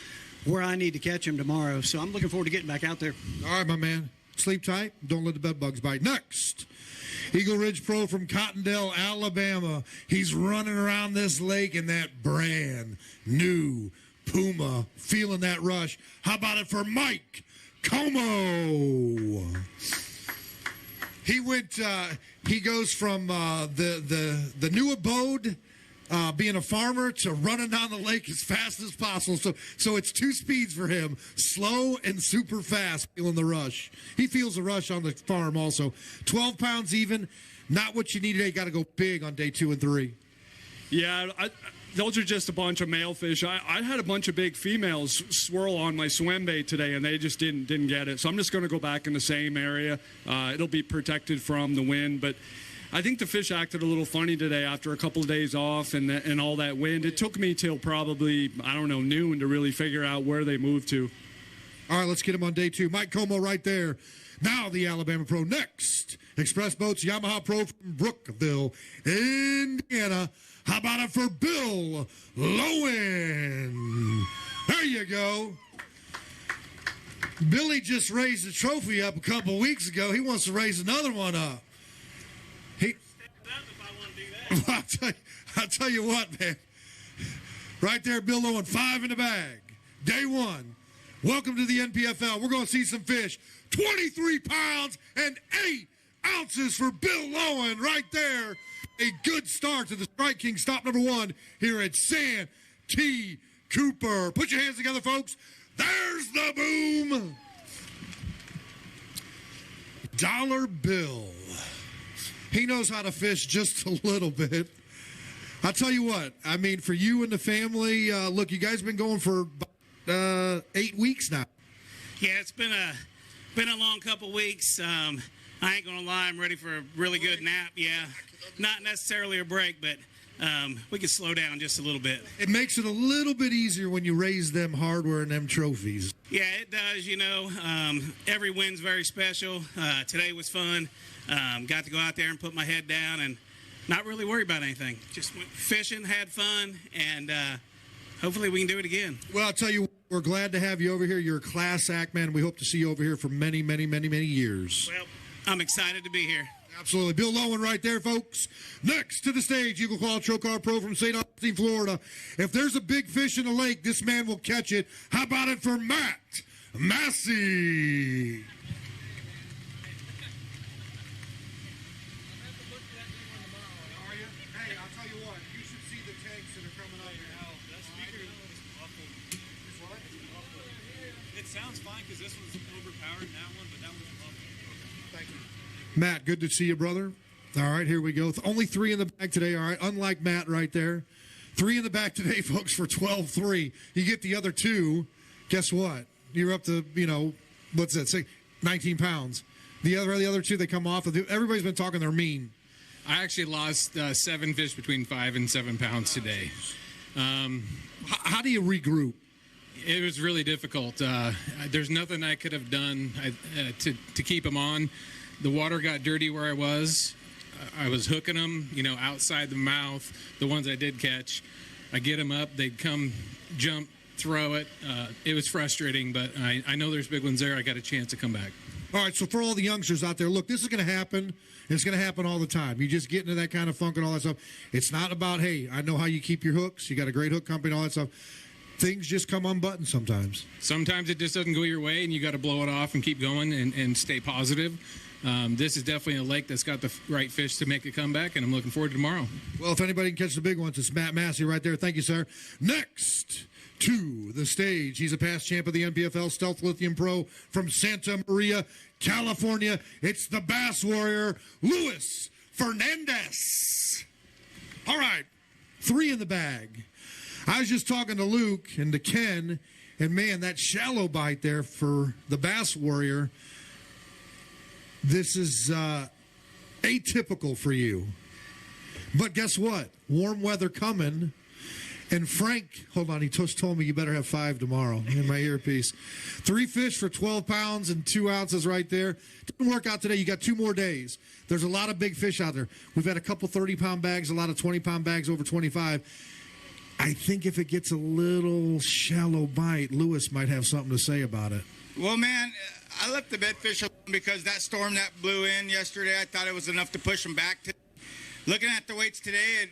where I need to catch them tomorrow. So I'm looking forward to getting back out there. All right, my man. Sleep tight. Don't let the bed bugs bite. Next, Eagle Ridge Pro from Cottondale, Alabama. He's running around this lake in that brand new Puma, feeling that rush. How about it for Mike Como? He went. He goes from the new abode, being a farmer, to running down the lake as fast as possible. So it's two speeds for him: slow and super fast. Feeling the rush. He feels the rush on the farm also. 12 pounds even. Not what you need today. Got to go big on day 2 and 3. Yeah, those are just a bunch of male fish. I had a bunch of big females swirl on my swim bait today, and they just didn't get it. So I'm just going to go back in the same area. It'll be protected from the wind, but I think the fish acted a little funny today after a couple of days off and all that wind. It took me till probably, I don't know, noon to really figure out where they moved to. All right, let's get him on day 2. Mike Como right there. Now the Alabama Pro. Next, Express Boats Yamaha Pro from Brookville, Indiana. How about it for Bill Lowen? There you go. Billy just raised the trophy up a couple weeks ago. He wants to raise another one up. I'll tell you what, man. Right there, Bill Lowen, 5 in the bag. Day 1. Welcome to the NPFL. We're going to see some fish. 23 pounds and 8 ounces for Bill Lowen right there. A good start to the Strike King stop number 1 here at Santee Cooper. Put your hands together, folks. There's the boom. Dollar Bill. He knows how to fish just a little bit. I'll tell you what, I mean, for you and the family, look, you guys have been going for 8 weeks now. Yeah, it's been a long couple weeks. I ain't gonna lie, I'm ready for a really good nap. Yeah, not necessarily a break, but we can slow down just a little bit. It makes it a little bit easier when you raise them hardware and them trophies. Yeah, it does. You know, every win's very special. Today was fun. Got to go out there and put my head down and not really worry about anything. Just went fishing, had fun, and hopefully we can do it again. Well, I'll tell you, we're glad to have you over here. You're a class act, man. We hope to see you over here for many, many, many, many years. Well, I'm excited to be here. Absolutely. Bill Lowen right there, folks. Next to the stage, Eagle Claw Trokar Pro from St. Augustine, Florida. If there's a big fish in the lake, this man will catch it. How about it for Matt Massey? Hey, I'll tell you what, you should see the tanks that are coming up here. That speaker is awful. It sounds fine because this was overpowered in that one, but that was awful. Thank you. Matt, good to see you, brother. All right, here we go. Only 3 in the bag today, all right? Unlike Matt right there. 3 in the bag today, folks, for 12-3. You get the other 2, guess what? You're up to, what's that, say 19 pounds. The other 2, they come off. Everybody's been talking they're mean. I actually lost 7 fish between 5 and 7 pounds today. How do you regroup? It was really difficult. There's nothing I could have done to keep them on. The water got dirty where I was. I was hooking them, outside the mouth, the ones I did catch. I get them up, they'd come, jump, throw it. It was frustrating, but I know there's big ones there. I got a chance to come back. All right, so for all the youngsters out there, look, this is going to happen. It's going to happen all the time. You just get into that kind of funk and all that stuff. It's not about, hey, I know how you keep your hooks. You got a great hook company and all that stuff. Things just come unbuttoned sometimes. Sometimes it just doesn't go your way, and you got to blow it off and keep going and stay positive. This is definitely a lake that's got the right fish to make a comeback, and I'm looking forward to tomorrow. Well, if anybody can catch the big ones, it's Matt Massey right there. Thank you, sir. Next to the stage. He's a past champ of the NPFL Stealth Lithium Pro from Santa Maria, California. It's the Bass Warrior, Luis Fernandez. All right, 3 in the bag. I was just talking to Luke and to Ken, and man, that shallow bite there for the Bass Warrior, this is atypical for you. But guess what? Warm weather coming. And Frank, hold on, he just told me you better have 5 tomorrow in my earpiece. 3 fish for 12 pounds and 2 ounces right there. Didn't work out today. You got 2 more days. There's a lot of big fish out there. We've had a couple 30-pound bags, a lot of 20-pound bags over 25. I think if it gets a little shallow bite, Lewis might have something to say about it. Well, man, I left the bedfish alone because that storm that blew in yesterday, I thought it was enough to push them back. Looking at the weights today,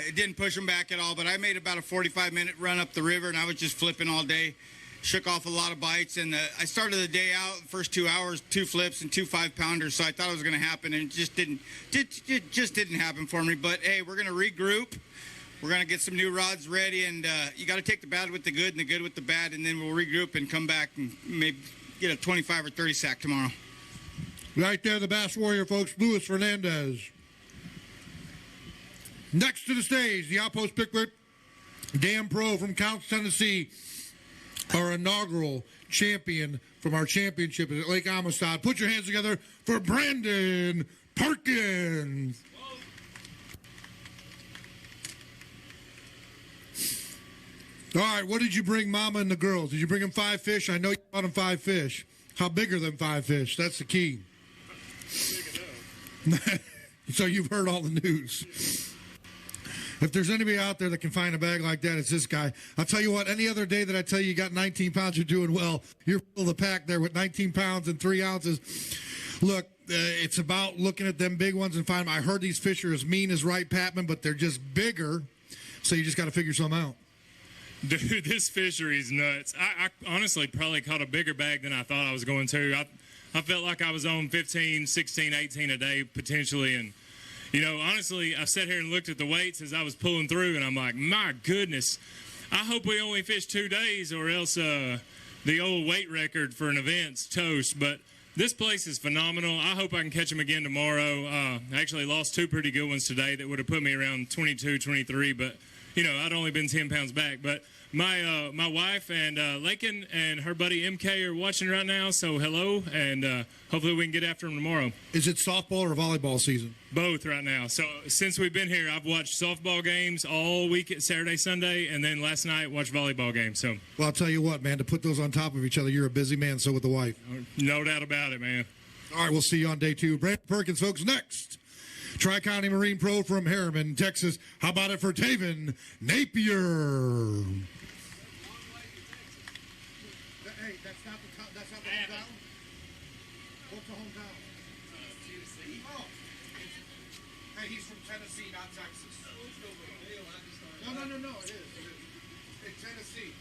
it didn't push them back at all, but I made about a 45-minute run up the river, and I was just flipping all day. Shook off a lot of bites, and I started the day out, the first 2 hours, 2 flips and 2 5-pounders, so I thought it was going to happen, and it just didn't happen for me. But, hey, we're going to regroup. We're going to get some new rods ready, and you got to take the bad with the good and the good with the bad, and then we'll regroup and come back and maybe get a 25 or 30 sack tomorrow. Right there, the Bass Warrior, folks, Luis Fernandez. Next to the stage, the Outpost Pickwick Dam Pro from Counce, Tennessee, our inaugural champion from our championship at Lake Amistad. Put your hands together for Brandon Perkins. All right, what did you bring Mama and the girls? Did you bring them 5 fish? I know you brought them 5 fish. How big are them 5 fish? That's the key. So you've heard all the news. If there's anybody out there that can find a bag like that, it's this guy. I'll tell you what, any other day that I tell you got 19 pounds, you're doing well. You're full of the pack there with 19 pounds and 3 ounces. Look, it's about looking at them big ones and finding them. I heard these fish are as mean as Wright Patman, but they're just bigger, so you just got to figure something out. Dude, this fishery is nuts. I honestly probably caught a bigger bag than I thought I was going to. I felt like I was on 15, 16, 18 a day potentially, and you know, honestly, I sat here and looked at the weights as I was pulling through, and I'm like, my goodness, I hope we only fish 2 days or else the old weight record for an event's toast. But this place is phenomenal. I hope I can catch them again tomorrow. I actually lost 2 pretty good ones today that would have put me around 22, 23, but, you know, I'd only been 10 pounds back. But my wife and Lakin and her buddy MK are watching right now, so hello, and hopefully we can get after them tomorrow. Is it softball or volleyball season? Both right now. So since we've been here, I've watched softball games all week, Saturday, Sunday, and then last night watched volleyball games. So, well, I'll tell you what, man, to put those on top of each other, you're a busy man, so with the wife. No doubt about it, man. All right, we'll see you on day 2. Brandon Perkins, folks, next. Tri-County Marine Pro from Harriman, Texas. How about it for Taven Napier? Hey, that's not the hometown? What's the hometown? Tennessee. Oh. Hey, he's from Tennessee, not Texas. No, it is. It's Tennessee.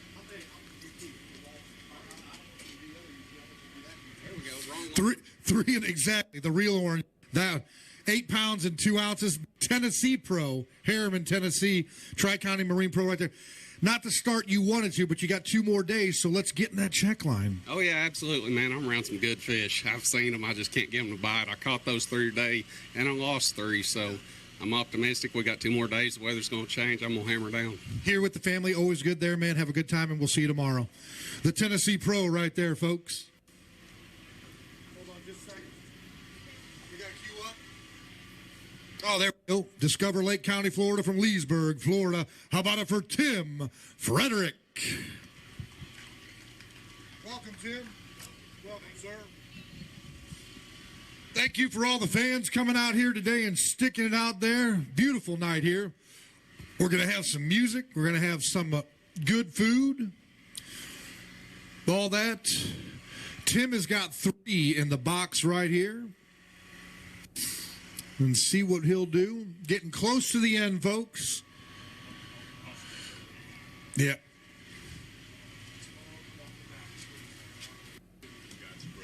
There we go. Wrong one. Three, exactly. The real orange. That 8 pounds and 2 ounces. Tennessee Pro, Harriman, Tennessee. Tri-County Marine Pro right there. Not the start you wanted to, but you got 2 more days, so let's get in that check line. Oh, yeah, absolutely, man. I'm around some good fish. I've seen them. I just can't get them to bite. I caught those 3 today, and I lost 3, so I'm optimistic. We got 2 more days. The weather's going to change. I'm going to hammer down. Here with the family, always good there, man. Have a good time, and we'll see you tomorrow. The Tennessee Pro right there, folks. Hold on just a second. You got to queue up? Oh, there we go. Discover Lake County, Florida from Leesburg, Florida. How about it for Tim Frederick? Welcome, Tim. Welcome, sir. Thank you for all the fans coming out here today and sticking it out there. Beautiful night here. We're going to have some music. We're going to have some good food. All that. Tim has got 3 in the box right here. And see what he'll do. Getting close to the end, folks. Yeah.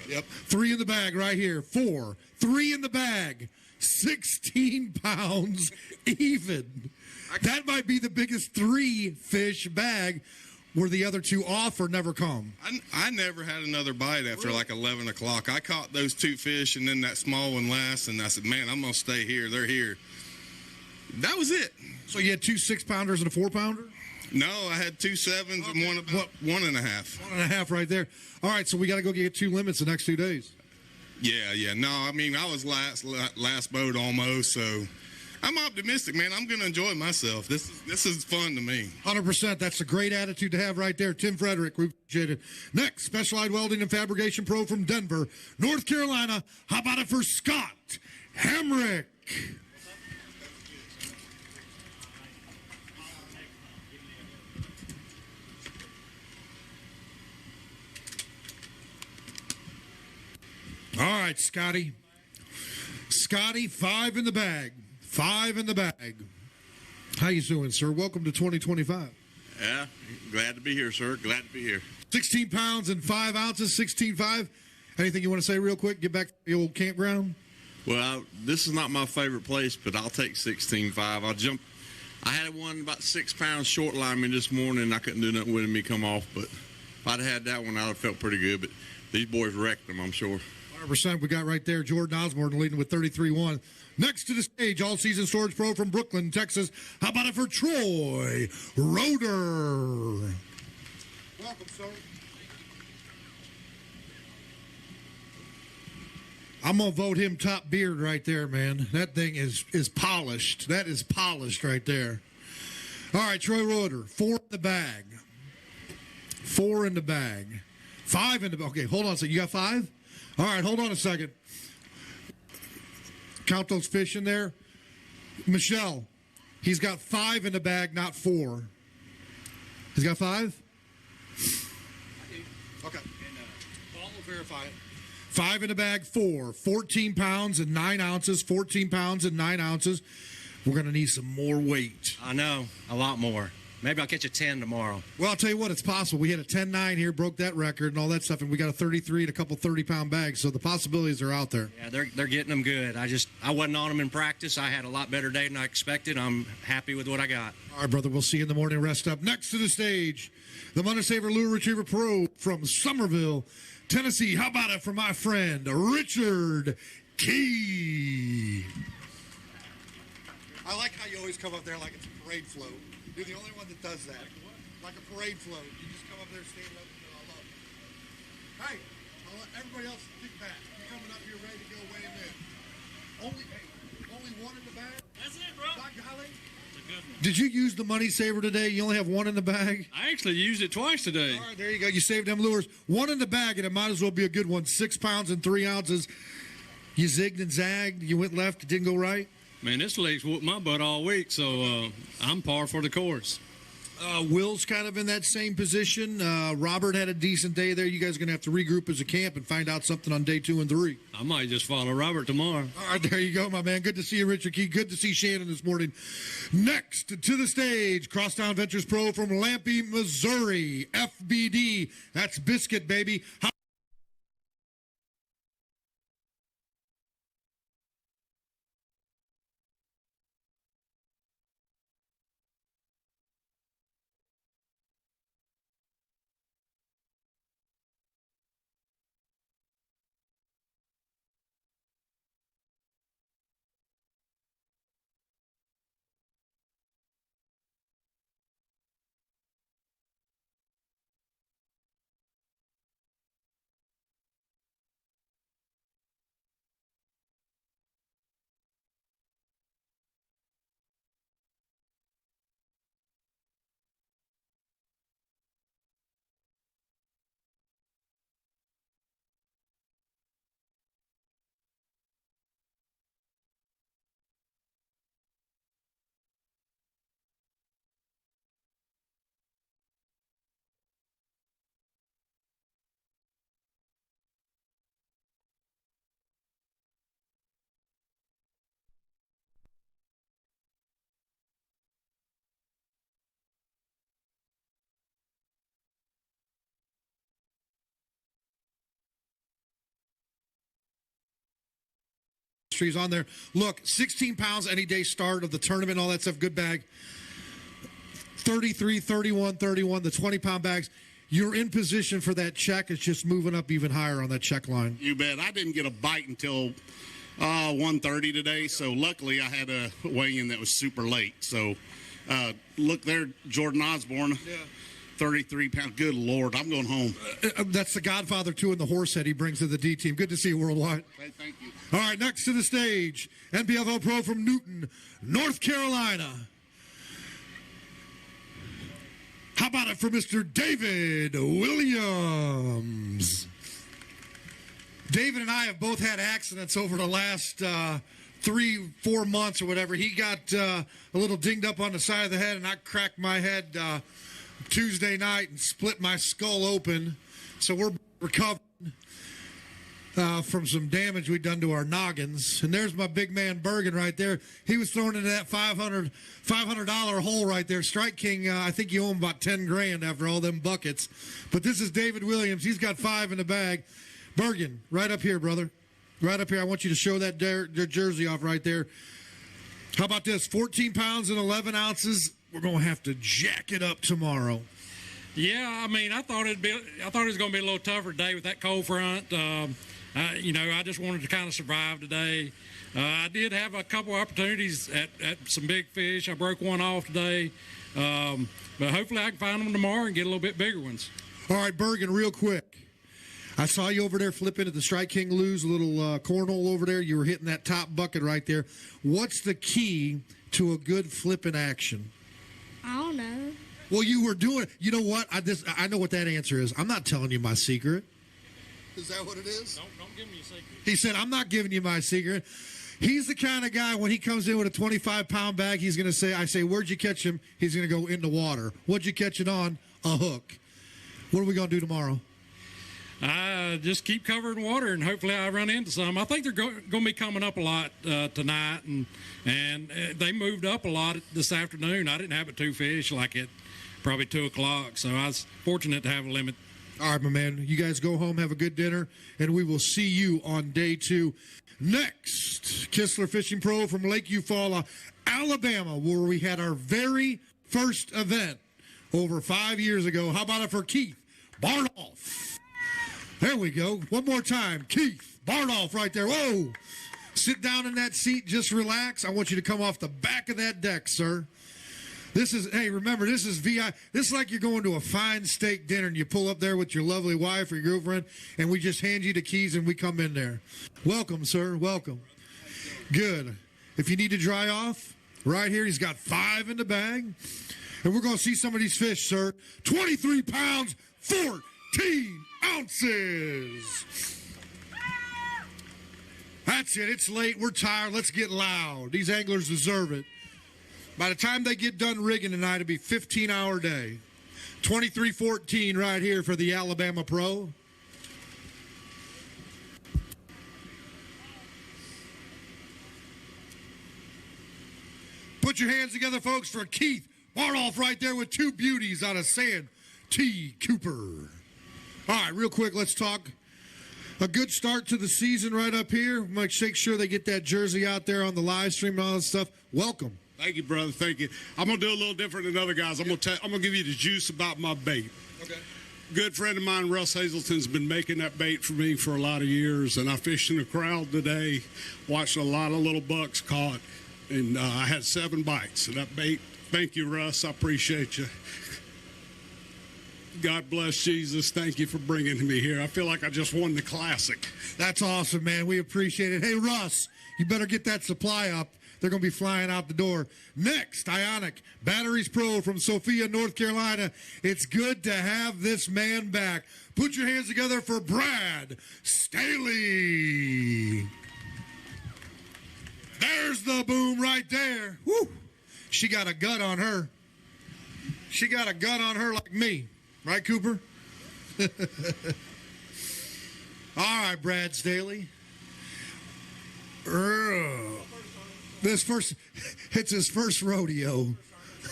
Yep. 3 in the bag right here. 4. 3 in the bag. 16 pounds even. That might be the biggest 3 fish bag. were the other two off or never come? I never had another bite after like 11 o'clock. I caught those two fish and then that small one last, and I said, man, I'm going to stay here. They're here. That was it. So you had 2 6-pounders and a 4-pounder? No, I had 2 7s and one about 1.5. 1.5 right there. All right, so we got to go get 2 limits the next 2 days. Yeah. No, I mean, I was last boat almost, so I'm optimistic, man. I'm going to enjoy myself. This is fun to me. 100%. That's a great attitude to have right there. Tim Frederick, we appreciate it. Next, Specialized Welding and Fabrication Pro from Denver, North Carolina. How about it for Scott Hamrick? All right, Scotty. Scotty, 5 in the bag. 5 in the bag. How you doing, sir? Welcome to 2025. Yeah, glad to be here, sir. Glad to be here. 16 pounds and 5 ounces, 16.5. Anything you want to say real quick? Get back to the old campground? Well, this is not my favorite place, but I'll take 16.5. I'll jump. I had one about 6 pounds short lineman this morning. I couldn't do nothing with me come off, but if I'd had that one, I'd have felt pretty good. But these boys wrecked them, I'm sure. 100% we got right there. Jordan Osborne leading with 33-1. Next to the stage, all-season storage pro from Brooklyn, Texas. How about it for Troy Roeder? Welcome, sir. I'm going to vote him top beard right there, man. That thing is polished. That is polished right there. All right, Troy Roeder, 4 in the bag. 4 in the bag. 5 in the bag. Okay, hold on a second. You got 5? All right, hold on a second. Count those fish in there. Michelle, he's got 5 in the bag, not 4. He's got 5? Okay. Paul will verify it. 5 in the bag, 4. 14 pounds and 9 ounces. 14 pounds and 9 ounces. We're going to need some more weight. I know, a lot more. Maybe I'll catch a 10 tomorrow. Well, I'll tell you what, it's possible. We had a 10.9 here, broke that record and all that stuff, and we got a 33 and a couple 30-pound bags, so the possibilities are out there. Yeah, they're getting them good. I wasn't on them in practice. I had a lot better day than I expected. I'm happy with what I got. All right, brother, we'll see you in the morning. Rest up. Next to the stage, the Money Saver Lure Retriever Pro from Somerville, Tennessee. How about it for my friend, Richard Key? I like how you always come up there like it's a parade float. You're the only one that does that. Like a parade float. You just come up there, stand up, and I love it. Hey, I'll let everybody else kick back. You're coming up here ready to go weigh him in. Only 1 in the bag? That's it, bro. By golly. Did you use the Money Saver today? You only have 1 in the bag? I actually used it twice today. All right, there you go. You saved them lures. 1 in the bag, and it might as well be a good one. 6 pounds and 3 ounces. You zigged and zagged. You went left. It didn't go right. Man, this lake's whooped my butt all week, so I'm par for the course. Will's kind of in that same position. Robert had a decent day there. You guys are going to have to regroup as a camp and find out something on day 2 and 3. I might just follow Robert tomorrow. All right, there you go, my man. Good to see you, Richard Key. Good to see Shannon this morning. Next to the stage, Crosstown Ventures Pro from Lampe, Missouri, FBD. That's Biscuit, baby. On there. Look, 16 pounds any day start of the tournament, all that stuff, good bag. 33, 31, 31, the 20-pound bags. You're in position for that check. It's just moving up even higher on that check line. You bet. I didn't get a bite until 1:30 today, so luckily I had a weigh-in that was super late. So look there, Jordan Osborne, 33 pounds. Good Lord, I'm going home. That's the Godfather, too, in the horse head he brings to the D team. Good to see you, Worldwide. Hey, thank you. All right, next to the stage, NPFL Pro from Newton, North Carolina. How about it for Mr. David Williams? David and I have both had accidents over the last 3-4 months or whatever. He got a little dinged up on the side of the head, and I cracked my head Tuesday night and split my skull open. So we're recovering from some damage we'd done to our noggins. And there's my big man Bergen right there. He was thrown into that $500 hole right there. Strike King, I think you owe him about 10 grand after all them buckets. But this is David Williams. He's got 5 in the bag. Bergen, right up here, brother. Right up here. I want you to show that jersey off right there. How about this? 14 pounds and 11 ounces. We're going to have to jack it up tomorrow. Yeah, I mean, I thought it was going to be a little tougher today with that cold front. I just wanted to kind of survive today. I did have a couple opportunities at some big fish. I broke one off today, but hopefully I can find them tomorrow and get a little bit bigger ones. All right, Bergen, real quick. I saw you over there flipping at the Strike King Lou's little cornhole over there. You were hitting that top bucket right there. What's the key to a good flipping action? I don't know. Well, you were doing. You know what? I know what that answer is. I'm not telling you my secret. Is that what it is? Don't give me a secret. He said, I'm not giving you my secret. He's the kind of guy, when he comes in with a 25-pound bag, he's going to say, I say, where'd you catch him? He's going to go in the water. What'd you catch it on? A hook. What are we going to do tomorrow? Just keep covering water, and hopefully I run into some. I think they're going to be coming up a lot tonight, and they moved up a lot this afternoon. I didn't have but 2 fish like at probably 2 o'clock, so I was fortunate to have a limit. All right, my man. You guys go home, have a good dinner, and we will see you on day 2. Next, Kistler Fishing Pro from Lake Eufaula, Alabama, where we had our very first event over 5 years ago. How about it for Keith Barnolf? There we go. One more time. Keith Barnolf right there. Whoa. Sit down in that seat. Just relax. I want you to come off the back of that deck, sir. Remember, this is VI. This is like you're going to a fine steak dinner and you pull up there with your lovely wife or your girlfriend and we just hand you the keys and we come in there. Welcome, sir. Welcome. Good. If you need to dry off, right here, he's got 5 in the bag. And we're going to see some of these fish, sir. 23 pounds, 14 ounces. That's it. It's late. We're tired. Let's get loud. These anglers deserve it. By the time they get done rigging tonight, it'll be a 15-hour day. 23-14 right here for the Alabama Pro. Put your hands together, folks, for Keith Barnolf right there with 2 beauties out of Santee Cooper. All right, real quick, let's talk. A good start to the season right up here. Make sure they get that jersey out there on the live stream and all that stuff. Welcome. Thank you, brother. Thank you. I'm going to do a little different than other guys. I'm going to give you the juice about my bait. Okay. Good friend of mine, Russ Hazelton's been making that bait for me for a lot of years, and I fished in the crowd today, watched a lot of little bucks caught, and I had 7 bites. And that bait, thank you, Russ. I appreciate you. God bless Jesus. Thank you for bringing me here. I feel like I just won the classic. That's awesome, man. We appreciate it. Hey, Russ, you better get that supply up. They're going to be flying out the door. Next, Ionic Batteries Pro from Sophia, North Carolina. It's good to have this man back. Put your hands together for Brad Staley. There's the boom right there. Woo. She got a gut on her. She got a gut on her like me. Right, Cooper? All right, Brad Staley. It's his first rodeo.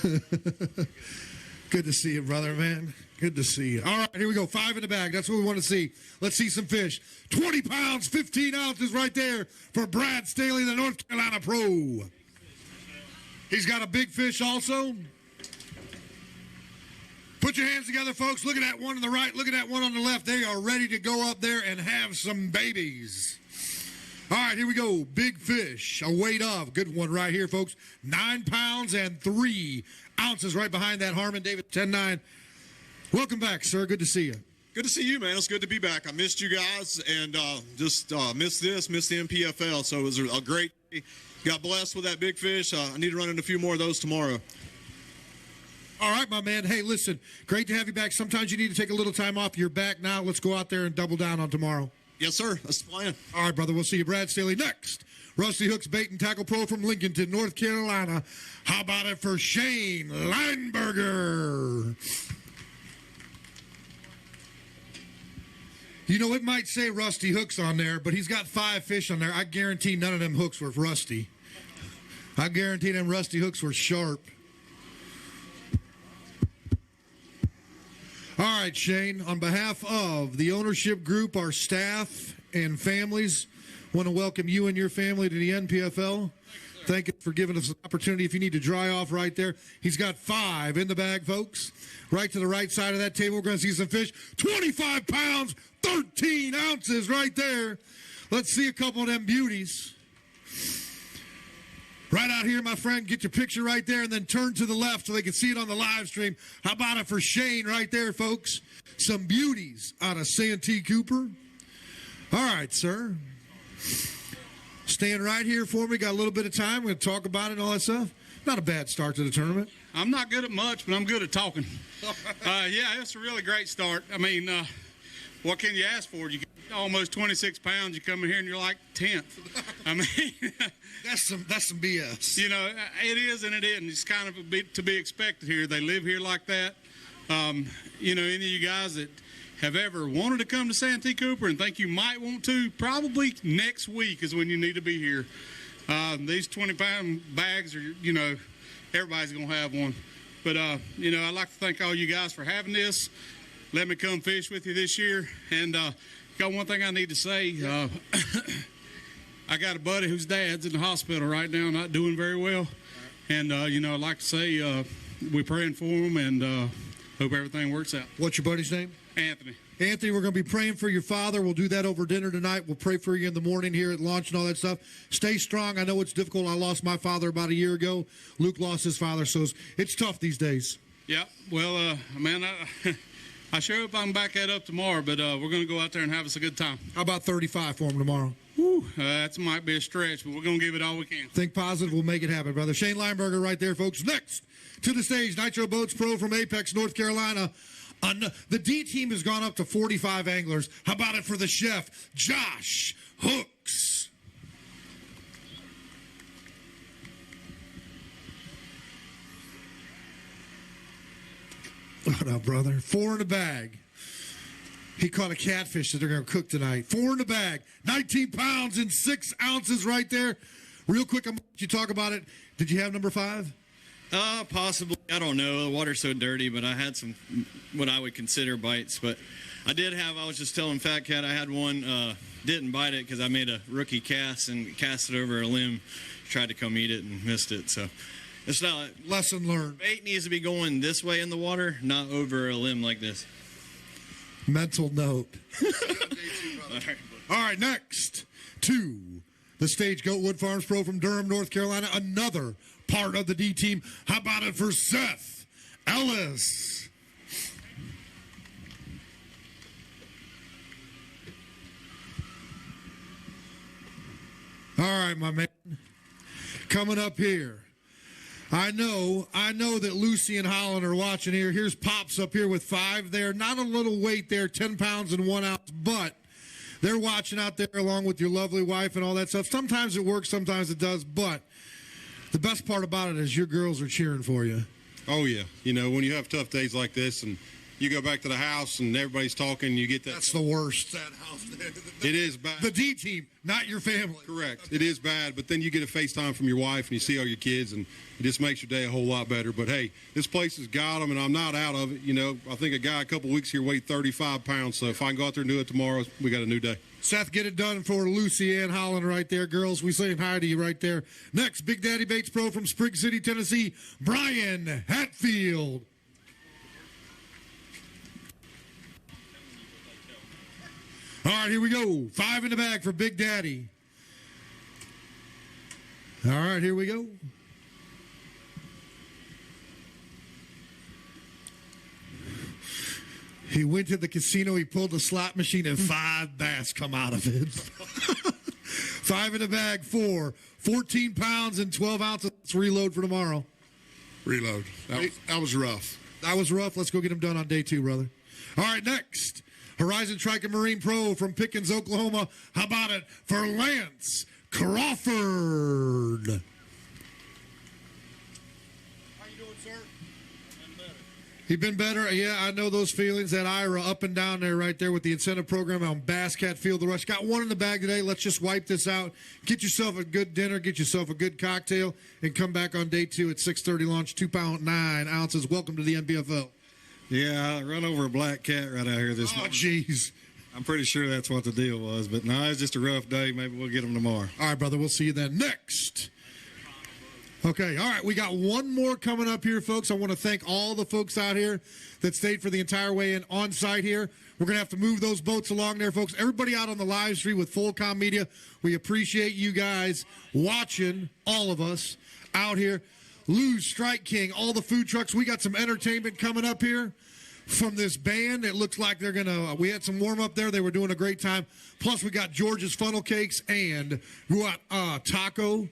Good to see you, brother, man. Good to see you. All right, here we go. 5 in the bag. That's what we want to see. Let's see some fish. 20 pounds, 15 ounces right there for Brad Staley, the North Carolina Pro. He's got a big fish also. Put your hands together, folks. Look at that one on the right. Look at that one on the left. They are ready to go up there and have some babies. All right, here we go. Big fish, a weight of. Good one right here, folks. 9 pounds and 3 ounces right behind that Harmon David 10-9. Welcome back, sir. Good to see you. Good to see you, man. It's good to be back. I missed you guys and just missed the NPFL. So it was a great day. Got blessed with that big fish. I need to run into a few more of those tomorrow. All right, my man. Hey, listen, great to have you back. Sometimes you need to take a little time off. You're back now. Let's go out there and double down on tomorrow. Yes, sir. That's the plan. All right, brother. We'll see you. Brad Staley next. Rusty Hooks Bait and Tackle Pro from Lincolnton, North Carolina. How about it for Shane Lineberger? You know, it might say Rusty Hooks on there, but he's got 5 fish on there. I guarantee none of them hooks were rusty. I guarantee them rusty hooks were sharp. All right, Shane, on behalf of the ownership group, our staff, and families, want to welcome you and your family to the NPFL. Thank you for giving us an opportunity. If you need to dry off right there, he's got 5 in the bag, folks. Right to the right side of that table, we're going to see some fish. 25 pounds, 13 ounces right there. Let's see a couple of them beauties. Right out here, my friend, get your picture right there and then turn to the left so they can see it on the live stream. How about it for Shane right there, folks? Some beauties out of Santee Cooper. All right, sir. Stand right here for me. Got a little bit of time. We're going to talk about it and all that stuff. Not a bad start to the tournament. I'm not good at much, but I'm good at talking. Yeah, it's a really great start. I mean, what can you ask for? You get almost 26 pounds. You come in here and you're like 10th. I mean, that's some BS. You know, it is and it isn't. It's kind of to be expected here. They live here like that. You know, any of you guys that have ever wanted to come to Santee Cooper and think you might want to, probably next week is when you need to be here. These 20-pound bags are, you know, everybody's going to have one. But, you know, I'd like to thank all you guys for having this. Let me come fish with you this year. And got one thing I need to say. I got a buddy whose dad's in the hospital right now, not doing very well. And, you know, I'd like to say we're praying for him and hope everything works out. What's your buddy's name? Anthony. Anthony, we're going to be praying for your father. We'll do that over dinner tonight. We'll pray for you in the morning here at lunch and all that stuff. Stay strong. I know it's difficult. I lost my father about a year ago. Luke lost his father, so it's tough these days. Yeah, well, man, I sure hope I can back that up tomorrow, but we're going to go out there and have us a good time. How about 35 for him tomorrow? Whew, that might be a stretch, but we're going to give it all we can. Think positive. We'll make it happen, brother. Shane Lineberger right there, folks. Next to the stage, Nitro Boats Pro from Apex, North Carolina. The D team has gone up to 45 anglers. How about it for the chef, Josh Hooks? What up, brother? 4 in the bag. He caught a catfish that they're going to cook tonight. 4 in the bag. 19 pounds and 6 ounces right there. Real quick, I'm going to let you talk about it. Did you have number 5? Possibly. I don't know. The water's so dirty, but I had some what I would consider bites. But I was just telling Fat Cat I had one, didn't bite it because I made a rookie cast and cast it over a limb, tried to come eat it and missed it. So it's not. Lesson learned. Bait needs to be going this way in the water, not over a limb like this. Mental note. All right, next to the stage, Goatwood Farms Pro from Durham, North Carolina. Another part of the D team. How about it for Seth Ellis? All right, my man. Coming up here. I know that Lucy and Holland are watching here. Here's Pops up here with 5 there. Not a little weight there, 10 pounds and 1 ounce, but they're watching out there along with your lovely wife and all that stuff. Sometimes it works, sometimes it does, but the best part about it is your girls are cheering for you. Oh, yeah. You know, when you have tough days like this and you go back to the house and everybody's talking, you get that. That's the worst. That house. It is bad. The D team, not your family. Correct. It is bad, but then you get a FaceTime from your wife and you see all your kids and it just makes your day a whole lot better. But, hey, this place has got them and I'm not out of it. You know, I think a guy a couple weeks here weighed 35 pounds, so if I can go out there and do it tomorrow, we got a new day. Seth, get it done for Lucy Ann Holland right there. Girls, we saying hi to you right there. Next, Big Daddy Baits Pro from Spring City, Tennessee, Brian Hatfield. All right, here we go. 5 in the bag for Big Daddy. All right, here we go. He went to the casino, he pulled the slot machine, and 5 bass come out of it. 5 in the bag for 14 pounds and 12 ounces. Let's reload for tomorrow. Reload. That was rough. That was rough. Let's go get them done on day 2, brother. All right, next. Horizon Trike and Marine Pro from Pickens, Oklahoma. How about it for Lance Crawford? He been better. Yeah, I know those feelings. That IRA up and down there right there with the incentive program on Bass Cat Field the Rush. Got 1 in the bag today. Let's just wipe this out. Get yourself a good dinner. Get yourself a good cocktail. And come back on day 2 at 6:30 launch. 2 pound 9 ounces. Welcome to the NPFL. Yeah, I run over a black cat right out here this morning. Oh, jeez. I'm pretty sure that's what the deal was. But no, it's just a rough day. Maybe we'll get them tomorrow. All right, brother. We'll see you then. Next. Okay, all right, we got 1 more coming up here, folks. I want to thank all the folks out here that stayed for the entire way in on site here. We're going to have to move those boats along there, folks. Everybody out on the live stream with Fullcom Media, we appreciate you guys watching, all of us out here. Lou's, Strike King, all the food trucks. We got some entertainment coming up here from this band. It looks like they're going to, we had some warm up there. They were doing a great time. Plus, we got George's Funnel Cakes and we got Taco.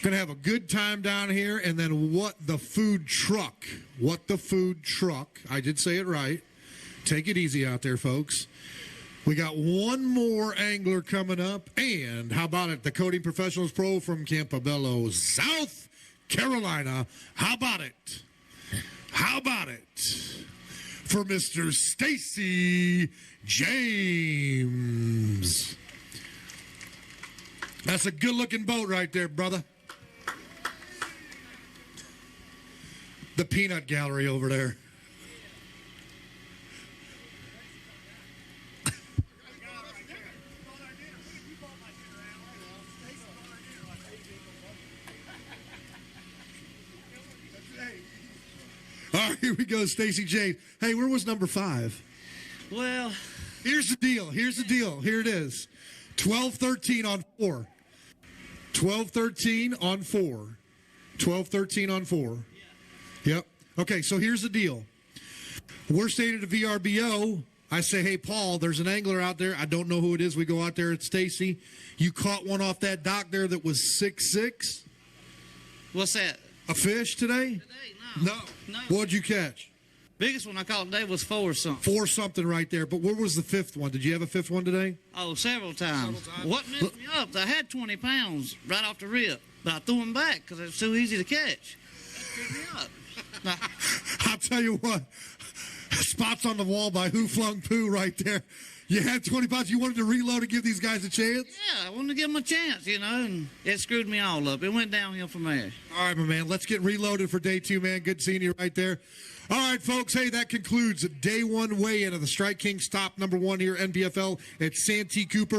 Going to have a good time down here. And then what the food truck. I did say it right. Take it easy out there, folks. We got 1 more angler coming up. And how about it? The Coding Professionals Pro from Campobello, South Carolina. How about it? How about it for Mr. Stacy James? That's a good-looking boat right there, brother. The peanut gallery over there. All right, here we go, Stacy James. Hey, where was number 5? Well, here's the deal. Here it is. 12-13 on 4. 12-13 on 4. 12-13 on 4. Yep. Okay, so here's the deal. We're staying at the VRBO. I say, hey, Paul, there's an angler out there. I don't know who it is. We go out there. It's Stacy. You caught one off that dock there that was 6'6"? What's that? A fish today? No. What'd you catch? Biggest one I caught today was 4 something. 4 something right there. But where was the 5th one? Did you have a 5th one today? Oh, several times. What messed me up? I had 20 pounds right off the rip, but I threw them back because it was too easy to catch. That screwed me up. I'll tell you what, spots on the wall by Who Flung Poo right there. You had 20 pounds. You wanted to reload and give these guys a chance? Yeah, I wanted to give them a chance, and it screwed me all up. It went downhill from there. All right, my man. Let's get reloaded for day 2, man. Good seeing you right there. All right, folks. Hey, that concludes day 1 weigh-in of the Strike King stop number 1 here, NPFL at Santee Cooper.